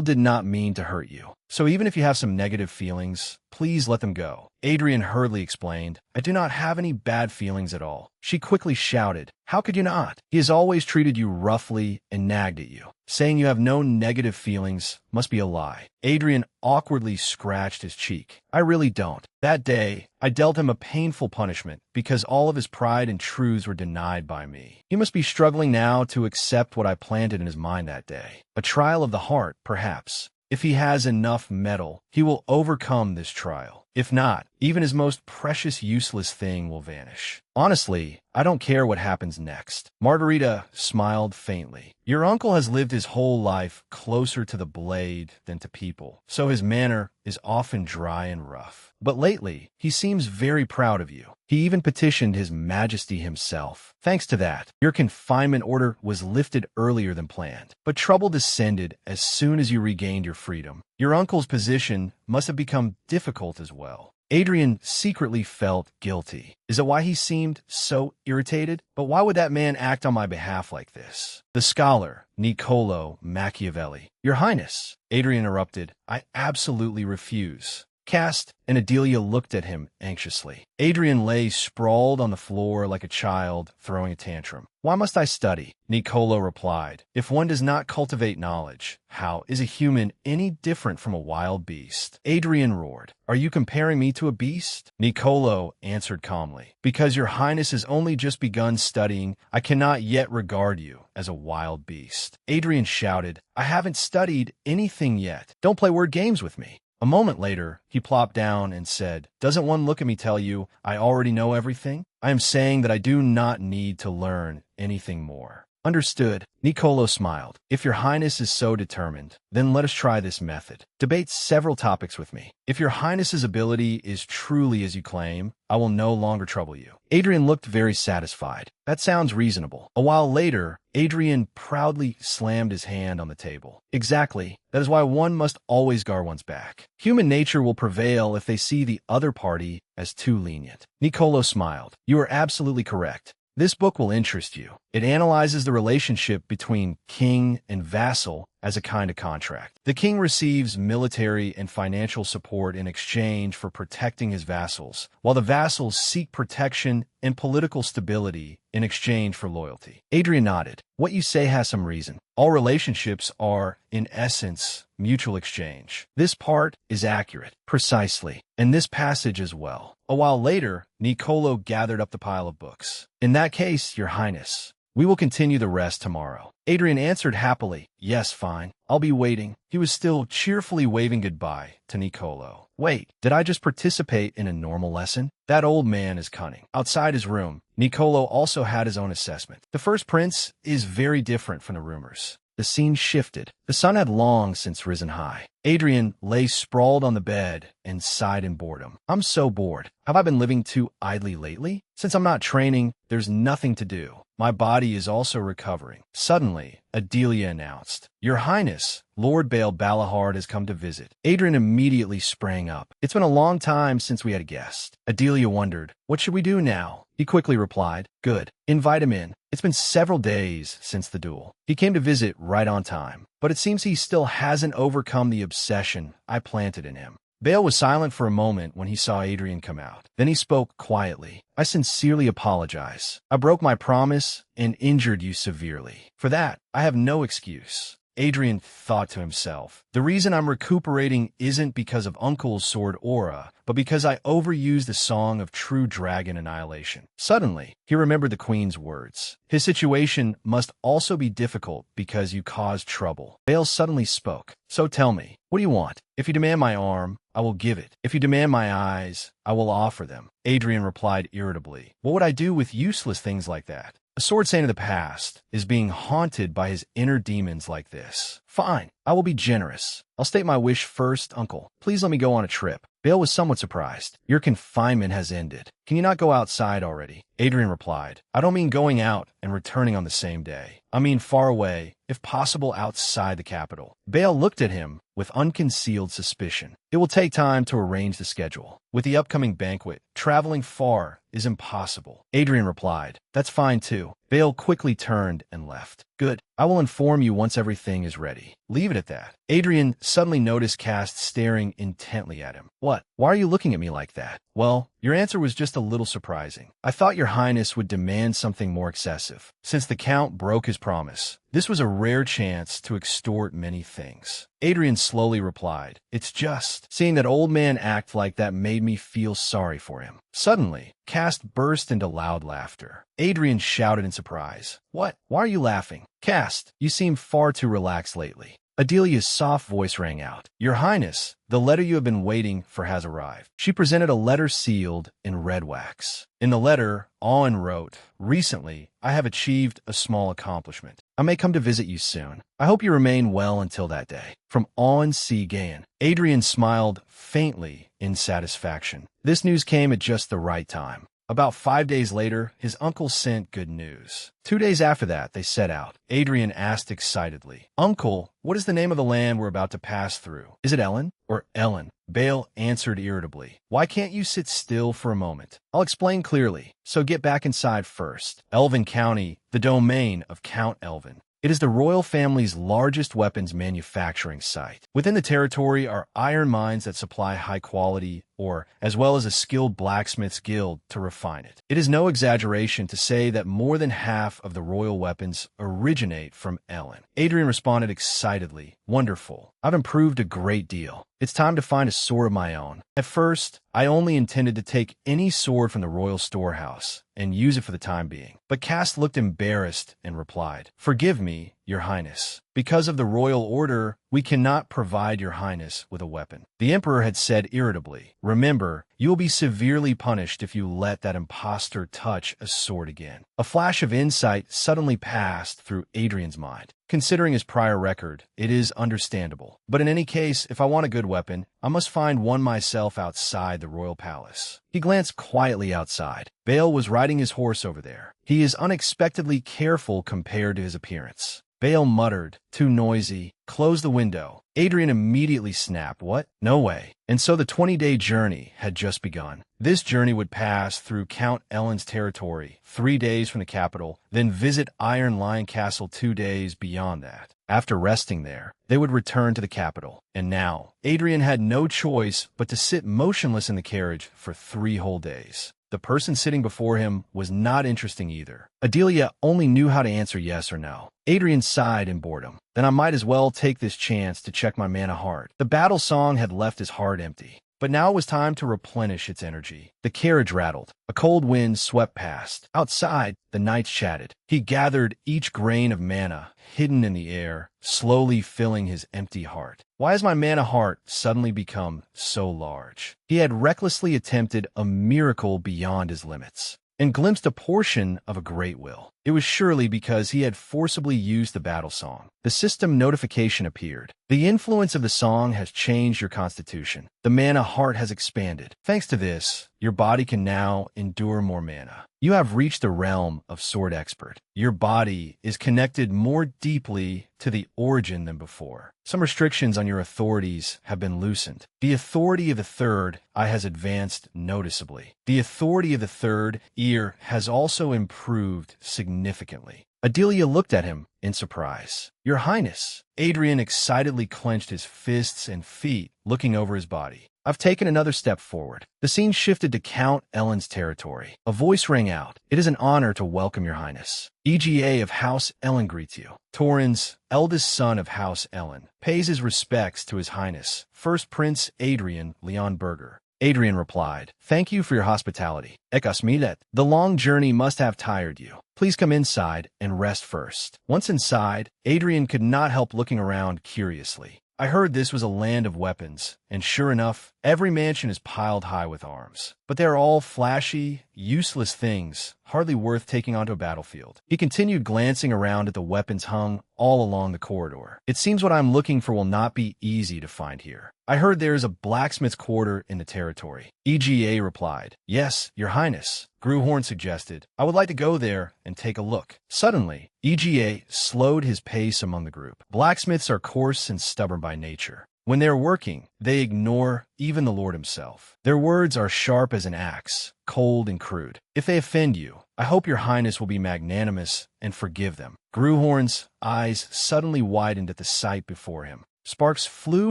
did not mean to hurt you. So even if you have some negative feelings, please let them go." Adrian hurriedly explained, "I do not have any bad feelings at all." She quickly shouted, "How could you not? He has always treated you roughly and nagged at you. Saying you have no negative feelings must be a lie." Adrian awkwardly scratched his cheek. "I really don't. That day, I dealt him a painful punishment because all of his pride and truths were denied by me. He must be struggling now to accept what I planted in his mind that day. A trial of the heart, perhaps. If he has enough mettle, he will overcome this trial. If not, even his most precious useless thing will vanish. Honestly, I don't care what happens next." Margarita smiled faintly. "Your uncle has lived his whole life closer to the blade than to people, so his manner is often dry and rough. But lately, he seems very proud of you. He even petitioned His Majesty himself. Thanks to that, your confinement order was lifted earlier than planned. But trouble descended as soon as you regained your freedom. Your uncle's position must have become difficult as well." Adrian secretly felt guilty. Is it why he seemed so irritated? But why would that man act on my behalf like this? The scholar, Niccolo Machiavelli. "Your Highness," Adrian interrupted, "I absolutely refuse." Cast and Adelia looked at him anxiously. Adrian lay sprawled on the floor like a child throwing a tantrum. "Why must I study?" Niccolo replied. "If one does not cultivate knowledge, how is a human any different from a wild beast?" Adrian roared. "Are you comparing me to a beast?" Niccolo answered calmly. "Because your Highness has only just begun studying, I cannot yet regard you as a wild beast." Adrian shouted, "I haven't studied anything yet. Don't play word games with me." A moment later, he plopped down and said, "Doesn't one look at me tell you I already know everything? I am saying that I do not need to learn anything more." "Understood." Niccolo smiled. "If your Highness is so determined, then let us try this method. Debate several topics with me. If your Highness's ability is truly as you claim, I will no longer trouble you." Adrian looked very satisfied. "That sounds reasonable." A while later, Adrian proudly slammed his hand on the table. "Exactly. That is why one must always guard one's back. Human nature will prevail if they see the other party as too lenient." Niccolo smiled. "You are absolutely correct. This book will interest you. It analyzes the relationship between king and vassal as a kind of contract. The king receives military and financial support in exchange for protecting his vassals, while the vassals seek protection and political stability in exchange for loyalty." Adrian nodded. "What you say has some reason. All relationships are, in essence, mutual exchange. This part is accurate, precisely, and this passage as well." A while later, Niccolo gathered up the pile of books. "In that case, your Highness, we will continue the rest tomorrow." Adrian answered happily, "Yes, fine. I'll be waiting." He was still cheerfully waving goodbye to Niccolo. "Wait, did I just participate in a normal lesson? That old man is cunning." Outside his room, Niccolo also had his own assessment. The first prince is very different from the rumors. The scene shifted. The sun had long since risen high. Adrian lay sprawled on the bed and sighed in boredom. "I'm so bored. Have I been living too idly lately? Since I'm not training, there's nothing to do. My body is also recovering." Suddenly, Adelia announced, "Your Highness, Lord Baal Balahard has come to visit." Adrian immediately sprang up. "It's been a long time since we had a guest." Adelia wondered, "What should we do now?" He quickly replied, "Good. Invite him in. It's been several days since the duel. He came to visit right on time, but it seems he still hasn't overcome the obsession I planted in him." Baal was silent for a moment when he saw Adrian come out. Then he spoke quietly. "I sincerely apologize. I broke my promise and injured you severely. For that, I have no excuse." Adrian thought to himself, "The reason I'm recuperating isn't because of Uncle's sword aura, but because I overused the song of true dragon annihilation." Suddenly, he remembered the queen's words. His situation must also be difficult because you caused trouble. Baal suddenly spoke. "So tell me, what do you want? If you demand my arm, I will give it. If you demand my eyes, I will offer them." Adrian replied irritably, "What would I do with useless things like that?" A sword saint of the past is being haunted by his inner demons like this. "Fine, I will be generous. I'll state my wish first, Uncle. Please let me go on a trip." Bale was somewhat surprised. Your confinement has ended. Can you not go outside already? Adrian replied, I don't mean going out and returning on the same day. I mean far away, if possible outside the capital. Bale looked at him with unconcealed suspicion. It will take time to arrange the schedule. With the upcoming banquet, traveling far is impossible. Adrian replied, That's fine too. Bale quickly turned and left. Good. I will inform you once everything is ready. Leave it at that. Adrian suddenly noticed Cast staring intently at him. What? Why are you looking at me like that? Well, your answer was just a little surprising. I thought your highness would demand something more excessive. Since the count broke his promise, this was a rare chance to extort many things. Adrian slowly replied, It's just, seeing that old man act like that made me feel sorry for him. Suddenly, Cast burst into loud laughter. Adrian shouted in surprise, What? Why are you laughing? Cast, you seem far too relaxed lately. Adelia's soft voice rang out. Your Highness, the letter you have been waiting for has arrived. She presented a letter sealed in red wax. In the letter, Awen wrote, Recently, I have achieved a small accomplishment. I may come to visit you soon. I hope you remain well until that day. From Awen C. Gayan. Adrian smiled faintly in satisfaction. This news came at just the right time. About 5 days later, his uncle sent good news. 2 days after that, they set out. Adrian asked excitedly, Uncle, what is the name of the land we're about to pass through? Is it Ellen or Ellen? Bale answered irritably, Why can't you sit still for a moment? I'll explain clearly, so get back inside first. Elven County, the domain of Count Elven. It is the royal family's largest weapons manufacturing site. Within the territory are iron mines that supply high-quality ore, as well as a skilled blacksmith's guild to refine it. It is no exaggeration to say that more than half of the royal weapons originate from Ellen. Adrian responded excitedly, Wonderful. I've improved a great deal. It's time to find a sword of my own. At first, I only intended to take any sword from the royal storehouse and use it for the time being. But Cast looked embarrassed and replied, Forgive me, Your Highness. Because of the royal order, we cannot provide Your Highness with a weapon. The Emperor had said irritably, Remember, you will be severely punished if you let that impostor touch a sword again. A flash of insight suddenly passed through Adrian's mind. Considering his prior record, it is understandable. But in any case, if I want a good weapon, I must find one myself outside the royal palace. He glanced quietly outside. Bale was riding his horse over there. He is unexpectedly careful compared to his appearance. Bale muttered, Too noisy. Close the window. Adrian immediately snapped, What? No way. And so the 20-day journey had just begun. This journey would pass through Count Ellen's territory, 3 days from the capital, then visit Iron Lion Castle 2 days beyond that. After resting there, they would return to the capital. And now, Adrian had no choice but to sit motionless in the carriage for 3 whole days. The person sitting before him was not interesting either. Adelia only knew how to answer yes or no. Adrian sighed in boredom. Then I might as well take this chance to check my mana heart. The battle song had left his heart empty. But now it was time to replenish its energy. The carriage rattled. A cold wind swept past. Outside, the knights chatted. He gathered each grain of mana hidden in the air, slowly filling his empty heart. Why has my mana heart suddenly become so large? He had recklessly attempted a miracle beyond his limits and glimpsed a portion of a great will. It was surely because he had forcibly used the battle song. The system notification appeared. The influence of the song has changed your constitution. The mana heart has expanded. Thanks to this, your body can now endure more mana. You have reached the realm of sword expert. Your body is connected more deeply to the origin than before. Some restrictions on your authorities have been loosened. The authority of the third eye has advanced noticeably. The authority of the third ear has also improved significantly. Adelia looked at him in surprise. Your Highness. Adrian excitedly clenched his fists and feet, looking over his body. I've taken another step forward. The scene shifted to Count Ellen's territory. A voice rang out. It is an honor to welcome Your Highness. EGA of House Ellen greets you. Torrens, eldest son of House Ellen, pays his respects to His Highness, First Prince Adrian Leon Berger. Adrian replied, Thank you for your hospitality. Ekas milet. The long journey must have tired you. Please come inside and rest first. Once inside, Adrian could not help looking around curiously. I heard this was a land of weapons, and sure enough, every mansion is piled high with arms. But they're all flashy, useless things, hardly worth taking onto a battlefield. He continued glancing around at the weapons hung all along the corridor. It seems what I'm looking for will not be easy to find here. I heard there is a blacksmith's quarter in the territory. EGA replied, Yes, Your Highness. Gruhorn suggested, I would like to go there and take a look. Suddenly, EGA slowed his pace among the group. Blacksmiths are coarse and stubborn by nature. When they are working, they ignore even the Lord himself. Their words are sharp as an axe, cold and crude. If they offend you, I hope Your Highness will be magnanimous and forgive them. Gruhorn's eyes suddenly widened at the sight before him. Sparks flew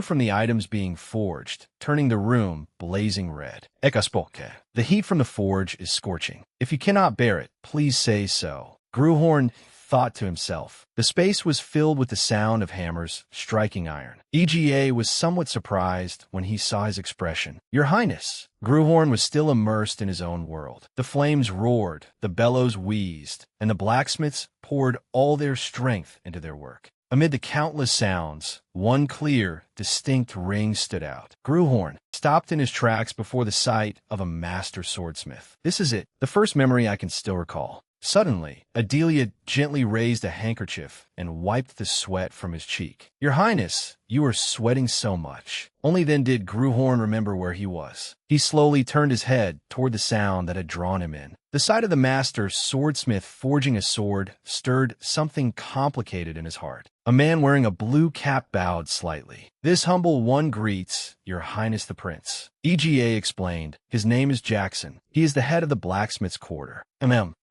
from the items being forged, turning the room blazing red. Ekaspoke. The heat from the forge is scorching. If you cannot bear it, please say so. Gruhorn thought to himself. The space was filled with the sound of hammers striking iron. EGA was somewhat surprised when he saw his expression. Your Highness! Gruhorn was still immersed in his own world. The flames roared, the bellows wheezed, and the blacksmiths poured all their strength into their work. Amid the countless sounds, one clear, distinct ring stood out. Gruhorn stopped in his tracks before the sight of a master swordsmith. This is it, the first memory I can still recall. Suddenly, Adelia gently raised a handkerchief and wiped the sweat from his cheek. Your Highness, you are sweating so much. Only then did Gruhorn remember where he was. He slowly turned his head toward the sound that had drawn him in. The sight of the master swordsmith forging a sword stirred something complicated in his heart. A man wearing a blue cap bowed slightly. This humble one greets Your Highness the Prince. EGA explained, his name is Jackson. He is the head of the blacksmith's quarter.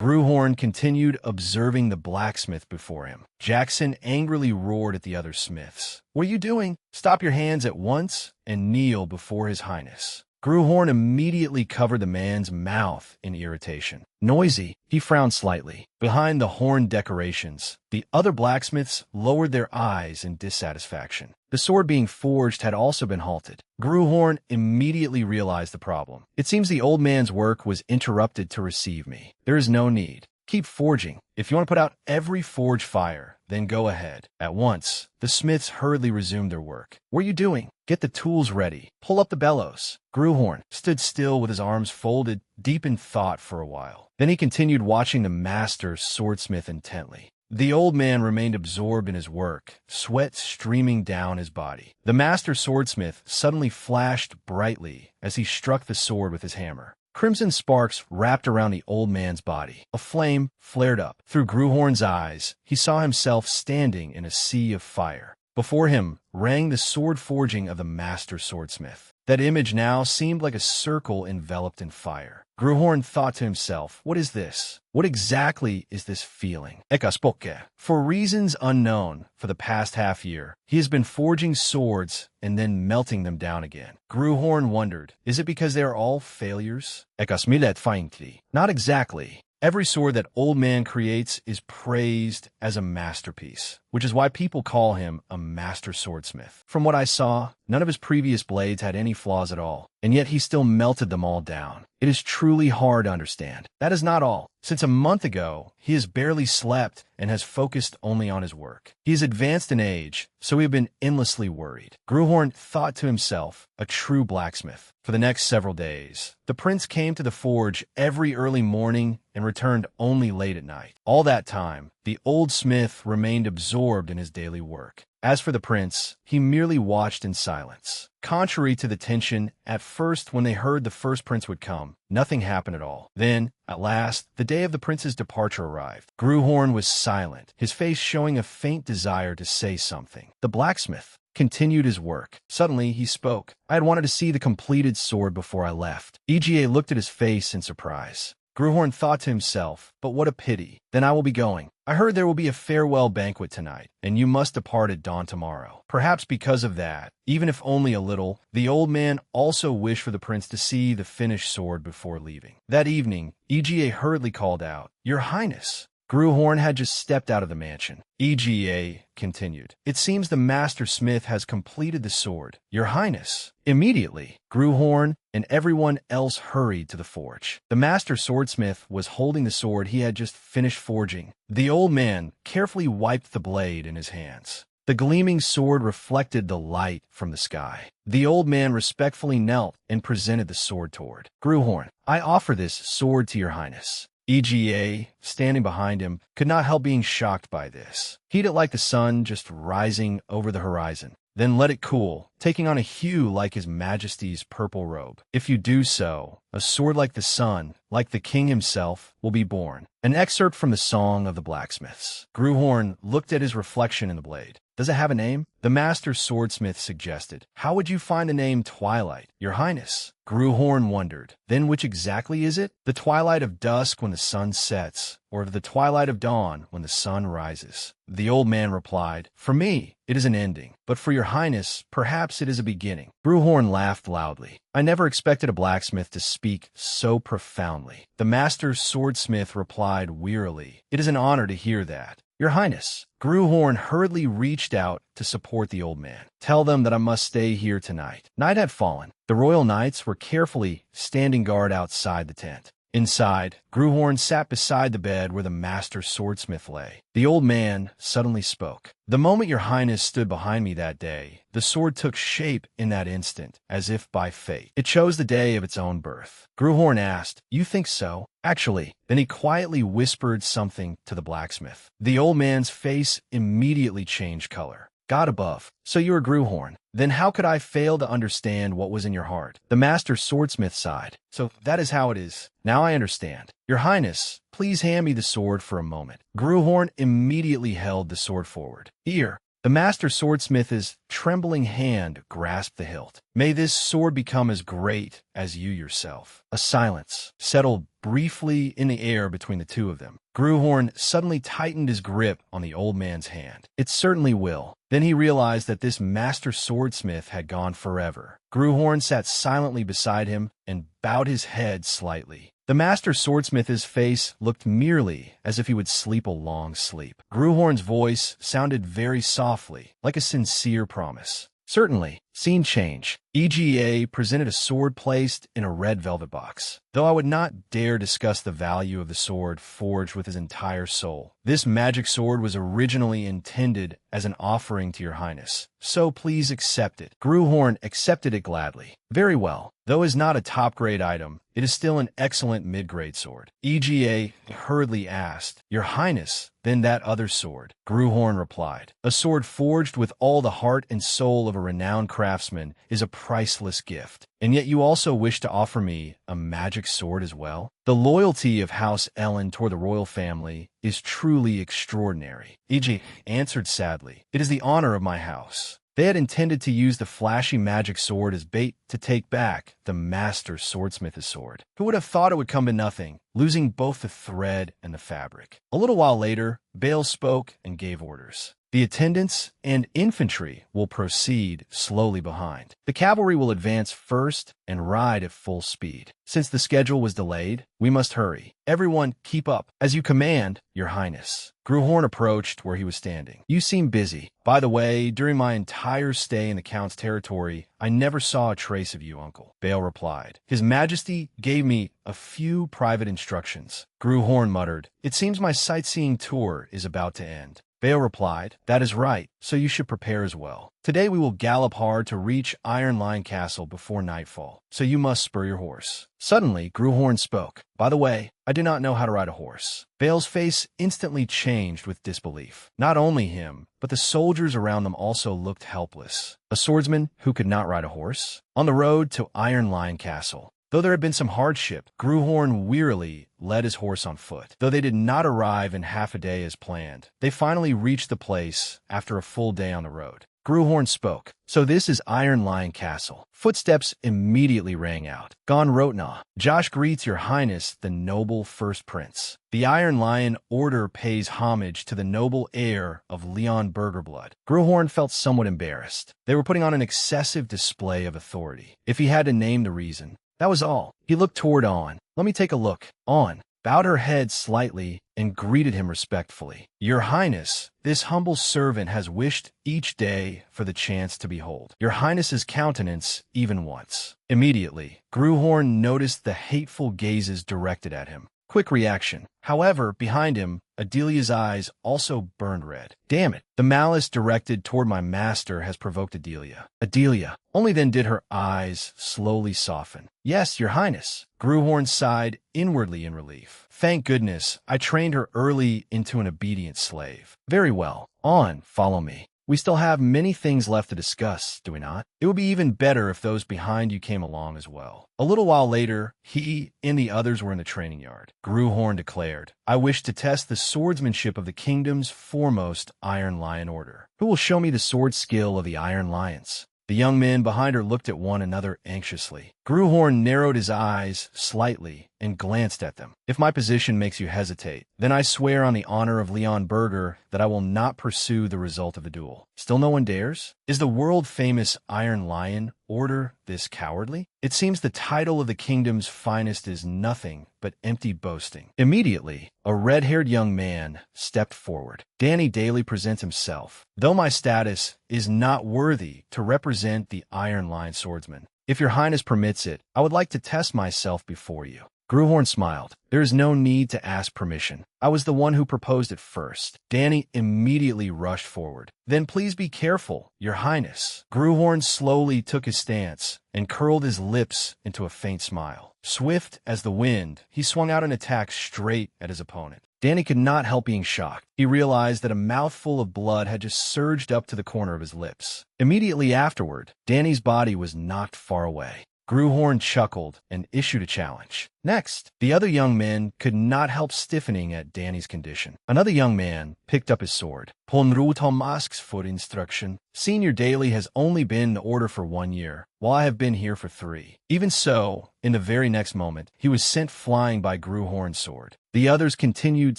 Gruhorn continued observing the blacksmith before him. Jackson angrily roared at the other smiths. What are you doing? Stop your hands at once and kneel before His Highness. Gruhorn immediately covered the man's mouth in irritation. Noisy, he frowned slightly. Behind the horn decorations, the other blacksmiths lowered their eyes in dissatisfaction. The sword being forged had also been halted. Gruhorn immediately realized the problem. It seems the old man's work was interrupted to receive me. There is no need. Keep forging. If you want to put out every forge fire, then go ahead. At once, the smiths hurriedly resumed their work. What are you doing? Get the tools ready. Pull up the bellows. Gruhorn stood still with his arms folded, deep in thought for a while. Then he continued watching the master swordsmith intently. The old man remained absorbed in his work, sweat streaming down his body. The master swordsmith suddenly flashed brightly as he struck the sword with his hammer. Crimson sparks wrapped around the old man's body. A flame flared up. Through Gruhorn's eyes, he saw himself standing in a sea of fire. Before him rang the sword forging of the master swordsmith. That image now seemed like a circle enveloped in fire. Gruhorn thought to himself, what is this? What exactly is this feeling? Ekaspoke. For reasons unknown, for the past half year, he has been forging swords and then melting them down again. Gruhorn wondered, is it because they are all failures? Ekasmilet faintly. Not exactly. Every sword that old man creates is praised as a masterpiece, which is why people call him a master swordsmith. From what I saw, none of his previous blades had any flaws at all, and yet he still melted them all down. It is truly hard to understand. That is not all. Since a month ago, he has barely slept and has focused only on his work. He is advanced in age, so we have been endlessly worried. Gruhorn thought to himself, a true blacksmith. For the next several days, the prince came to the forge every early morning and returned only late at night. All that time, the old smith remained absorbed in his daily work. As for the prince, he merely watched in silence. Contrary to the tension, at first when they heard the first prince would come, nothing happened at all. Then, at last, the day of the prince's departure arrived. Gruhorn was silent, his face showing a faint desire to say something. The blacksmith continued his work. Suddenly, he spoke. I had wanted to see the completed sword before I left. EGA looked at his face in surprise. Gruhorn thought to himself, but what a pity. Then I will be going. I heard there will be a farewell banquet tonight, and you must depart at dawn tomorrow. Perhaps because of that, even if only a little, the old man also wished for the prince to see the finished sword before leaving. That evening, EGA hurriedly called out, Your Highness. Gruhorn had just stepped out of the mansion. EGA continued. It seems the master smith has completed the sword. Your Highness. Immediately, Gruhorn and everyone else hurried to the forge. The master swordsmith was holding the sword he had just finished forging. The old man carefully wiped the blade in his hands. The gleaming sword reflected the light from the sky. The old man respectfully knelt and presented the sword toward Gruhorn. I offer this sword to your highness. EGA, standing behind him, could not help being shocked by this. Heat it like the sun just rising over the horizon. Then let it cool, taking on a hue like His Majesty's purple robe. If you do so, a sword like the sun, like the king himself, will be born. An excerpt from the Song of the Blacksmiths. Gruhorn looked at his reflection in the blade. Does it have a name? The master swordsmith suggested. How would you find the name Twilight, your highness? Gruhorn wondered. Then which exactly is it? The twilight of dusk when the sun sets, or the twilight of dawn when the sun rises? The old man replied, For me, it is an ending, but for your highness, perhaps it is a beginning. Gruhorn laughed loudly. I never expected a blacksmith to speak so profoundly. The master swordsmith replied wearily, It is an honor to hear that. Your highness. Gruhorn hurriedly reached out to support the old man. Tell them that I must stay here tonight. Night had fallen. The royal knights were carefully standing guard outside the tent. Inside, Gruhorn sat beside the bed where the master swordsmith lay. The old man suddenly spoke. The moment your highness stood behind me that day, the sword took shape in that instant, as if by fate. It chose the day of its own birth. Gruhorn asked, You think so? Actually. Then he quietly whispered something to the blacksmith. The old man's face immediately changed color. God above. So you are Gruhorn. Then how could I fail to understand what was in your heart? The master swordsmith sighed. So that is how it is. Now I understand. Your highness, please hand me the sword for a moment. Gruhorn immediately held the sword forward. Here. The master swordsmith's trembling hand grasped the hilt. May this sword become as great as you yourself. A silence settled briefly in the air between the two of them. Gruhorn suddenly tightened his grip on the old man's hand. It certainly will. Then he realized that this master swordsmith had gone forever. Gruhorn sat silently beside him and bowed his head slightly. The master swordsmith's face looked merely as if he would sleep a long sleep. Gruhorn's voice sounded very softly, like a sincere promise. Certainly. Scene change. EGA presented a sword placed in a red velvet box. Though I would not dare discuss the value of the sword forged with his entire soul, this magic sword was originally intended as an offering to your highness. So please accept it. Gruhorn accepted it gladly. Very well. Though it is not a top-grade item, it is still an excellent mid-grade sword. EGA hurriedly asked, Your highness, then that other sword? Gruhorn replied, A sword forged with all the heart and soul of a renowned craftsman is a priceless gift. And yet you also wish to offer me a magic sword as well? The loyalty of House Ellen toward the royal family is truly extraordinary. EGA answered sadly, It is the honor of my house. They had intended to use the flashy magic sword as bait to take back the master swordsmith's sword. Who would have thought it would come to nothing, losing both the thread and the fabric? A little while later, Bale spoke and gave orders. The attendants and infantry will proceed slowly behind. The cavalry will advance first and ride at full speed. Since the schedule was delayed, we must hurry. Everyone, keep up. As you command, your highness. Gruhorn approached where he was standing. You seem busy. By the way, during my entire stay in the Count's territory, I never saw a trace of you, uncle. Bale replied. His Majesty gave me a few private instructions. Gruhorn muttered, It seems my sightseeing tour is about to end. Bale replied, That is right, so you should prepare as well. Today we will gallop hard to reach Iron Lion Castle before nightfall, so you must spur your horse. Suddenly, Gruhorn spoke. By the way, I do not know how to ride a horse. Bale's face instantly changed with disbelief. Not only him, but the soldiers around them also looked helpless. A swordsman who could not ride a horse? On the road to Iron Lion Castle. Though there had been some hardship, Gruhorn wearily led his horse on foot. Though they did not arrive in half a day as planned, they finally reached the place after a full day on the road. Gruhorn spoke. So this is Iron Lion Castle. Footsteps immediately rang out. Gon Rotna. Josh greets your highness, the noble first prince. The Iron Lion Order pays homage to the noble heir of Leon Burgerblood. Gruhorn felt somewhat embarrassed. They were putting on an excessive display of authority. If he had to name the reason, that was all. He looked toward On. Let me take a look. On bowed her head slightly and greeted him respectfully. Your highness, this humble servant has wished each day for the chance to behold your highness's countenance even once. Immediately, Gruhorn noticed the hateful gazes directed at him. quick reaction. However, behind him, Adelia's eyes also burned red. Damn it. The malice directed toward my master has provoked Adelia. Adelia. Only then did her eyes slowly soften. Yes, your highness. Gruhorn sighed inwardly in relief. Thank goodness, I trained her early into an obedient slave. Very well. On, follow me. We still have many things left to discuss, do we not? It would be even better if those behind you came along as well. A little while later, he and the others were in the training yard. Gruhorn declared, I wish to test the swordsmanship of the kingdom's foremost Iron Lion order. Who will show me the sword skill of the Iron Lions? The young men behind her looked at one another anxiously. Gruhorn narrowed his eyes slightly and glanced at them. If my position makes you hesitate, then I swear on the honor of Leon Berger that I will not pursue the result of the duel. Still no one dares? Is the world-famous Iron Lion order this cowardly? It seems the title of the kingdom's finest is nothing but empty boasting. Immediately, a red-haired young man stepped forward. Danny Daly presents himself. Though my status is not worthy to represent the Iron Lion swordsman, if your highness permits it, I would like to test myself before you. Gruhorn smiled. There is no need to ask permission. I was the one who proposed it first. Danny immediately rushed forward. Then please be careful, your highness. Gruhorn slowly took his stance and curled his lips into a faint smile. Swift as the wind, he swung out an attack straight at his opponent. Danny could not help being shocked. He realized that a mouthful of blood had just surged up to the corner of his lips. Immediately afterward, Danny's body was knocked far away. Gruhorn chuckled and issued a challenge. Next, the other young men could not help stiffening at Danny's condition. Another young man picked up his sword. Ponrutom asks for instruction. Senior Daly has only been in order for 1 year, while I have been here for 3. Even so, in the very next moment, he was sent flying by Gruhorn's sword. The others continued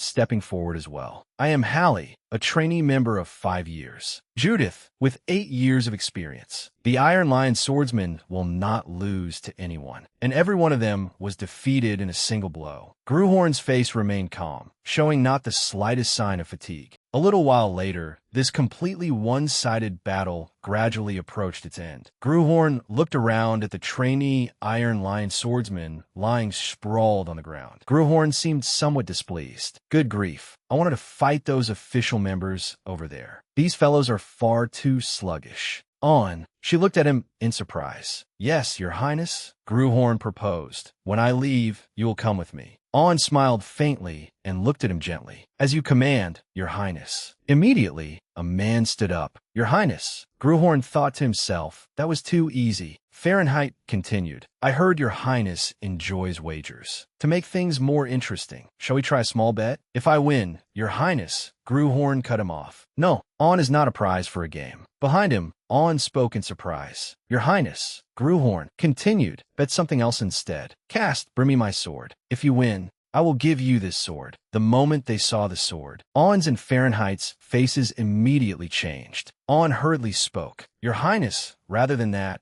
stepping forward as well. I am Hallie, a trainee member of 5 years. Judith, with 8 years of experience. The Iron Lion swordsman will not lose to anyone, and every one of them was defeated in a single blow. Gruhorn's face remained calm, showing not the slightest sign of fatigue. A little while later, this completely one-sided battle gradually approached its end. Gruhorn looked around at the trainee Iron Lion swordsman lying sprawled on the ground. Gruhorn seemed somewhat displeased. Good grief. I wanted to fight those official members over there. These fellows are far too sluggish. On. She looked at him in surprise. Yes, your highness, Gruhorn proposed. When I leave, you will come with me. On smiled faintly and looked at him gently. As you command, your highness. Immediately, a man stood up. Your highness. Gruhorn thought to himself, that was too easy. Fahrenheit continued. I heard your highness enjoys wagers. To make things more interesting, shall we try a small bet? If I win, your highness, Gruhorn cut him off. No, On is not a prize for a game. Behind him, On spoke in surprise. Your highness, Gruhorn continued. Bet something else instead. Cast, bring me my sword. If you win, I will give you this sword. The moment they saw the sword, On's and Fahrenheit's faces immediately changed. On hurriedly spoke. Your highness, rather than that,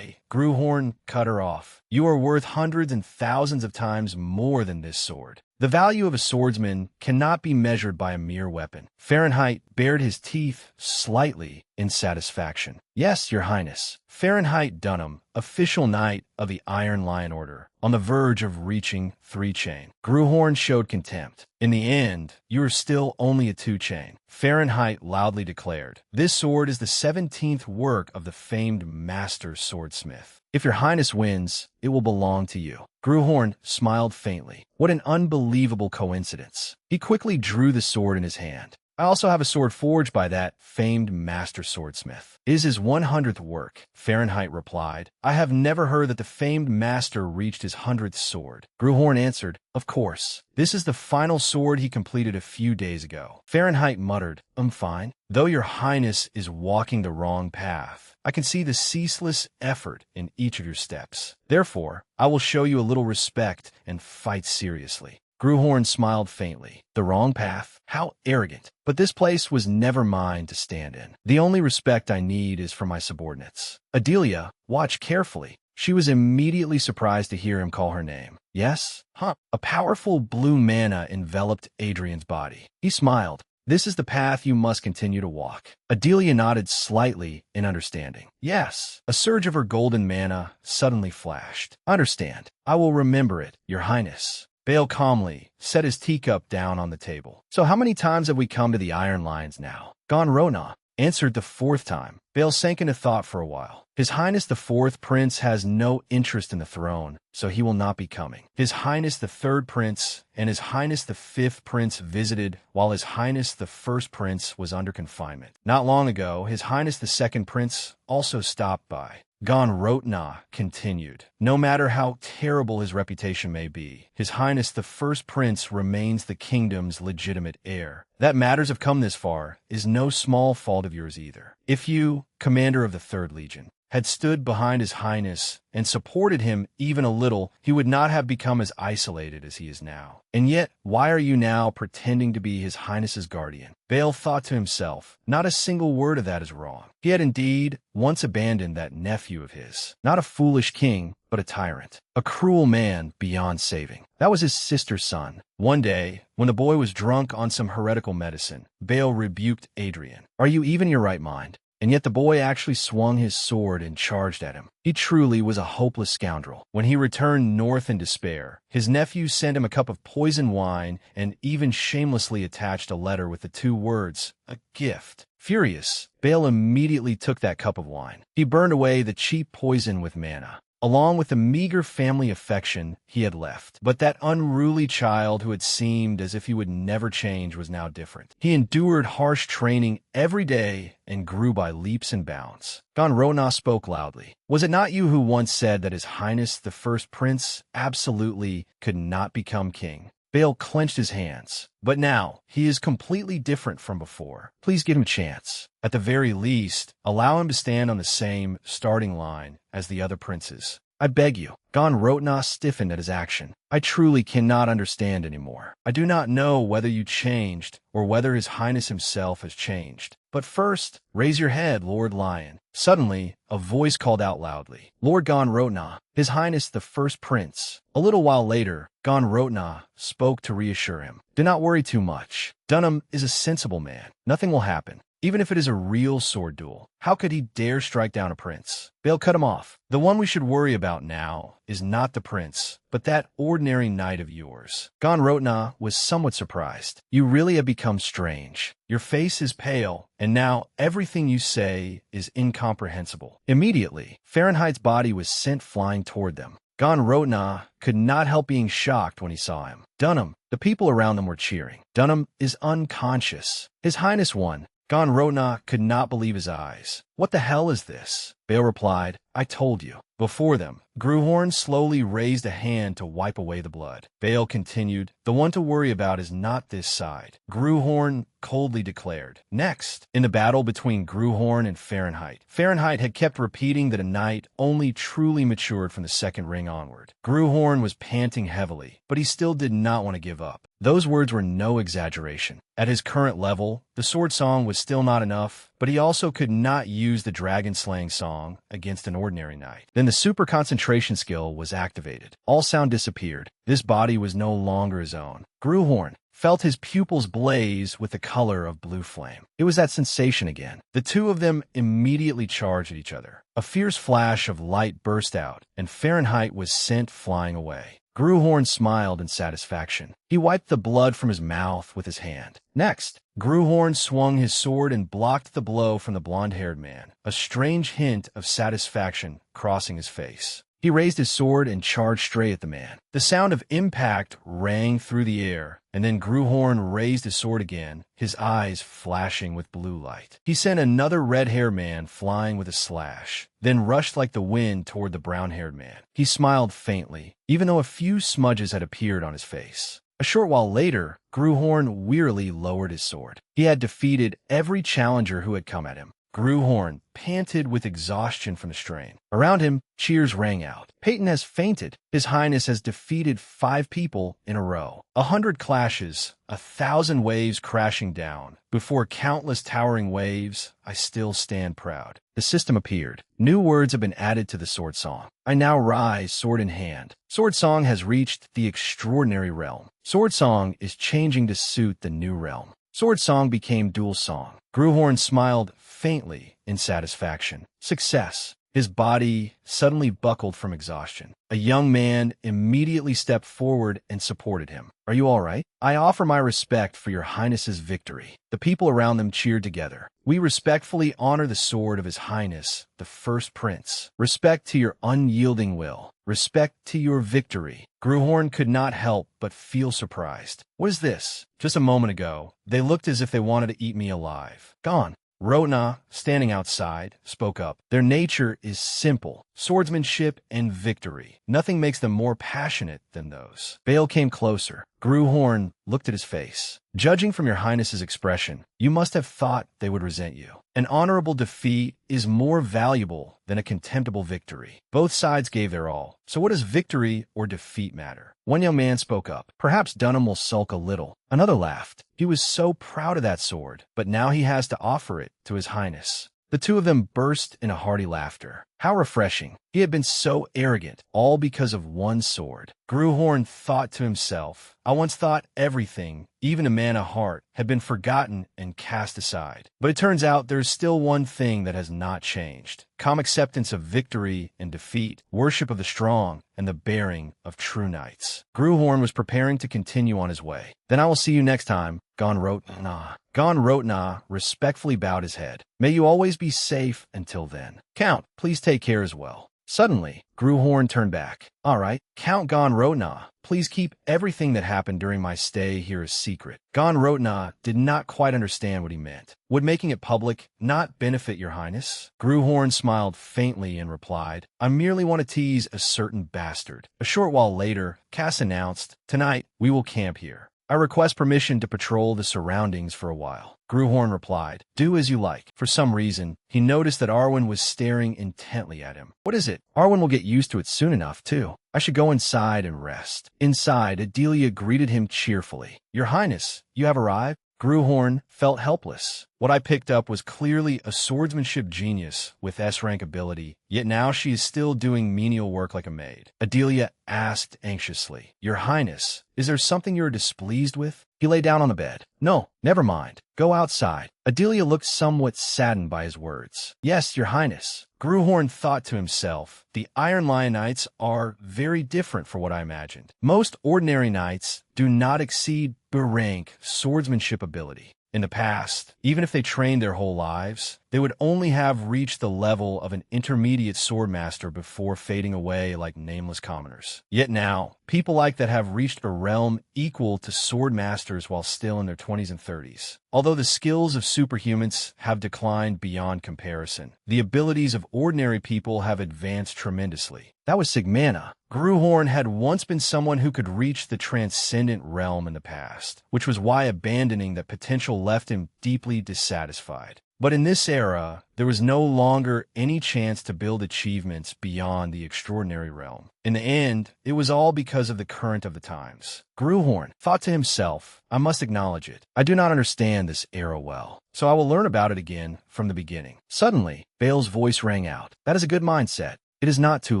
Gruhorn cut her off. You are worth hundreds and thousands of times more than this sword. The value of a swordsman cannot be measured by a mere weapon. Fahrenheit bared his teeth slightly in satisfaction. Yes, your highness. Fahrenheit Dunham, official knight of the Iron Lion Order, on the verge of reaching 3-chain. Gruhorn showed contempt. In the end, you are still only a 2-chain. Fahrenheit loudly declared. This sword is the 17th work of the famed master swordsmith. If your highness wins, it will belong to you. Gruhorn smiled faintly. What an unbelievable coincidence. He quickly drew the sword in his hand. I also have a sword forged by that famed master swordsmith. It is his 100th work, Fahrenheit replied. I have never heard that the famed master reached his 100th sword. Gruhorn answered, of course. This is the final sword he completed a few days ago. Fahrenheit muttered, fine. Though your highness is walking the wrong path, I can see the ceaseless effort in each of your steps. Therefore, I will show you a little respect and fight seriously. Gruhorn smiled faintly. The wrong path? How arrogant. But this place was never mine to stand in. The only respect I need is for my subordinates. Adelia, watch carefully. She was immediately surprised to hear him call her name. Yes? Huh. A powerful blue mana enveloped Adrian's body. He smiled. This is the path you must continue to walk. Adelia nodded slightly in understanding. Yes. A surge of her golden mana suddenly flashed. Understand. I will remember it, your highness. Bale calmly set his teacup down on the table. So how many times have we come to the Iron Lions now? Gon Rona answered the fourth time. Bale sank into thought for a while. His Highness the Fourth Prince has no interest in the throne, so he will not be coming. His Highness the Third Prince and His Highness the Fifth Prince visited, while His Highness the First Prince was under confinement. Not long ago, His Highness the Second Prince also stopped by. Gon Rotna continued. No matter how terrible his reputation may be, His Highness the First Prince remains the kingdom's legitimate heir. That matters have come this far is no small fault of yours either. If you, Commander of the Third Legion, had stood behind His Highness and supported him even a little, he would not have become as isolated as he is now. And yet, why are you now pretending to be His Highness's guardian? Bale thought to himself, not a single word of that is wrong. He had indeed once abandoned that nephew of his. Not a foolish king, but a tyrant. A cruel man beyond saving. That was his sister's son. One day, when the boy was drunk on some heretical medicine, Bale rebuked Adrian. Are you even in your right mind? And yet the boy actually swung his sword and charged at him. He truly was a hopeless scoundrel. When he returned north in despair, his nephew sent him a cup of poisoned wine and even shamelessly attached a letter with the two words, a gift. Furious, Bale immediately took that cup of wine. He burned away the cheap poison with manna, along with the meager family affection he had left. But that unruly child who had seemed as if he would never change was now different. He endured harsh training every day and grew by leaps and bounds. Gon Rona spoke loudly. Was it not you who once said that His Highness the First Prince absolutely could not become king? Bale clenched his hands. But now, he is completely different from before. Please give him a chance. At the very least, allow him to stand on the same starting line as the other princes. I beg you. Gon Rotna stiffened at his action. I truly cannot understand anymore. I do not know whether you changed or whether His Highness himself has changed. But first, raise your head, Lord Lion. Suddenly, a voice called out loudly. Lord Gon Rotna, His Highness the First Prince. A little while later, Gon Rotna spoke to reassure him. Do not worry too much. Dunham is a sensible man. Nothing will happen. Even if it is a real sword duel, how could he dare strike down a prince? Bale cut him off. The one we should worry about now is not the prince, but that ordinary knight of yours. Gon Rotna was somewhat surprised. You really have become strange. Your face is pale, and now everything you say is incomprehensible. Immediately, Fahrenheit's body was sent flying toward them. Gon Rotna could not help being shocked when he saw him. Dunham, the people around them were cheering. Dunham is unconscious. His Highness won. Gon Rotna could not believe his eyes. What the hell is this? Bale replied, I told you. Before them, Gruhorn slowly raised a hand to wipe away the blood. Bale continued, the one to worry about is not this side. Gruhorn coldly declared. Next, in the battle between Gruhorn and Fahrenheit, Fahrenheit had kept repeating that a knight only truly matured from the second ring onward. Gruhorn was panting heavily, but he still did not want to give up. Those words were no exaggeration. At his current level, the sword song was still not enough, but he also could not use the dragon-slaying song against an ordinary knight. Then the super concentration skill was activated. All sound disappeared. This body was no longer his own. Gruhorn felt his pupils blaze with the color of blue flame. It was that sensation again. The two of them immediately charged at each other. A fierce flash of light burst out, and Fahrenheit was sent flying away. Gruhorn smiled in satisfaction. He wiped the blood from his mouth with his hand. Next, Gruhorn swung his sword and blocked the blow from the blonde-haired man, a strange hint of satisfaction crossing his face. He raised his sword and charged straight at the man. The sound of impact rang through the air, and then Gruhorn raised his sword again, his eyes flashing with blue light. He sent another red-haired man flying with a slash, then rushed like the wind toward the brown-haired man. He smiled faintly, even though a few smudges had appeared on his face. A short while later, Gruhorn wearily lowered his sword. He had defeated every challenger who had come at him. Gruhorn panted with exhaustion from the strain. Around him, cheers rang out. Peyton has fainted. His Highness has defeated 5 people in a row. 100 clashes, 1,000 waves crashing down. Before countless towering waves, I still stand proud. The system appeared. New words have been added to the sword song. I now rise, sword in hand. Sword song has reached the extraordinary realm. Sword song is changing to suit the new realm. Sword song became dual song. Gruhorn smiled faintly in satisfaction. Success. His body suddenly buckled from exhaustion. A young man immediately stepped forward and supported him. Are you all right? I offer my respect for your highness's victory. The people around them cheered together. We respectfully honor the sword of his highness, the first prince. Respect to your unyielding will. Respect to your victory. Gruhorn could not help but feel surprised. What is this? Just a moment ago, they looked as if they wanted to eat me alive. Gone. Rotna, standing outside, spoke up. Their nature is simple, swordsmanship and victory. Nothing makes them more passionate than those. Bale came closer. Gruhorn looked at his face. Judging from your highness's expression, you must have thought they would resent you. An honorable defeat is more valuable than a contemptible victory. Both sides gave their all. So what does victory or defeat matter? One young man spoke up. Perhaps Dunham will sulk a little. Another laughed. He was so proud of that sword, but now he has to offer it to his highness. The two of them burst in a hearty laughter. How refreshing. He had been so arrogant, all because of one sword. Gruhorn thought to himself, I once thought everything, even a man of heart, had been forgotten and cast aside. But it turns out there's still one thing that has not changed. Calm acceptance of victory and defeat, worship of the strong, and the bearing of true knights. Gruhorn was preparing to continue on his way. Then I will see you next time, Gon Rotna. Gon Rotna respectfully bowed his head. May you always be safe until then. Count, please take care as well. Suddenly, Gruhorn turned back. All right, Count Gon Rotna, please keep everything that happened during my stay here a secret. Gon Rotna did not quite understand what he meant. Would making it public not benefit your highness? Gruhorn smiled faintly and replied, I merely want to tease a certain bastard. A short while later, Cass announced, Tonight, we will camp here. I request permission to patrol the surroundings for a while. Gruhorn replied, Do as you like. For some reason, he noticed that Arwen was staring intently at him. What is it? Arwen will get used to it soon enough, too. I should go inside and rest. Inside, Adelia greeted him cheerfully. Your Highness, you have arrived? Gruhorn felt helpless. What I picked up was clearly a swordsmanship genius with S-rank ability, yet now she is still doing menial work like a maid. Adelia asked anxiously, Your Highness, is there something you are displeased with? He lay down on the bed. No, never mind. Go outside. Adelia looked somewhat saddened by his words. Yes, Your Highness. Gruhorn thought to himself, the Iron Lion Knights are very different from what I imagined. Most ordinary knights do not exceed B-rank swordsmanship ability. In the past, even if they trained their whole lives, they would only have reached the level of an intermediate swordmaster before fading away like nameless commoners. Yet now, people like that have reached a realm equal to swordmasters while still in their 20s and 30s. Although the skills of superhumans have declined beyond comparison, the abilities of ordinary people have advanced tremendously. That was Sigmana. Gruhorn had once been someone who could reach the transcendent realm in the past, which was why abandoning that potential left him deeply dissatisfied. But in this era, there was no longer any chance to build achievements beyond the extraordinary realm. In the end, it was all because of the current of the times. Gruhorn thought to himself, I must acknowledge it. I do not understand this era well, so I will learn about it again from the beginning. Suddenly, Bale's voice rang out. That is a good mindset. It is not too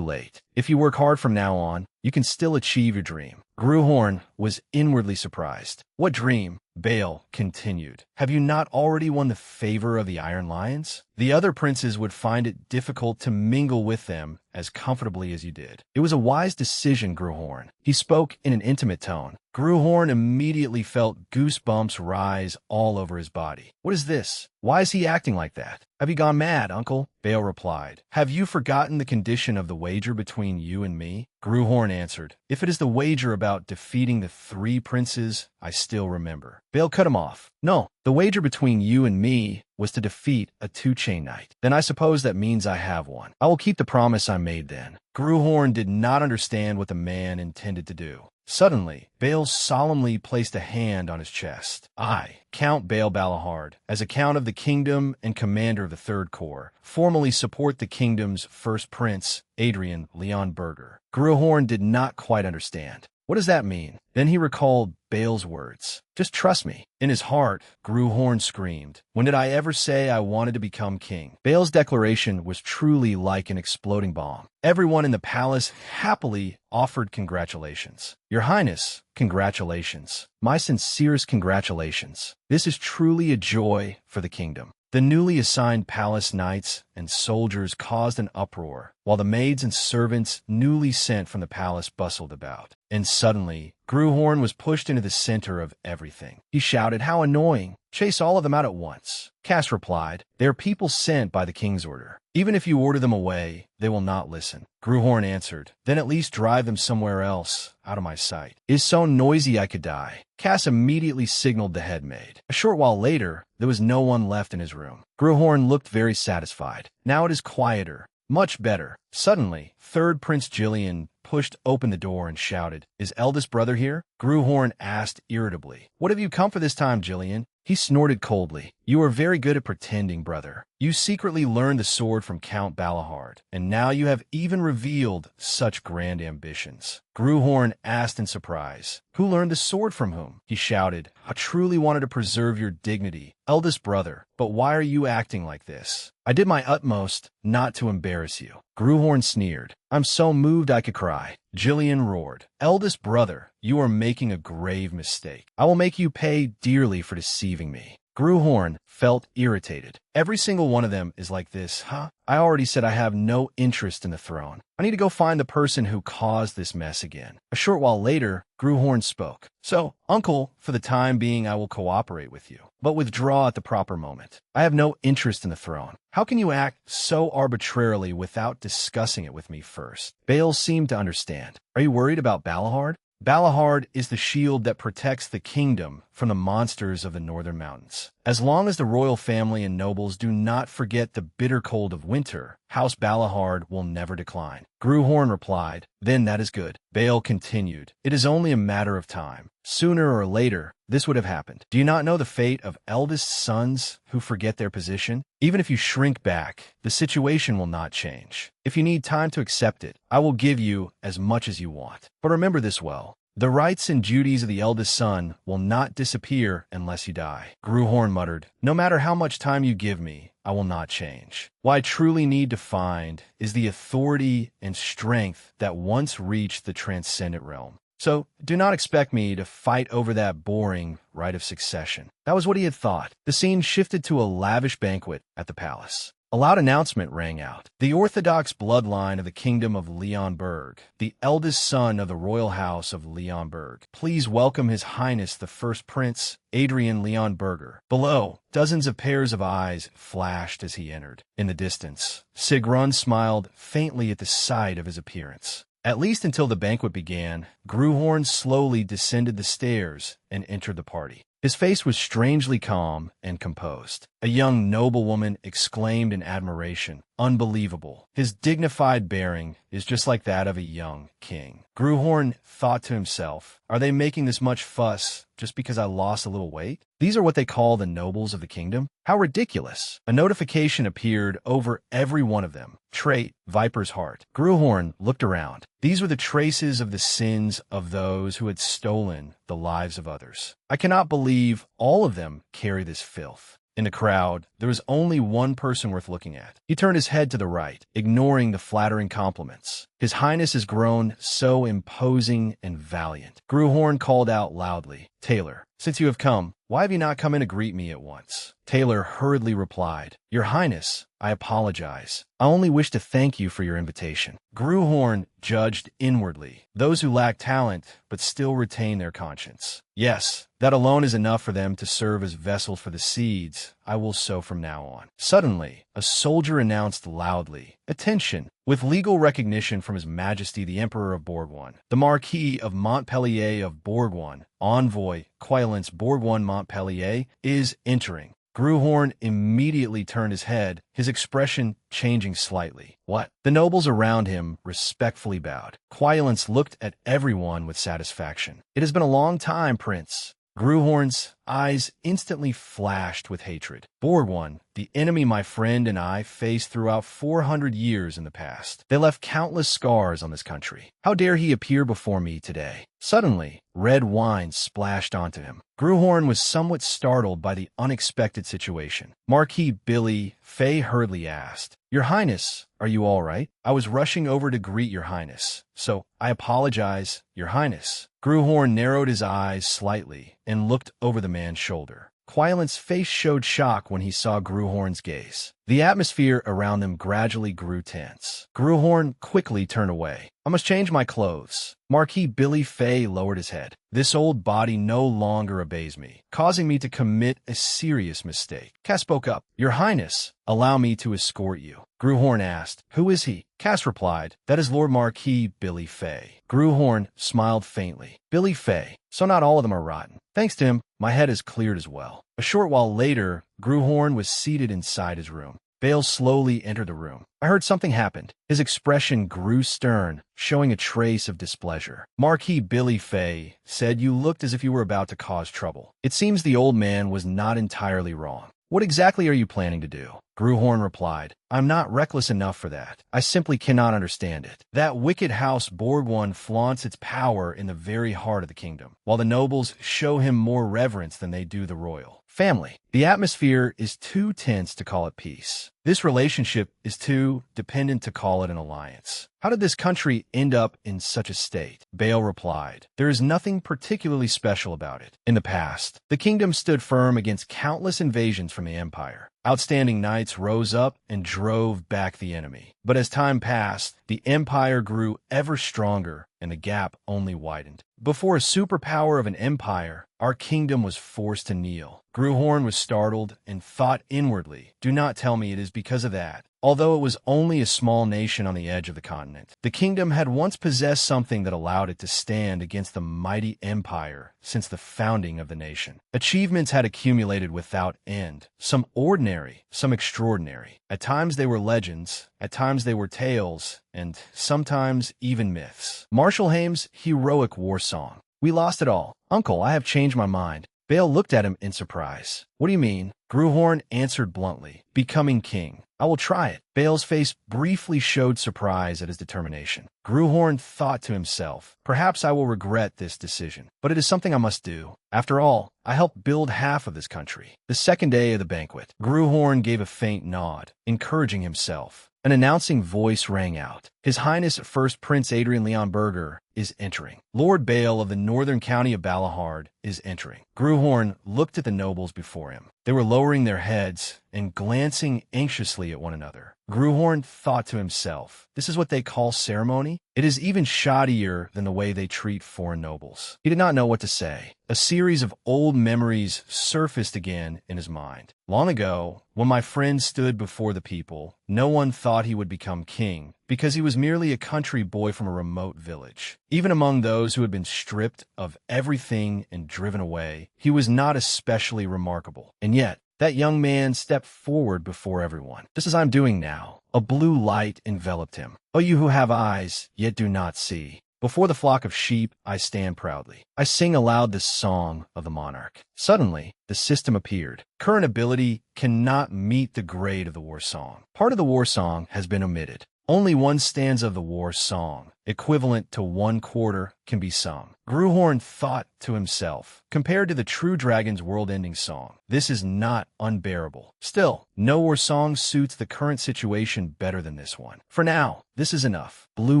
late. If you work hard from now on, you can still achieve your dream. Gruhorn was inwardly surprised. What dream? Bale continued. Have you not already won the favor of the Iron Lions? The other princes would find it difficult to mingle with them as comfortably as you did. It was a wise decision, Gruhorn. He spoke in an intimate tone. Gruhorn immediately felt goosebumps rise all over his body. What is this? Why is he acting like that? Have you gone mad, uncle? Bale replied. Have you forgotten the condition of the wager between you and me? Gruhorn answered. If it is the wager about defeating the three princes, I still remember. Bale cut him off. No, the wager between you and me was to defeat a two-chain knight. Then I suppose that means I have one. I will keep the promise I made then. Gruhorn did not understand what the man intended to do. Suddenly, Bale solemnly placed a hand on his chest. I, Count Bale Balahard, as a count of the kingdom and commander of the Third Corps, formally support the kingdom's first prince, Adrian Leon Berger. Gruhorn did not quite understand. What does that mean? Then he recalled Bale's words. Just trust me. In his heart, Gruhorn screamed. When did I ever say I wanted to become king? Bale's declaration was truly like an exploding bomb. Everyone in the palace happily offered congratulations. Your Highness, congratulations. My sincerest congratulations. This is truly a joy for the kingdom. The newly assigned palace knights and soldiers caused an uproar, while the maids and servants newly sent from the palace bustled about. And suddenly, Gruhorn was pushed into the center of everything. He shouted, "How annoying! Chase all of them out at once." Cass replied, "They are people sent by the king's order. Even if you order them away, they will not listen." Gruhorn answered, "Then at least drive them somewhere else, out of my sight. It is so noisy I could die." Cass immediately signaled the head maid. A short while later, there was no one left in his room. Gruhorn looked very satisfied. Now it is quieter. Much better. Suddenly, third Prince Jillian pushed open the door and shouted, "Is eldest brother here?" Gruhorn asked irritably, "What have you come for this time, Jillian?" He snorted coldly. "You are very good at pretending, brother. You secretly learned the sword from Count Balahard, and now you have even revealed such grand ambitions." Gruhorn asked in surprise, "Who learned the sword from whom?" He shouted, "I truly wanted to preserve your dignity, eldest brother, but why are you acting like this? I did my utmost not to embarrass you." Gruhorn sneered, "I'm so moved I could cry." Jillian roared, "Eldest brother, you are making a grave mistake. I will make you pay dearly for deceiving me." Gruhorn felt irritated. "Every single one of them is like this, huh? I already said I have no interest in the throne. I need to go find the person who caused this mess again." A short while later, Gruhorn spoke. "So, uncle, for the time being I will cooperate with you, but withdraw at the proper moment. I have no interest in the throne. How can you act so arbitrarily without discussing it with me first?" Bale seemed to understand. "Are you worried about Balahard?" Balahard is the shield that protects the kingdom from the monsters of the northern mountains. As long as the royal family and nobles do not forget the bitter cold of winter, House Balahard will never decline. Gruhorn replied, "Then that is good." Bale continued, "It is only a matter of time. Sooner or later, this would have happened. Do you not know the fate of eldest sons who forget their position? Even if you shrink back, the situation will not change. If you need time to accept it, I will give you as much as you want. But remember this well. The rights and duties of the eldest son will not disappear unless you die." Gruhorn muttered, "No matter how much time you give me, I will not change. What I truly need to find is the authority and strength that once reached the transcendent realm. So do not expect me to fight over that boring right of succession." That was what he had thought. The scene shifted to a lavish banquet at the palace. A loud announcement rang out. "The Orthodox bloodline of the Kingdom of Leonberg, the eldest son of the royal house of Leonberg. Please welcome His Highness the First Prince, Adrian Leonberger." Below, dozens of pairs of eyes flashed as he entered. In the distance, Sigrun smiled faintly at the sight of his appearance. At least until the banquet began, Gruhorn slowly descended the stairs and entered the party. His face was strangely calm and composed. A young noblewoman exclaimed in admiration, "Unbelievable. His dignified bearing is just like that of a young king." Gruhorn thought to himself, "Are they making this much fuss just because I lost a little weight? These are what they call the nobles of the kingdom? How ridiculous." A notification appeared over every one of them. Trait, Viper's Heart. Gruhorn looked around. These were the traces of the sins of those who had stolen the lives of others. "I cannot believe all of them carry this filth." In the crowd, there was only one person worth looking at. He turned his head to the right, ignoring the flattering compliments. "His Highness has grown so imposing and valiant." Gruhorn called out loudly, "Taylor, since you have come, why have you not come in to greet me at once?" Taylor hurriedly replied, "Your Highness, I apologize. I only wish to thank you for your invitation." Gruhorn judged inwardly, those who lack talent but still retain their conscience. "Yes, that alone is enough for them to serve as vessels for the seeds I will sow from now on." Suddenly, a soldier announced loudly, "Attention! With legal recognition from His Majesty the Emperor of Bourgoin, the Marquis of Montpellier of Bourgoin, Envoy Quailance Bourgoin Montpellier, is entering." Gruhorn immediately turned his head, his expression changing slightly. "What?" The nobles around him respectfully bowed. Quailance looked at everyone with satisfaction. "It has been a long time, Prince." Gruhorn's eyes instantly flashed with hatred. "Bourgoin, the enemy my friend and I faced throughout 400 years in the past. They left countless scars on this country. How dare he appear before me today?" Suddenly, red wine splashed onto him. Gruhorn was somewhat startled by the unexpected situation. Marquis Billy Fay hurriedly asked, "Your Highness, are you all right? I was rushing over to greet Your Highness, so I apologize, Your Highness." Gruhorn narrowed his eyes slightly and looked over the man's shoulder. Quailan's face showed shock when he saw Gruhorn's gaze. The atmosphere around them gradually grew tense. Gruhorn quickly turned away. I must change my clothes. Marquis Billy Fay lowered his head. This old body no longer obeys me, causing me to commit a serious mistake. Cass spoke up. Your Highness, allow me to escort you. Gruhorn asked, Who is he? Cass replied, That is Lord Marquis Billy Fay. Gruhorn smiled faintly. Billy Fay. So not all of them are rotten. Thanks to him, my head is cleared as well. A short while later, Gruhorn was seated inside his room. Bale slowly entered the room. I heard something happened. His expression grew stern, showing a trace of displeasure. Marquis Billy Fay said you looked as if you were about to cause trouble. It seems the old man was not entirely wrong. What exactly are you planning to do? Gruhorn replied, I'm not reckless enough for that. I simply cannot understand it. That wicked house Borgwon flaunts its power in the very heart of the kingdom, while the nobles show him more reverence than they do the royal family. The atmosphere is too tense to call it peace. This relationship is too dependent to call it an alliance. How did this country end up in such a state? Bale replied, There is nothing particularly special about it. In the past, the kingdom stood firm against countless invasions from the empire. Outstanding knights rose up and drove back the enemy. But as time passed, the empire grew ever stronger and the gap only widened. Before a superpower of an empire, our kingdom was forced to kneel. Gruhorn was startled and thought inwardly, Do not tell me it is because of that. Although it was only a small nation on the edge of the continent, the kingdom had once possessed something that allowed it to stand against the mighty empire since the founding of the nation. Achievements had accumulated without end, some ordinary, some extraordinary. At times they were legends, at times they were tales, and sometimes even myths. Marshal Haim's heroic war song. We lost it all. Uncle, I have changed my mind. Bale looked at him in surprise. What do you mean? Gruhorn answered bluntly, Becoming king. I will try it. Bale's face briefly showed surprise at his determination. Gruhorn thought to himself, Perhaps I will regret this decision, but it is something I must do. After all, I helped build half of this country. The second day of the banquet, Gruhorn gave a faint nod, encouraging himself. An announcing voice rang out. His Highness First Prince Adrian Leon Berger is entering. Lord Bale of the northern county of Balahard is entering. Gruhorn looked at the nobles before him. They were lowering their heads and glancing anxiously at one another. Gruhorn thought to himself, This is what they call ceremony? It is even shoddier than the way they treat foreign nobles. He did not know what to say. A series of old memories surfaced again in his mind. Long ago, when my friend stood before the people, no one thought he would become king, because he was merely a country boy from a remote village. Even among those who had been stripped of everything and driven away, he was not especially remarkable. And yet, that young man stepped forward before everyone, just as I'm doing now. A blue light enveloped him. O you who have eyes, yet do not see. Before the flock of sheep, I stand proudly. I sing aloud the song of the monarch. Suddenly, the system appeared. Current ability cannot meet the grade of the war song. Part of the war song has been omitted. Only one stanza of the war song, equivalent to 1/4, can be sung. Gruhorn thought to himself, compared to the True Dragon's world-ending song, this is not unbearable. Still, no war song suits the current situation better than this one. For now, this is enough. Blue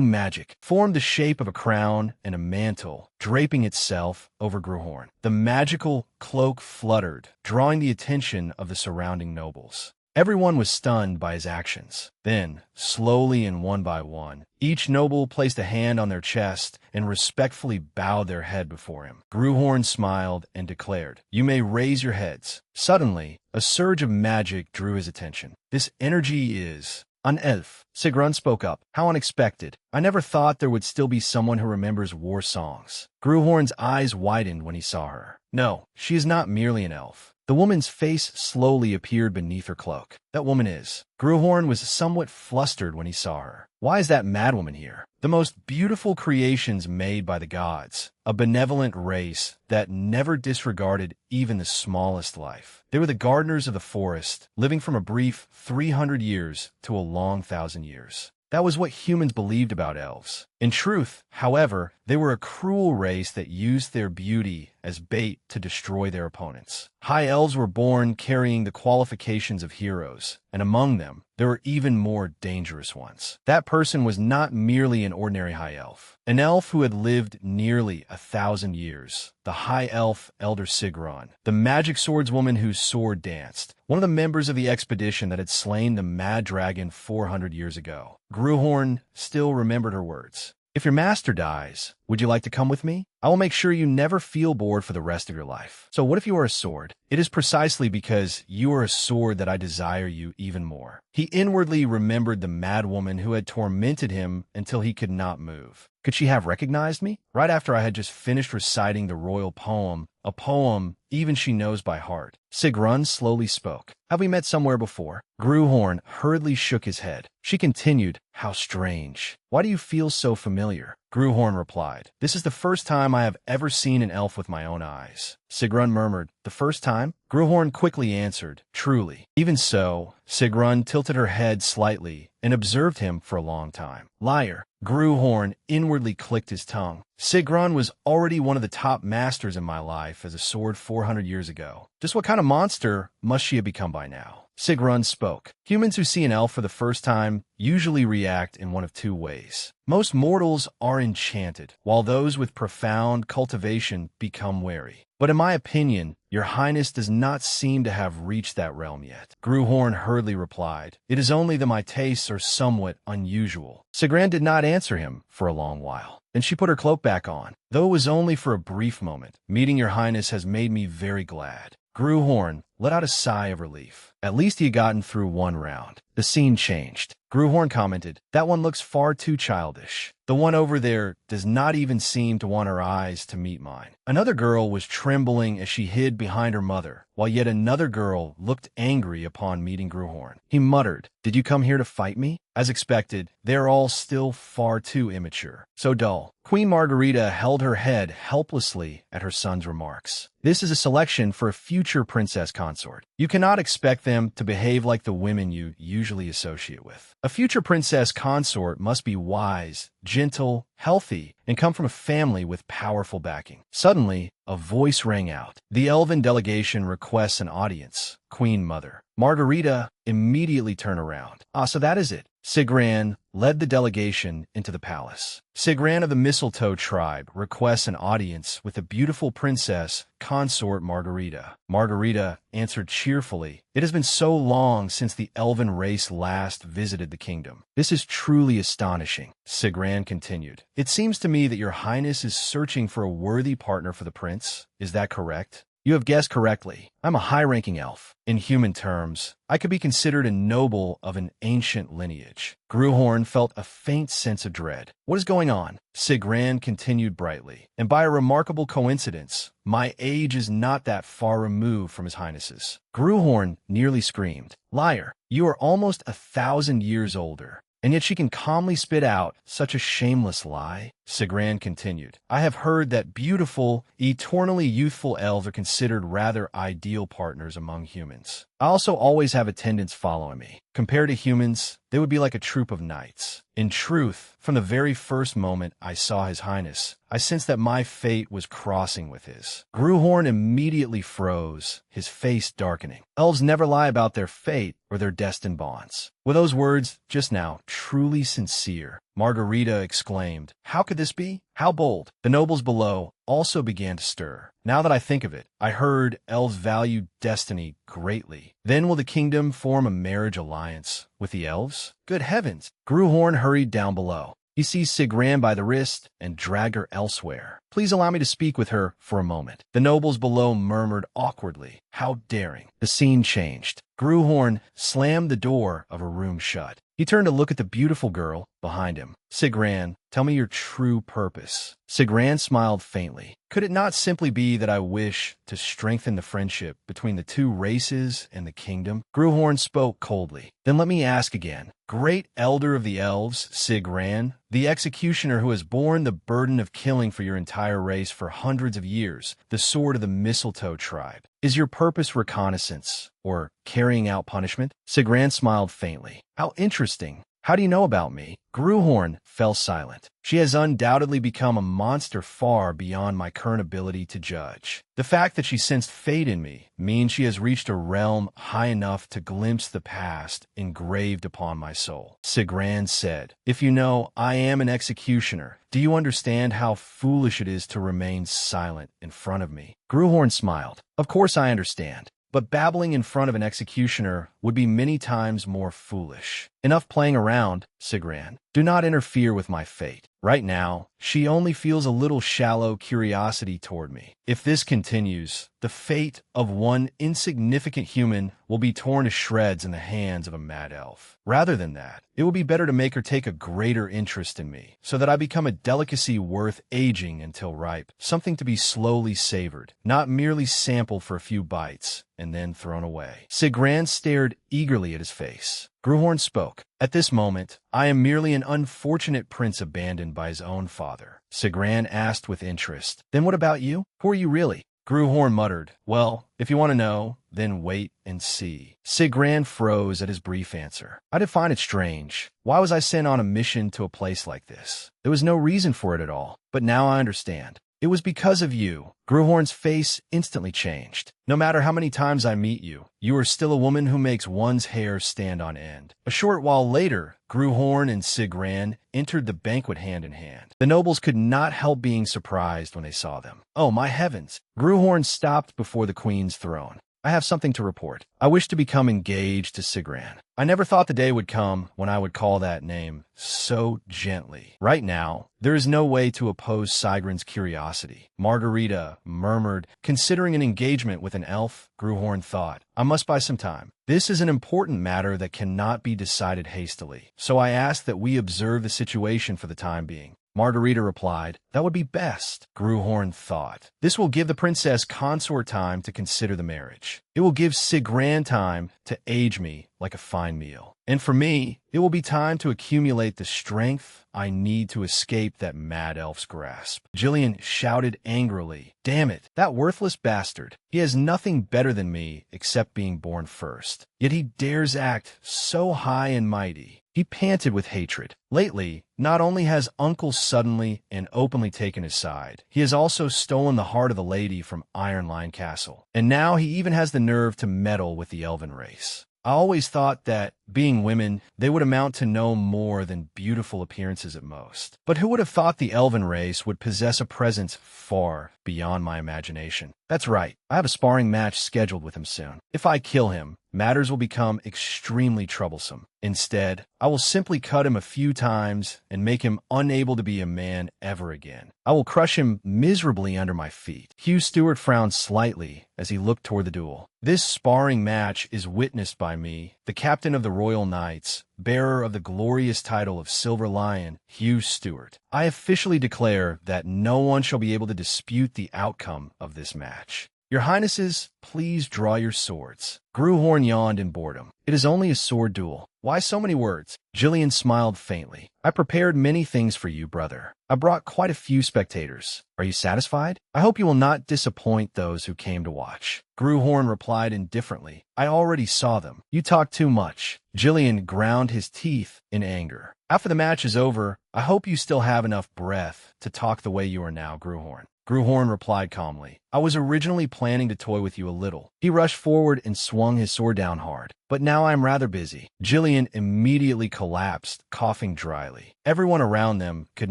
magic formed the shape of a crown and a mantle, draping itself over Gruhorn. The magical cloak fluttered, drawing the attention of the surrounding nobles. Everyone was stunned by his actions. Then, slowly and one by one, each noble placed a hand on their chest and respectfully bowed their head before him. Gruhorn smiled and declared, You may raise your heads. Suddenly, a surge of magic drew his attention. This energy is an elf. Sigrun spoke up. How unexpected. I never thought there would still be someone who remembers war songs. Gruhorn's eyes widened when he saw her. No, she is not merely an elf. The woman's face slowly appeared beneath her cloak. That woman is. Gruhorn was somewhat flustered when he saw her. Why is that madwoman here? The most beautiful creations made by the gods. A benevolent race that never disregarded even the smallest life. They were the gardeners of the forest, living from a brief 300 years to a long 1,000 years. That was what humans believed about elves. In truth, however, they were a cruel race that used their beauty as bait to destroy their opponents. High elves were born carrying the qualifications of heroes, and among them, there were even more dangerous ones. That person was not merely an ordinary high elf. An elf who had lived nearly 1,000 years. The high elf Elder Sigrun, the magic swordswoman whose sword danced, one of the members of the expedition that had slain the mad dragon 400 years ago. Gruhorn still remembered her words. If your master dies, would you like to come with me? I will make sure you never feel bored for the rest of your life. So what if you are a sword? It is precisely because you are a sword that I desire you even more. He inwardly remembered the mad woman who had tormented him until he could not move. Could she have recognized me? Right after I had just finished reciting the royal poem, a poem even she knows by heart. Sigrun slowly spoke. Have we met somewhere before? Gruhorn hurriedly shook his head. She continued, How strange. Why do you feel so familiar? Gruhorn replied, This is the first time I have ever seen an elf with my own eyes. Sigrun murmured, The first time? Gruhorn quickly answered, Truly. Even so, Sigrun tilted her head slightly and observed him for a long time. Liar. Gruhorn inwardly clicked his tongue. Sigrun was already one of the top masters in my life as a sword 400 years ago. Just what kind of monster must she have become by now? Sigrun spoke. Humans who see an elf for the first time usually react in one of two ways. Most mortals are enchanted, while those with profound cultivation become wary. But in my opinion, your highness does not seem to have reached that realm yet. Gruhorn hurriedly replied, It is only that my tastes are somewhat unusual. Sigrun did not answer him for a long while. Then she put her cloak back on, though it was only for a brief moment. Meeting your highness has made me very glad. Gruhorn let out a sigh of relief. At least he had gotten through one round. The scene changed. Gruhorn commented, That one looks far too childish. The one over there does not even seem to want her eyes to meet mine. Another girl was trembling as she hid behind her mother, while yet another girl looked angry upon meeting Gruhorn. He muttered, Did you come here to fight me? As expected, they're all still far too immature. So dull. Queen Margarita held her head helplessly at her son's remarks. This is a selection for a future princess consort. You cannot expect them to behave like the women you usually associate with. A future princess consort must be wise, gentle, healthy, and come from a family with powerful backing. Suddenly, a voice rang out. The elven delegation requests an audience. Queen Mother. Margarita immediately turned around. So that is it. Sigrun led the delegation into the palace. Sigrun of the Mistletoe tribe requests an audience with the beautiful princess, consort Margarita. Margarita answered cheerfully, It has been so long since the elven race last visited the kingdom. This is truly astonishing. Sigrun continued, It seems to me that your highness is searching for a worthy partner for the prince. Is that correct? You have guessed correctly. I'm a high-ranking elf. In human terms, I could be considered a noble of an ancient lineage. Gruhorn felt a faint sense of dread. What is going on? Sigrun continued brightly. And by a remarkable coincidence, my age is not that far removed from his highness's. Gruhorn nearly screamed. Liar, you are almost 1,000 years older. And yet she can calmly spit out such a shameless lie? Sigrun continued, I have heard that beautiful, eternally youthful elves are considered rather ideal partners among humans. I also always have attendants following me. Compared to humans, they would be like a troop of knights. In truth, from the very first moment I saw his highness, I sensed that my fate was crossing with his. Gruhorn immediately froze, his face darkening. Elves never lie about their fate or their destined bonds. Were those words, just now, truly sincere? Margarita exclaimed, How could this be? How bold! The nobles below also began to stir. Now that I think of it, I heard elves value destiny greatly. Then will the kingdom form a marriage alliance with the elves? Good heavens! Gruhorn hurried down below. He seized Sigrun by the wrist and dragged her elsewhere. Please allow me to speak with her for a moment. The nobles below murmured awkwardly. How daring. The scene changed. Gruhorn slammed the door of her room shut. He turned to look at the beautiful girl behind him. Sigrun, tell me your true purpose. Sigrun smiled faintly. Could it not simply be that I wish to strengthen the friendship between the two races and the kingdom? Gruhorn spoke coldly. Then let me ask again. Great elder of the elves, Sigrun, the executioner who has borne the burden of killing for your entire race for hundreds of years, the sword of the Mistletoe tribe. Is your purpose reconnaissance or carrying out punishment? Sigrun smiled faintly. How interesting. How do you know about me? Gruhorn fell silent. She has undoubtedly become a monster far beyond my current ability to judge. The fact that she sensed fate in me means she has reached a realm high enough to glimpse the past engraved upon my soul. Sigran said, "If you know I am an executioner, do you understand how foolish it is to remain silent in front of me?" Gruhorn smiled. "Of course I understand. But babbling in front of an executioner would be many times more foolish. Enough playing around, Sigran. Do not interfere with my fate. Right now, she only feels a little shallow curiosity toward me. If this continues, the fate of one insignificant human will be torn to shreds in the hands of a mad elf. Rather than that, it will be better to make her take a greater interest in me, so that I become a delicacy worth aging until ripe, something to be slowly savored, not merely sampled for a few bites and then thrown away." Sigran stared eagerly at his face. Gruhorn spoke. "At this moment, I am merely an unfortunate prince abandoned by his own father." Sigran asked with interest, "Then what about you? Who are you really?" Gruhorn muttered, "Well, if you want to know, then wait and see." Sigran froze at his brief answer. "I did find it strange. Why was I sent on a mission to a place like this? There was no reason for it at all. But now I understand. It was because of you." Gruhorn's face instantly changed. "No matter how many times I meet you, you are still a woman who makes one's hair stand on end." A short while later, Gruhorn and Sigran entered the banquet hand in hand. The nobles could not help being surprised when they saw them. "Oh, my heavens!" Gruhorn stopped before the queen's throne. "I have something to report. I wish to become engaged to Sigran." I never thought the day would come when I would call that name so gently. Right now, there is no way to oppose Sigran's curiosity. Margarita murmured, "Considering an engagement with an elf," Gruhorn thought, "I must buy some time. This is an important matter that cannot be decided hastily. So I ask that we observe the situation for the time being." Margarita replied, "That would be best." Gruhorn thought, "This will give the princess consort time to consider the marriage. It will give Sigran time to age me like a fine meal. And for me, it will be time to accumulate the strength I need to escape that mad elf's grasp." Jillian shouted angrily, "Damn it, that worthless bastard. He has nothing better than me except being born first. Yet he dares act so high and mighty." He panted with hatred. Lately, not only has Uncle suddenly and openly taken his side, he has also stolen the heart of the lady from Ironline Castle. And now he even has the nerve to meddle with the elven race. I always thought that, being women, they would amount to no more than beautiful appearances at most. But who would have thought the elven race would possess a presence far beyond my imagination? That's right, I have a sparring match scheduled with him soon. If I kill him, matters will become extremely troublesome. Instead, I will simply cut him a few times and make him unable to be a man ever again. I will crush him miserably under my feet. Hugh Stewart frowned slightly as he looked toward the duel. "This sparring match is witnessed by me, the captain of the Royal Knights, bearer of the glorious title of Silver Lion, Hugh Stewart. I officially declare that no one shall be able to dispute the outcome of this match. Your Highnesses, please draw your swords." Gruhorn yawned in boredom. "It is only a sword duel. Why so many words?" Jillian smiled faintly. "I prepared many things for you, brother. I brought quite a few spectators. Are you satisfied? I hope you will not disappoint those who came to watch." Gruhorn replied indifferently, "I already saw them. You talk too much." Jillian ground his teeth in anger. "After the match is over, I hope you still have enough breath to talk the way you are now, Gruhorn." Gruhorn replied calmly, "I was originally planning to toy with you a little." He rushed forward and swung his sword down hard. "But now I am rather busy." Jillian immediately collapsed, coughing dryly. Everyone around them could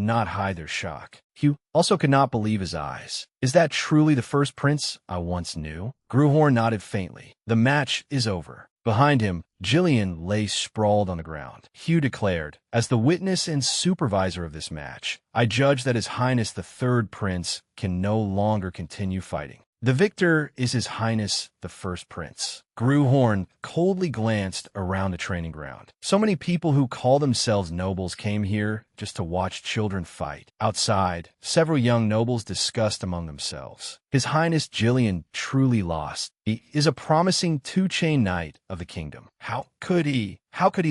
not hide their shock. Hugh also could not believe his eyes. "Is that truly the first prince I once knew?" Gruhorn nodded faintly. "The match is over." Behind him, Jillian lay sprawled on the ground. Hugh declared, "As the witness and supervisor of this match, I judge that His Highness the Third Prince can no longer continue fighting. The victor is His Highness the First Prince." Gruhorn coldly glanced around the training ground. So many people who call themselves nobles came here just to watch children fight. Outside, several young nobles discussed among themselves. His Highness Jillian truly lost. He is a promising two-chain knight of the kingdom. How could he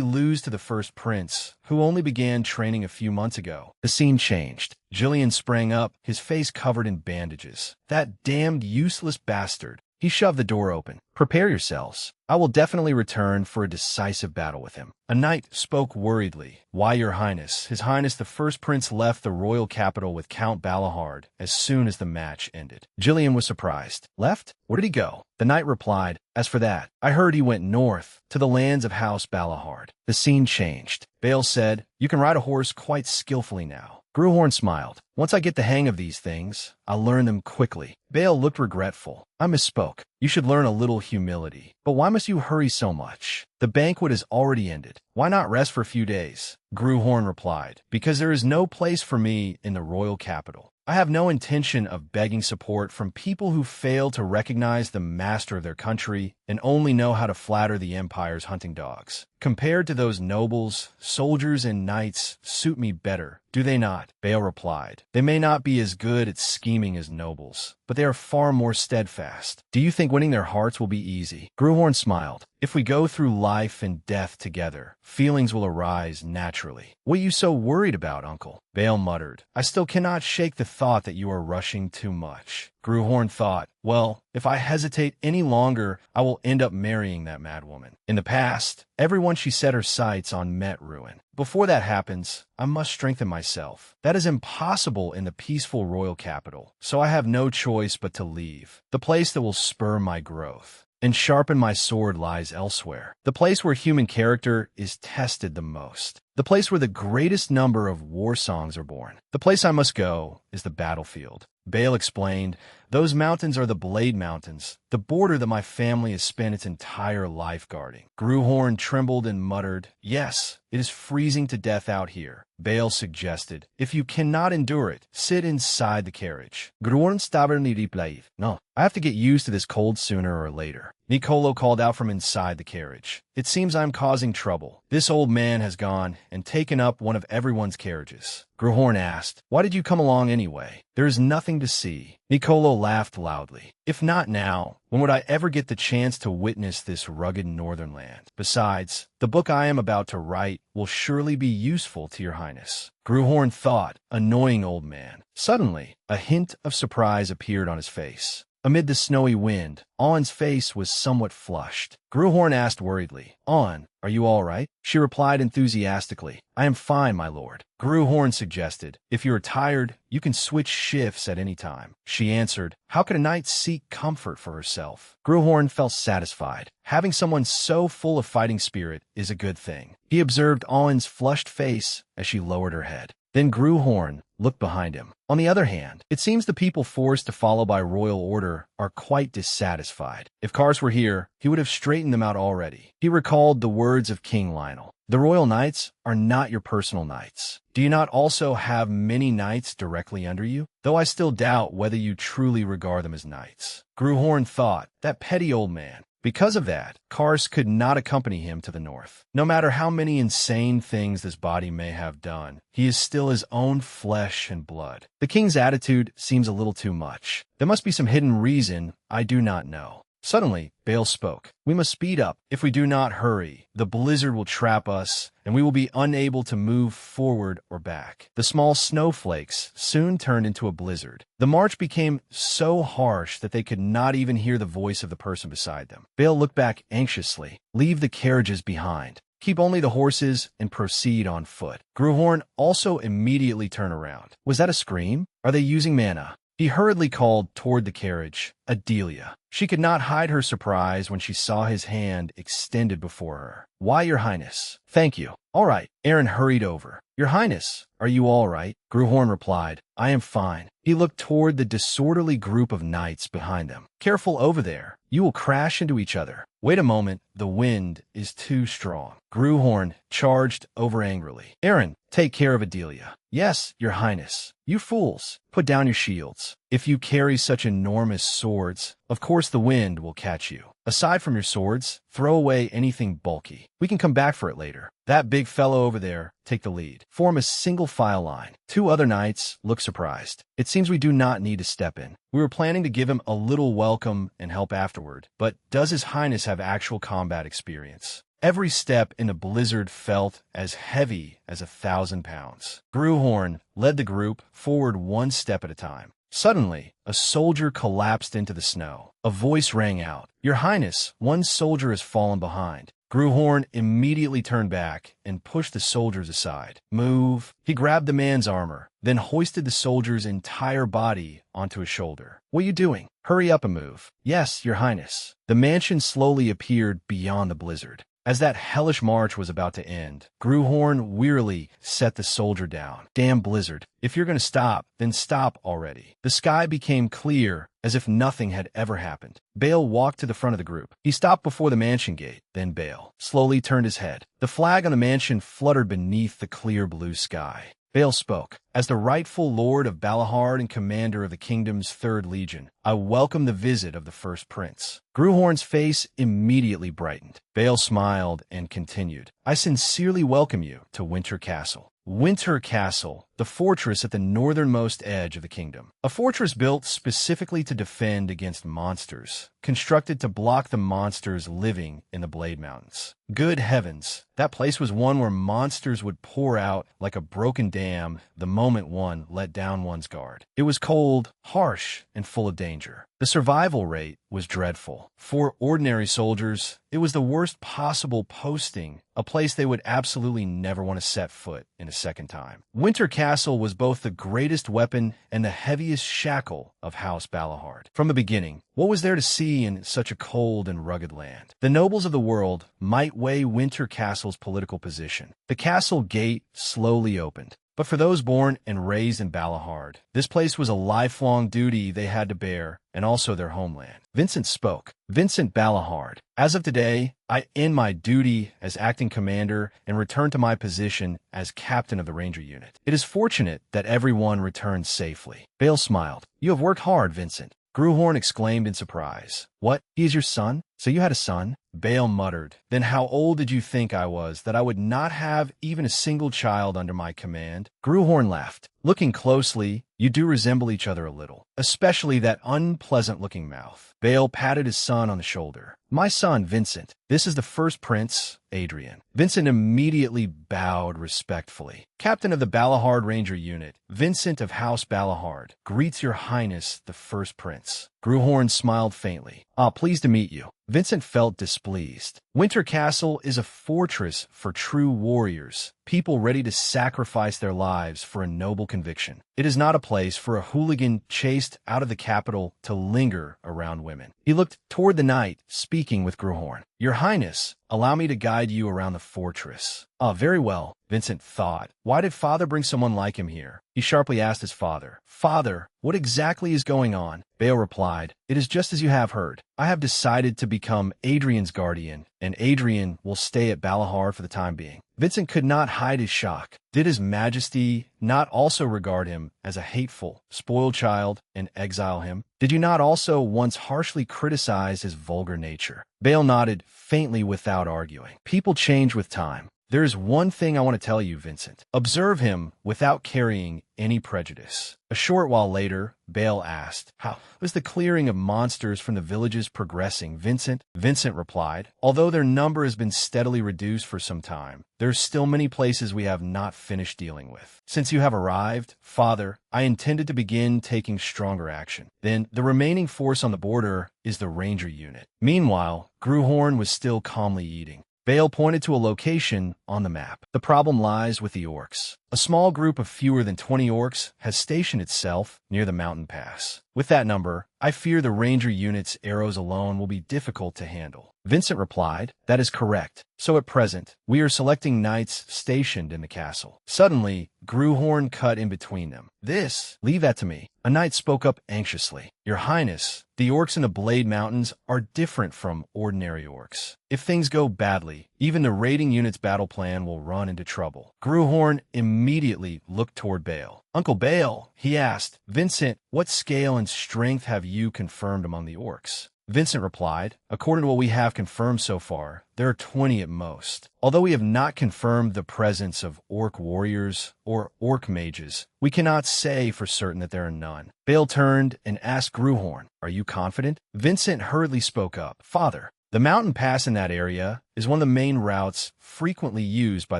lose to the first prince, who only began training a few months ago? The scene changed. Jillian sprang up, his face covered in bandages. "That damned useless bastard. He shoved the door open. Prepare yourselves. I will definitely return for a decisive battle with him. A knight spoke worriedly. Why, your highness? His highness the first prince left the royal capital with Count Balahard as soon as the match ended. Gillian was surprised. Left? Where did he go? The knight replied, as for that, I heard he went north, to the lands of House Balahard. The scene changed. Bale said, you can ride a horse quite skillfully now. Gruhorn smiled. Once I get the hang of these things, I'll learn them quickly. Bale looked regretful. I misspoke. You should learn a little humility. But why must you hurry so much? The banquet has already ended. Why not rest for a few days? Gruhorn replied, because there is no place for me in the royal capital. I have no intention of begging support from people who fail to recognize the master of their country and only know how to flatter the empire's hunting dogs. Compared to those nobles, soldiers and knights suit me better, do they not? Bale replied. They may not be as good at scheming as nobles, but they are far more steadfast. Do you think winning their hearts will be easy? Gruhorn smiled. If we go through life and death together, feelings will arise naturally. What are you so worried about, uncle? Bale muttered. I still cannot shake the thought that you are rushing too much. Gruhorn thought, well, if I hesitate any longer, I will end up marrying that madwoman. In the past, everyone she set her sights on met ruin. Before that happens, I must strengthen myself. That is impossible in the peaceful royal capital, so I have no choice but to leave. The place that will spur my growth and sharpen my sword lies elsewhere. The place where human character is tested the most. The place where the greatest number of war songs are born. The place I must go is the battlefield. Bale explained, those mountains are the Blade Mountains, the border that my family has spent its entire life guarding. Gruhorn trembled and muttered, yes, it is freezing to death out here. Bale suggested, if you cannot endure it, sit inside the carriage. Gruhorn stubbornly replied, no, I have to get used to this cold sooner or later. Nicolo called out from inside the carriage. It seems I'm causing trouble. This old man has gone and taken up one of everyone's carriages. Gruhorn asked, why did you come along anyway? There is nothing to see. Nicolo laughed loudly. If not now, when would I ever get the chance to witness this rugged northern land? Besides, the book I am about to write will surely be useful to your highness. Gruhorn thought, annoying old man. Suddenly, a hint of surprise appeared on his face. Amid the snowy wind, On's face was somewhat flushed. Gruhorn asked worriedly, On, are you all right? She replied enthusiastically, I am fine, my lord. Gruhorn suggested, if you are tired, you can switch shifts at any time. She answered, how could a knight seek comfort for herself? Gruhorn felt satisfied. Having someone so full of fighting spirit is a good thing. He observed On's flushed face as she lowered her head. Then Gruhorn looked behind him. On the other hand, it seems the people forced to follow by royal order are quite dissatisfied. If Kars were here, he would have straightened them out already. He recalled the words of King Lionel. The royal knights are not your personal knights. Do you not also have many knights directly under you? Though I still doubt whether you truly regard them as knights. Gruhorn thought, that petty old man. Because of that, Kars could not accompany him to the north. No matter how many insane things this body may have done, he is still his own flesh and blood. The king's attitude seems a little too much. There must be some hidden reason I do not know. Suddenly, Bale spoke. We must speed up. If we do not hurry, the blizzard will trap us, and we will be unable to move forward or back. The small snowflakes soon turned into a blizzard. The march became so harsh that they could not even hear the voice of the person beside them. Bale looked back anxiously. Leave the carriages behind. Keep only the horses and proceed on foot. Gruhorn also immediately turned around. Was that a scream? Are they using mana? He hurriedly called toward the carriage, Adelia. She could not hide her surprise when she saw his hand extended before her. Why, your highness? Thank you. All right. Aaron hurried over. Your highness, are you all right? Gruhorn replied, I am fine. He looked toward the disorderly group of knights behind them. Careful over there. You will crash into each other. Wait a moment. The wind is too strong. Gruhorn charged over angrily. Aaron, take care of Adelia. Yes, your highness. You fools, put down your shields. If you carry such enormous swords, of course the wind will catch you. Aside from your swords, throw away anything bulky. We can come back for it later. That big fellow over there, take the lead. Form a single file line. Two other knights look surprised. It seems we do not need to step in. We were planning to give him a little welcome and help afterward, but does his highness have actual combat experience? Every step in the blizzard felt as heavy as 1,000 pounds. Gruhorn led the group forward one step at a time. Suddenly, a soldier collapsed into the snow. A voice rang out, "Your Highness, one soldier has fallen behind." Gruhorn immediately turned back and pushed the soldiers aside. "Move." He grabbed the man's armor, then hoisted the soldier's entire body onto his shoulder. "What are you doing? Hurry up and move." "Yes, Your Highness." The mansion slowly appeared beyond the blizzard. As that hellish march was about to end, Gruhorn wearily set the soldier down. "Damn blizzard. If you're going to stop, then stop already." The sky became clear, as if nothing had ever happened. Bale walked to the front of the group. He stopped before the mansion gate. Then Bale slowly turned his head. The flag on the mansion fluttered beneath the clear blue sky. Bale spoke. "As the rightful lord of Balahard and commander of the kingdom's 3rd Legion, I welcome the visit of the first prince." Gruhorn's face immediately brightened. Bale smiled and continued, "I sincerely welcome you to Winter Castle." Winter Castle, the fortress at the northernmost edge of the kingdom. A fortress built specifically to defend against monsters, constructed to block the monsters living in the Blade Mountains. Good heavens, that place was one where monsters would pour out like a broken dam the moment one let down one's guard. It was cold, harsh, and full of danger. The survival rate was dreadful. For ordinary soldiers, it was the worst possible posting, a place they would absolutely never want to set foot in a second time. Winter Castle was both the greatest weapon and the heaviest shackle of House Balahard. From the beginning, what was there to see in such a cold and rugged land? The nobles of the world might weigh Winter Castle's political position. The castle gate slowly opened. But for those born and raised in Balahard, this place was a lifelong duty they had to bear, and also their homeland. Vincent spoke. "Vincent Balahard, as of today, I end my duty as acting commander and return to my position as captain of the ranger unit. It is fortunate that everyone returned safely." Bale smiled. "You have worked hard, Vincent." Gruhorn exclaimed in surprise. "What? He is your son? So you had a son?" Bale muttered. "Then how old did you think I was, that I would not have even a single child under my command?" Gruhorn laughed. "Looking closely, you do resemble each other a little, especially that unpleasant-looking mouth." Bale patted his son on the shoulder. "My son, Vincent. This is the first prince, Adrian." Vincent immediately bowed respectfully. "Captain of the Balahard Ranger Unit, Vincent of House Balahard, greets your highness the first prince." Gruhorn smiled faintly. "Pleased to meet you." Vincent felt displeased. Winter Castle is a fortress for true warriors, people ready to sacrifice their lives for a noble conviction. It is not a place for a hooligan chased out of the capital to linger around women. He looked toward the knight, speaking with Gruhorn. "Your Highness, allow me to guide you around the fortress." Very well," Vincent thought. Why did father bring someone like him here? He sharply asked his father. "Father, what exactly is going on?" Bale replied, "It is just as you have heard. I have decided to become Adrian's guardian, and Adrian will stay at Balahard for the time being." Vincent could not hide his shock. Did his majesty not also regard him as a hateful, spoiled child and exile him? Did you not also once harshly criticize his vulgar nature? Bale nodded faintly without arguing. People change with time. There is one thing I want to tell you, Vincent. Observe him without carrying any prejudice. A short while later, Bale asked, "How is the clearing of monsters from the villages progressing, Vincent?" Vincent replied, "Although their number has been steadily reduced for some time, there are still many places we have not finished dealing with. Since you have arrived, father, I intended to begin taking stronger action. Then, the remaining force on the border is the ranger unit." Meanwhile, Gruhorn was still calmly eating. Bale pointed to a location on the map. "The problem lies with the orcs. A small group of fewer than 20 orcs has stationed itself near the mountain pass. With that number, I fear the ranger unit's arrows alone will be difficult to handle." Vincent replied, "That is correct. So at present, we are selecting knights stationed in the castle." Suddenly, Gruhorn cut in between them. "Leave that to me." A knight spoke up anxiously. "Your Highness, the orcs in the Blade Mountains are different from ordinary orcs. If things go badly, even the raiding unit's battle plan will run into trouble." Gruhorn immediately looked toward Bale. "Uncle Bale," he asked, "Vincent, what scale and strength have you confirmed among the orcs?" Vincent replied, "According to what we have confirmed so far, there are 20 at most. Although we have not confirmed the presence of orc warriors or orc mages, we cannot say for certain that there are none." Bale turned and asked Gruhorn, "Are you confident?" Vincent hurriedly spoke up, "Father, The mountain pass in that area is one of the main routes frequently used by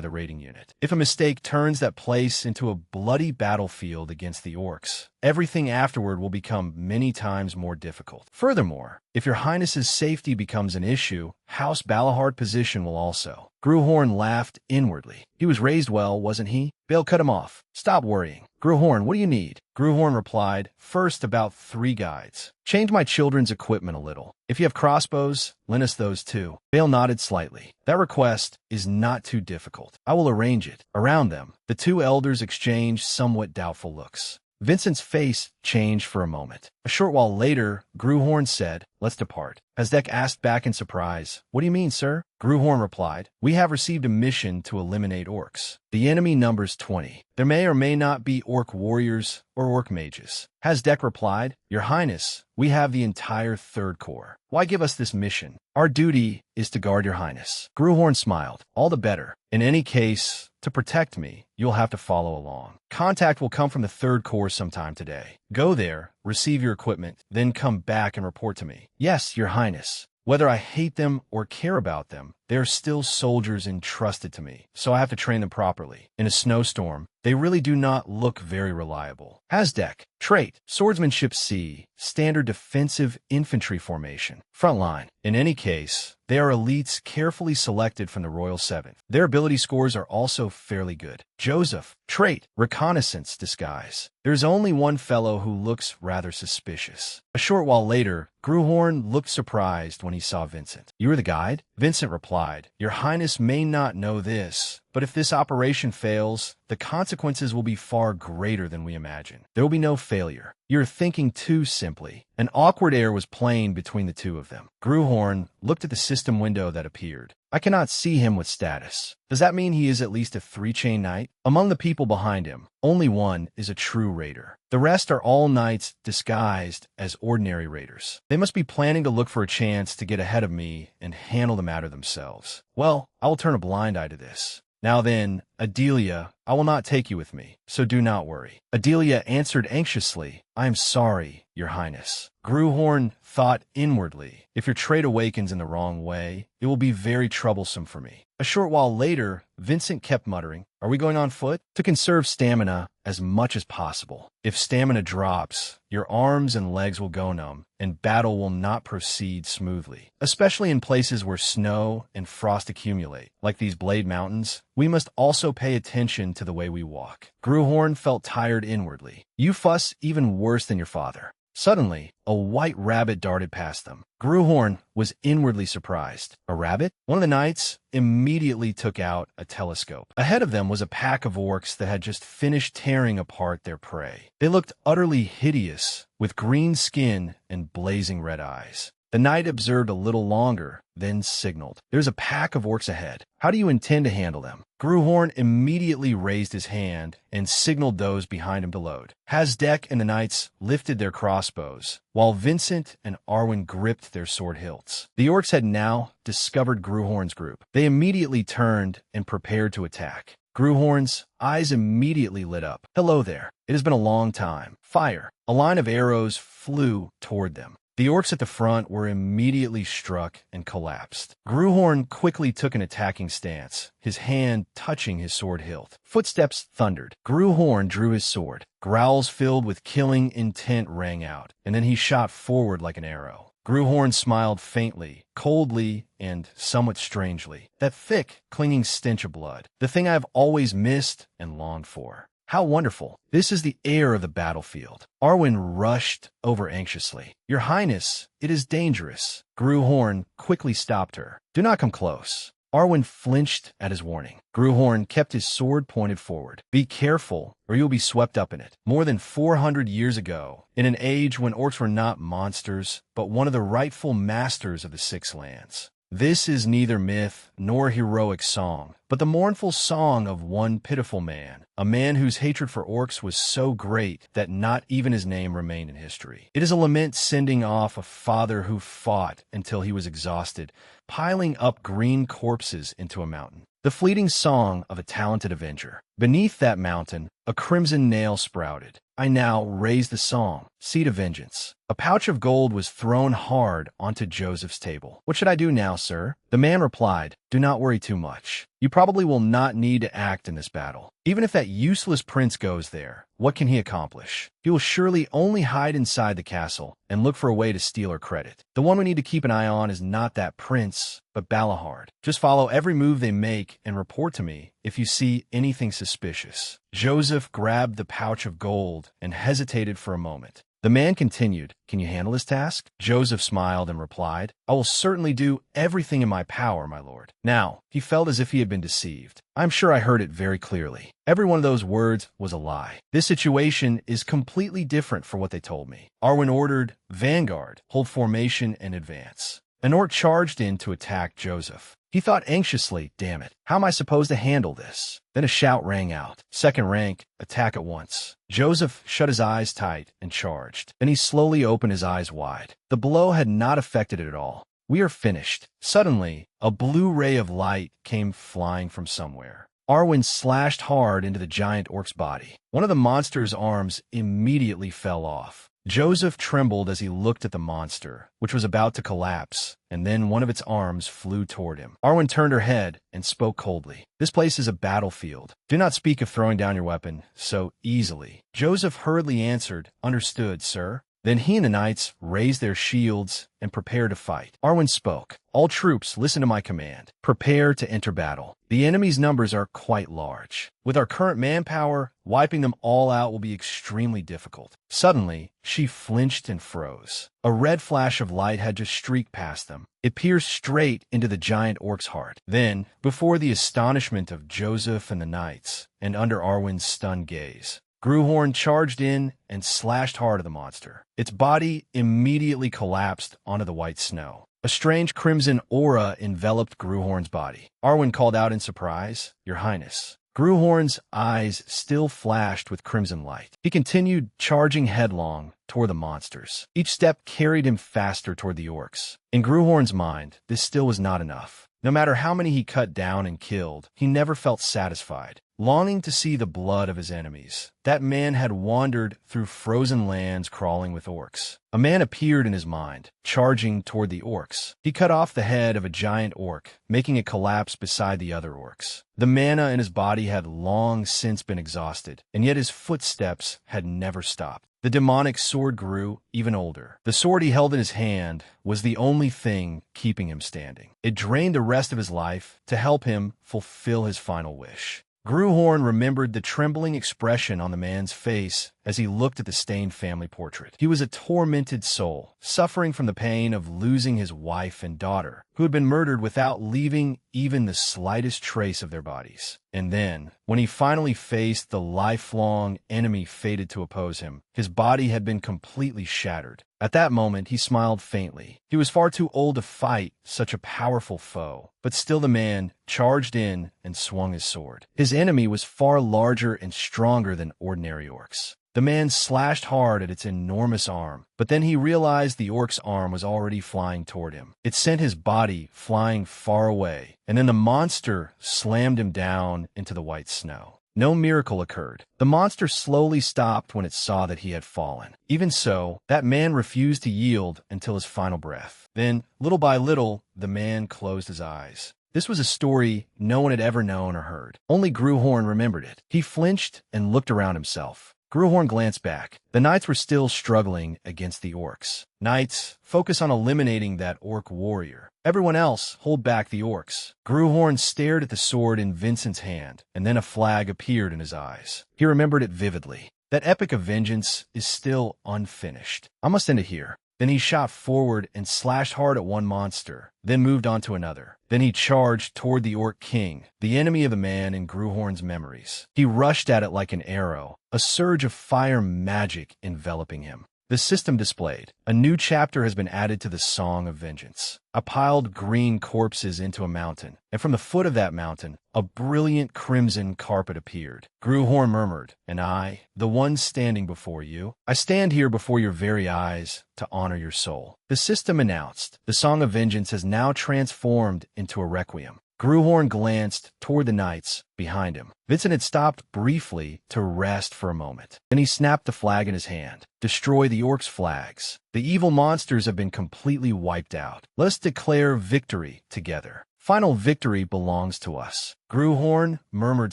the raiding unit. If a mistake turns that place into a bloody battlefield against the orcs, everything afterward will become many times more difficult. Furthermore, if your highness's safety becomes an issue, House Balahard's position will also. Gruhorn laughed inwardly. He was raised well, wasn't he? Bale cut him off. Stop worrying. Gruhorn, what do you need? Gruhorn replied, first about 3 guides. Change my children's equipment a little. If you have crossbows, lend us those too. Bale nodded slightly. That request is not too difficult. I will arrange it. Around them, the 2 elders exchanged somewhat doubtful looks. Vincent's face changed for a moment. A short while later, Gruhorn said, let's depart. Hasdek asked back in surprise, what do you mean, sir? Gruhorn replied, we have received a mission to eliminate orcs. The enemy numbers 20. There may or may not be orc warriors or orc mages. Hasdek replied, Your Highness, we have the entire Third Corps. Why give us this mission? Our duty is to guard your highness. Gruhorn smiled. All the better. In any case, to protect me, you'll have to follow along. Contact will come from the Third Corps sometime today. Go there, receive your equipment, then come back and report to me. Yes, your highness. Whether I hate them or care about them, they are still soldiers entrusted to me, so I have to train them properly. In a snowstorm, they really do not look very reliable. Hasdek, trait, swordsmanship C, standard defensive infantry formation, front line. In any case, they are elites carefully selected from the Royal Seventh. Their ability scores are also fairly good. Joseph, trait, reconnaissance disguise. There's only one fellow who looks rather suspicious. A short while later, Gruhorn looked surprised when he saw Vincent. You are the guide? Vincent replied, Your Highness may not know this, but if this operation fails, the consequences will be far greater than we imagine. There will be no failure. You're thinking too simply. An awkward air was playing between the two of them. Gruhorn looked at the system window that appeared. I cannot see him with status. Does that mean he is at least a 3-chain knight? Among the people behind him, only one is a true raider. The rest are all knights disguised as ordinary raiders. They must be planning to look for a chance to get ahead of me and handle the matter themselves. Well, I will turn a blind eye to this. Now then, Adelia, I will not take you with me, so do not worry. Adelia answered anxiously, I am sorry, your highness. Gruhorn thought inwardly, if your trait awakens in the wrong way, it will be very troublesome for me. A short while later, Vincent kept muttering, are we going on foot? To conserve stamina as much as possible. If stamina drops, your arms and legs will go numb, and battle will not proceed smoothly. Especially in places where snow and frost accumulate, like these Blade Mountains, we must also pay attention to the way we walk. Gruhorn felt tired inwardly. You fuss even worse than your father. Suddenly, a white rabbit darted past them. Gruhorn was inwardly surprised. A rabbit? One of the knights immediately took out a telescope. Ahead of them was a pack of orcs that had just finished tearing apart their prey. They looked utterly hideous, with green skin and blazing red eyes. The knight observed a little longer, then signaled. There's a pack of orcs ahead. How do you intend to handle them? Gruhorn immediately raised his hand and signaled those behind him to load. Hasdek and the knights lifted their crossbows, while Vincent and Arwen gripped their sword hilts. The orcs had now discovered Gruhorn's group. They immediately turned and prepared to attack. Gruhorn's eyes immediately lit up. Hello there. It has been a long time. Fire. A line of arrows flew toward them. The orcs at the front were immediately struck and collapsed. Gruhorn quickly took an attacking stance, his hand touching his sword hilt. Footsteps thundered. Gruhorn drew his sword. Growls filled with killing intent rang out, and then he shot forward like an arrow. Gruhorn smiled faintly, coldly, and somewhat strangely. That thick, clinging stench of blood. The thing I have always missed and longed for. How wonderful. This is the air of the battlefield. Arwen rushed over anxiously. Your Highness, it is dangerous. Gruhorn quickly stopped her. Do not come close. Arwen flinched at his warning. Gruhorn kept his sword pointed forward. Be careful, or you'll be swept up in it. More than 400 years ago, in an age when orcs were not monsters, but one of the rightful masters of the Six Lands. This is neither myth nor heroic song, but the mournful song of one pitiful man, a man whose hatred for orcs was so great that not even his name remained in history. It is a lament sending off a father who fought until he was exhausted, piling up green corpses into a mountain. The fleeting song of a talented avenger. Beneath that mountain, a crimson nail sprouted. I now raise the song, seed of vengeance. A pouch of gold was thrown hard onto Joseph's table. What should I do now, sir? The man replied, do not worry too much. You probably will not need to act in this battle. Even if that useless prince goes there, what can he accomplish? He will surely only hide inside the castle and look for a way to steal our credit. The one we need to keep an eye on is not that prince, but Balahard. Just follow every move they make and report to me if you see anything suspicious. Joseph grabbed the pouch of gold and hesitated for a moment. The man continued, can you handle this task? Joseph smiled and replied, I will certainly do everything in my power, my lord. Now, he felt as if he had been deceived. I'm sure I heard it very clearly. Every one of those words was a lie. This situation is completely different from what they told me. Arwen ordered, vanguard, hold formation and advance. An orc charged in to attack Joseph. He thought anxiously, damn it, how am I supposed to handle this? Then a shout rang out. Second rank, attack at once. Joseph shut his eyes tight and charged. Then he slowly opened his eyes wide. The blow had not affected it at all. We are finished. Suddenly, a blue ray of light came flying from somewhere. Arwen slashed hard into the giant orc's body. One of the monster's arms immediately fell off. Joseph trembled as he looked at the monster, which was about to collapse, and then one of its arms flew toward him. Arwen turned her head and spoke coldly. This place is a battlefield. Do not speak of throwing down your weapon so easily. Joseph hurriedly answered, understood, sir. Then he and the knights raised their shields and prepared to fight. Arwen spoke. All troops, listen to my command. Prepare to enter battle. The enemy's numbers are quite large. With our current manpower, wiping them all out will be extremely difficult. Suddenly, she flinched and froze. A red flash of light had just streaked past them. It pierced straight into the giant orc's heart. Then, before the astonishment of Joseph and the knights, and under Arwen's stunned gaze, Gruhorn charged in and slashed hard at the monster. Its body immediately collapsed onto the white snow. A strange crimson aura enveloped Gruhorn's body. Arwen called out in surprise, Your Highness. Gruhorn's eyes still flashed with crimson light. He continued charging headlong toward the monsters. Each step carried him faster toward the orcs. In Gruhorn's mind, this still was not enough. No matter how many he cut down and killed, he never felt satisfied. Longing to see the blood of his enemies, that man had wandered through frozen lands crawling with orcs. A man appeared in his mind, charging toward the orcs. He cut off the head of a giant orc, making it collapse beside the other orcs. The mana in his body had long since been exhausted, and yet his footsteps had never stopped. The demonic sword grew even older. The sword he held in his hand was the only thing keeping him standing. It drained the rest of his life to help him fulfill his final wish. Gruhorn remembered the trembling expression on the man's face as he looked at the stained family portrait. He was a tormented soul, suffering from the pain of losing his wife and daughter, who had been murdered without leaving even the slightest trace of their bodies. And then, when he finally faced the lifelong enemy fated to oppose him, his body had been completely shattered. At that moment, he smiled faintly. He was far too old to fight such a powerful foe, but still the man charged in and swung his sword. His enemy was far larger and stronger than ordinary orcs. The man slashed hard at its enormous arm, but then he realized the orc's arm was already flying toward him. It sent his body flying far away, and then the monster slammed him down into the white snow. No miracle occurred. The monster slowly stopped when it saw that he had fallen. Even so, that man refused to yield until his final breath. Then, little by little, the man closed his eyes. This was a story no one had ever known or heard. Only Gruhorn remembered it. He flinched and looked around himself. Gruhorn glanced back. The knights were still struggling against the orcs. Knights, focus on eliminating that orc warrior. Everyone else, hold back the orcs. Gruhorn stared at the sword in Vincent's hand, and then a flag appeared in his eyes. He remembered it vividly. That epic of vengeance is still unfinished. I must end it here. Then he shot forward and slashed hard at one monster, then moved on to another. Then he charged toward the Orc King, the enemy of the man in Gruhorn's memories. He rushed at it like an arrow, a surge of fire magic enveloping him. The system displayed. A new chapter has been added to the Song of Vengeance. I piled green corpses into a mountain, and from the foot of that mountain, a brilliant crimson carpet appeared. Gruhorn murmured, "And I, the one standing before you, I stand here before your very eyes to honor your soul." The system announced, the Song of Vengeance has now transformed into a requiem. Gruhorn glanced toward the knights behind him. Vincent had stopped briefly to rest for a moment. Then he snapped the flag in his hand. "Destroy the orcs' flags. The evil monsters have been completely wiped out. Let's declare victory together. Final victory belongs to us." Gruhorn murmured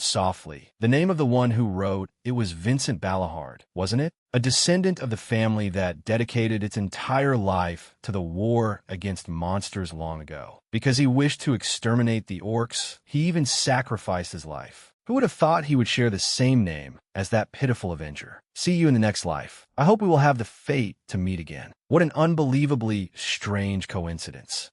softly. The name of the one who wrote, it was Vincent Ballahard, wasn't it? A descendant of the family that dedicated its entire life to the war against monsters long ago. Because he wished to exterminate the orcs, he even sacrificed his life. Who would have thought he would share the same name as that pitiful avenger? See you in the next life. I hope we will have the fate to meet again. What an unbelievably strange coincidence.